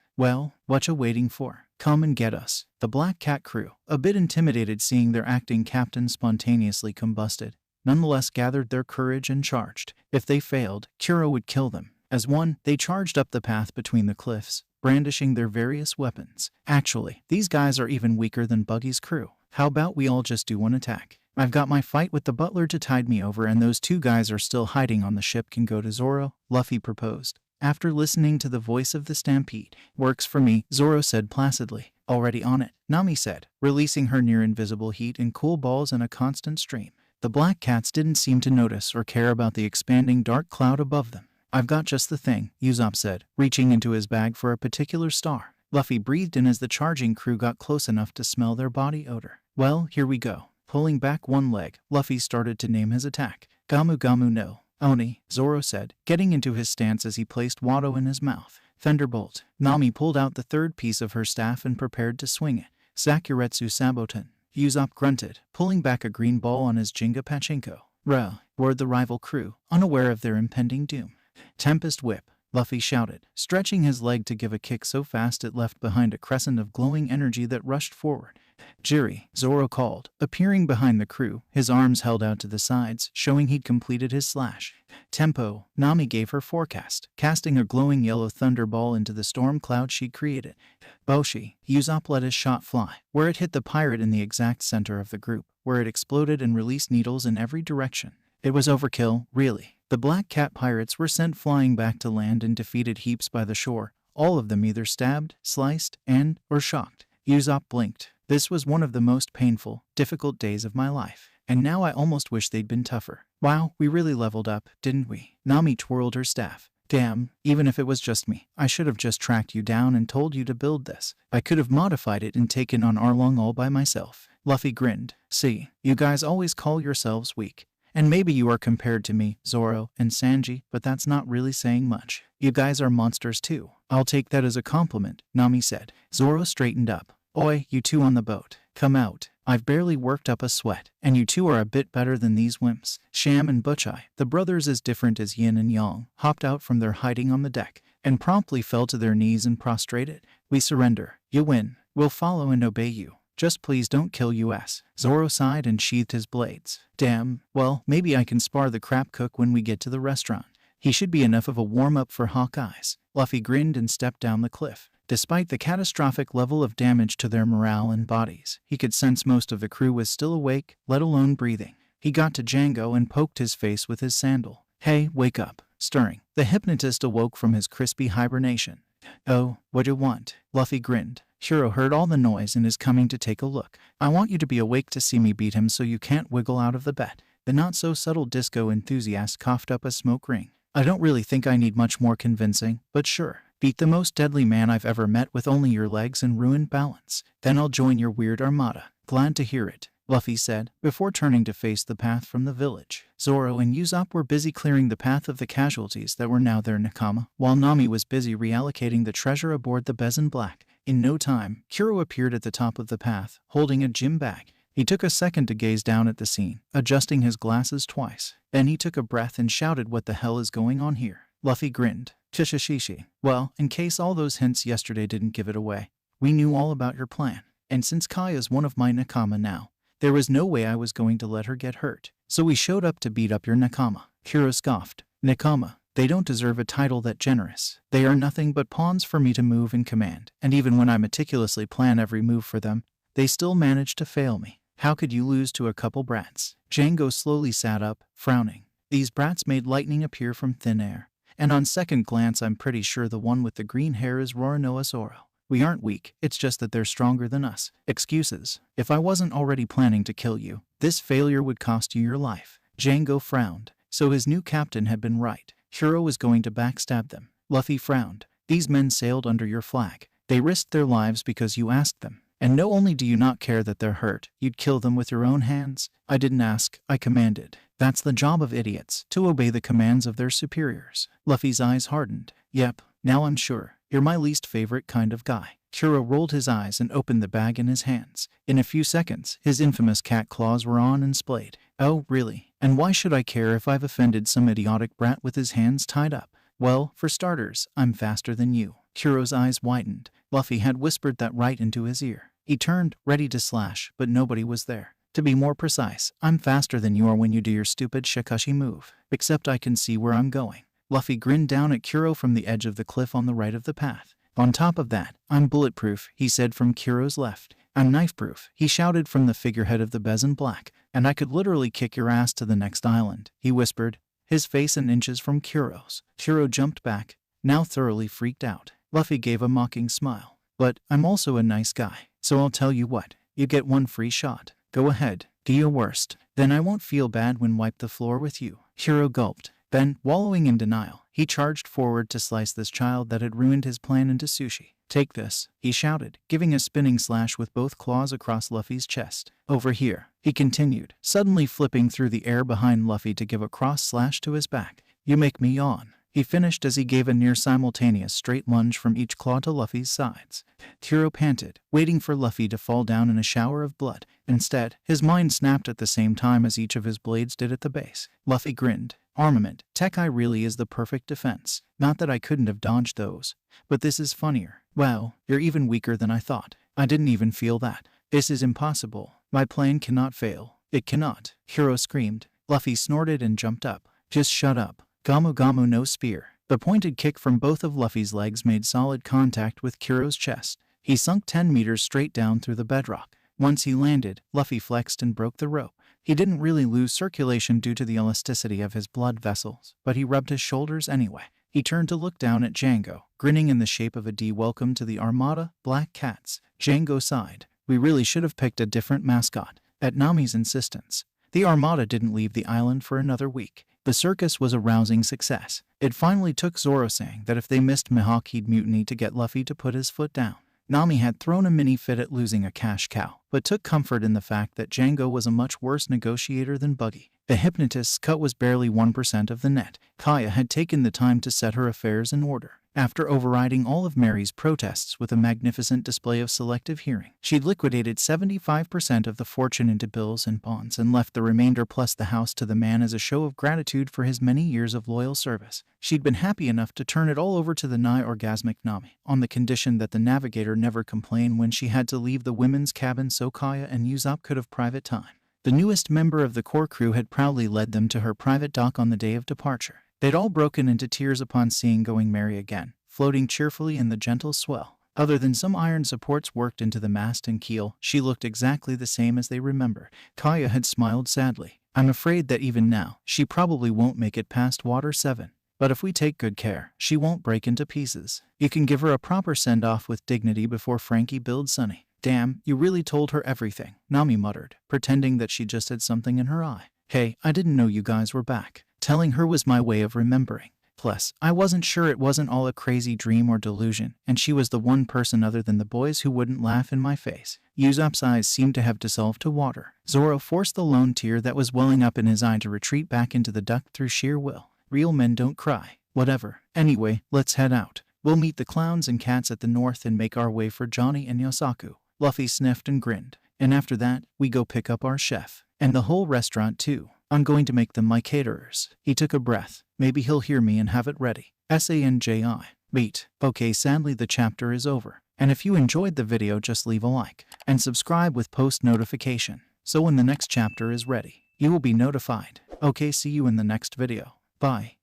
Well, what you waiting for? Come and get us. The Black Cat crew, a bit intimidated seeing their acting captain spontaneously combusted, nonetheless gathered their courage and charged. If they failed, Kuro would kill them. As one, they charged up the path between the cliffs, brandishing their various weapons. Actually, these guys are even weaker than Buggy's crew. How about we all just do one attack? I've got my fight with the butler to tide me over, and those two guys are still hiding on the ship can go to Zoro, Luffy proposed. After listening to the voice of the stampede. Works for me, Zoro said placidly. Already on it, Nami said, releasing her near-invisible heat in cool balls and a constant stream. The Black Cats didn't seem to notice or care about the expanding dark cloud above them. I've got just the thing, Usopp said, reaching into his bag for a particular star. Luffy breathed in as the charging crew got close enough to smell their body odor. Well, here we go. Pulling back one leg, Luffy started to name his attack. Gamu Gamu no Oni, Zoro said, getting into his stance as he placed Watto in his mouth. Thunderbolt. Nami pulled out the third piece of her staff and prepared to swing it. Sakuretsu Saboten. Usopp grunted, pulling back a green ball on his Jinga Pachinko. Ruh, roared the rival crew, unaware of their impending doom. Tempest Whip, Luffy shouted, stretching his leg to give a kick so fast it left behind a crescent of glowing energy that rushed forward. Jiri, Zoro called, appearing behind the crew, his arms held out to the sides, showing he'd completed his slash. Tempo, Nami gave her forecast, casting a glowing yellow thunderball into the storm cloud she created. Boshi, Usopp let his shot fly, where it hit the pirate in the exact center of the group, where it exploded and released needles in every direction. It was overkill, really. The Black Cat pirates were sent flying back to land in defeated heaps by the shore, all of them either stabbed, sliced, or shocked. Usopp blinked. This was one of the most painful, difficult days of my life, and now I almost wish they'd been tougher. Wow, we really leveled up, didn't we? Nami twirled her staff. Damn, even if it was just me, I should have just tracked you down and told you to build this. I could have modified it and taken on Arlong all by myself. Luffy grinned. See, you guys always call yourselves weak. And maybe you are compared to me, Zoro, and Sanji, but that's not really saying much. You guys are monsters too. I'll take that as a compliment, Nami said. Zoro straightened up. Oi, you two on the boat. Come out. I've barely worked up a sweat, and you two are a bit better than these wimps. Sham and Butchai, the brothers as different as yin and yang, hopped out from their hiding on the deck, and promptly fell to their knees and prostrated. We surrender. You win. We'll follow and obey you. Just please don't kill us. Zoro sighed and sheathed his blades. Damn, well, maybe I can spar the crab cook when we get to the restaurant. He should be enough of a warm-up for Hawkeyes. Luffy grinned and stepped down the cliff. Despite the catastrophic level of damage to their morale and bodies, he could sense most of the crew was still awake, let alone breathing. He got to Django and poked his face with his sandal. Hey, wake up. Stirring. The hypnotist awoke from his crispy hibernation. Oh, what do you want? Luffy grinned. Hiro heard all the noise and is coming to take a look. I want you to be awake to see me beat him so you can't wiggle out of the bed. The not-so-subtle disco enthusiast coughed up a smoke ring. I don't really think I need much more convincing, but sure. Beat the most deadly man I've ever met with only your legs and ruined balance. Then I'll join your weird armada. Glad to hear it, Luffy said, before turning to face the path from the village. Zoro and Usopp were busy clearing the path of the casualties that were now their nakama, while Nami was busy reallocating the treasure aboard the Bezin Black. In no time, Kuro appeared at the top of the path, holding a gym bag. He took a second to gaze down at the scene, adjusting his glasses twice. Then he took a breath and shouted, "What the hell is going on here?" Luffy grinned. Chishishishi. Well, in case all those hints yesterday didn't give it away, we knew all about your plan. And since Kaya's one of my nakama now, there was no way I was going to let her get hurt. So we showed up to beat up your nakama. Kuro scoffed. Nakama. They don't deserve a title that generous. They are nothing but pawns for me to move and command. And even when I meticulously plan every move for them, They still managed to fail me. How could you lose to a couple brats? Django slowly sat up, frowning. These brats made lightning appear from thin air. And on second glance I'm pretty sure the one with the green hair is Roronoa Zoro. We aren't weak, it's just that they're stronger than us. Excuses. If I wasn't already planning to kill you, this failure would cost you your life. Django frowned. So his new captain had been right. Hiro was going to backstab them. Luffy frowned. These men sailed under your flag. They risked their lives because you asked them. And no only do you not care that they're hurt, you'd kill them with your own hands. I didn't ask, I commanded. That's the job of idiots, to obey the commands of their superiors. Luffy's eyes hardened. Yep, now I'm sure. You're my least favorite kind of guy. Hiro rolled his eyes and opened the bag in his hands. In a few seconds, his infamous cat claws were on and splayed. Oh, really? And why should I care if I've offended some idiotic brat with his hands tied up? Well, for starters, I'm faster than you. Hiro's eyes widened. Luffy had whispered that right into his ear. He turned, ready to slash, but nobody was there. To be more precise, I'm faster than you are when you do your stupid Shikashi move. Except I can see where I'm going. Luffy grinned down at Kuro from the edge of the cliff on the right of the path. On top of that, I'm bulletproof, he said from Kuro's left. I'm knife-proof, he shouted from the figurehead of the Bezin Black. And I could literally kick your ass to the next island, he whispered, his face an inches from Kuro's. Kuro jumped back, now thoroughly freaked out. Luffy gave a mocking smile. But I'm also a nice guy, so I'll tell you what, you get one free shot. Go ahead, do your worst. Then I won't feel bad when wipe the floor with you. Hiro gulped. Then, wallowing in denial, he charged forward to slice this child that had ruined his plan into sushi. Take this, he shouted, giving a spinning slash with both claws across Luffy's chest. Over here, he continued, suddenly flipping through the air behind Luffy to give a cross slash to his back. You make me yawn. He finished as he gave a near-simultaneous straight lunge from each claw to Luffy's sides. Hiro panted, waiting for Luffy to fall down in a shower of blood. Instead, his mind snapped at the same time as each of his blades did at the base. Luffy grinned. Armament, Tech-Eye really is the perfect defense. Not that I couldn't have dodged those. But this is funnier. Wow, you're even weaker than I thought. I didn't even feel that. This is impossible. My plan cannot fail. It cannot. Hiro screamed. Luffy snorted and jumped up. Just shut up. Gamu Gamu no spear. The pointed kick from both of Luffy's legs made solid contact with Kuro's chest. He sunk 10 meters straight down through the bedrock. Once he landed, Luffy flexed and broke the rope. He didn't really lose circulation due to the elasticity of his blood vessels, but he rubbed his shoulders anyway. He turned to look down at Django, grinning in the shape of a D. Welcome to the Armada, Black Cats. Django sighed. We really should have picked a different mascot. At Nami's insistence, the Armada didn't leave the island for another week. The circus was a rousing success. It finally took Zoro saying that if they missed Mihawk he'd mutiny to get Luffy to put his foot down. Nami had thrown a mini fit at losing a cash cow, but took comfort in the fact that Django was a much worse negotiator than Buggy. The hypnotist's cut was barely 1% of the net. Kaya had taken the time to set her affairs in order. After overriding all of Mary's protests with a magnificent display of selective hearing, she'd liquidated 75% of the fortune into bills and bonds and left the remainder plus the house to the man as a show of gratitude for his many years of loyal service. She'd been happy enough to turn it all over to the nigh-orgasmic Nami, on the condition that the navigator never complain when she had to leave the women's cabin so Kaya and Usopp could have private time. The newest member of the core crew had proudly led them to her private dock on the day of departure. They'd all broken into tears upon seeing Going Merry again, floating cheerfully in the gentle swell. Other than some iron supports worked into the mast and keel, she looked exactly the same as they remembered. Kaya had smiled sadly. I'm afraid that even now, she probably won't make it past Water 7. But if we take good care, she won't break into pieces. You can give her a proper send-off with dignity before Frankie builds Sunny. Damn, you really told her everything, Nami muttered, pretending that she just had something in her eye. Hey, I didn't know you guys were back. Telling her was my way of remembering. Plus, I wasn't sure it wasn't all a crazy dream or delusion, and she was the one person other than the boys who wouldn't laugh in my face. Usopp's eyes seemed to have dissolved to water. Zoro forced the lone tear that was welling up in his eye to retreat back into the duct through sheer will. Real men don't cry. Whatever. Anyway, let's head out. We'll meet the clowns and cats at the north and make our way for Johnny and Yosaku. Luffy sniffed and grinned. And after that, we go pick up our chef. And the whole restaurant too. I'm going to make them my caterers. He took a breath. Maybe he'll hear me and have it ready. Sanji. Wait. Okay, sadly the chapter is over. And if you enjoyed the video, just leave a like. And subscribe with post notification. So when the next chapter is ready, you will be notified. Okay, see you in the next video. Bye.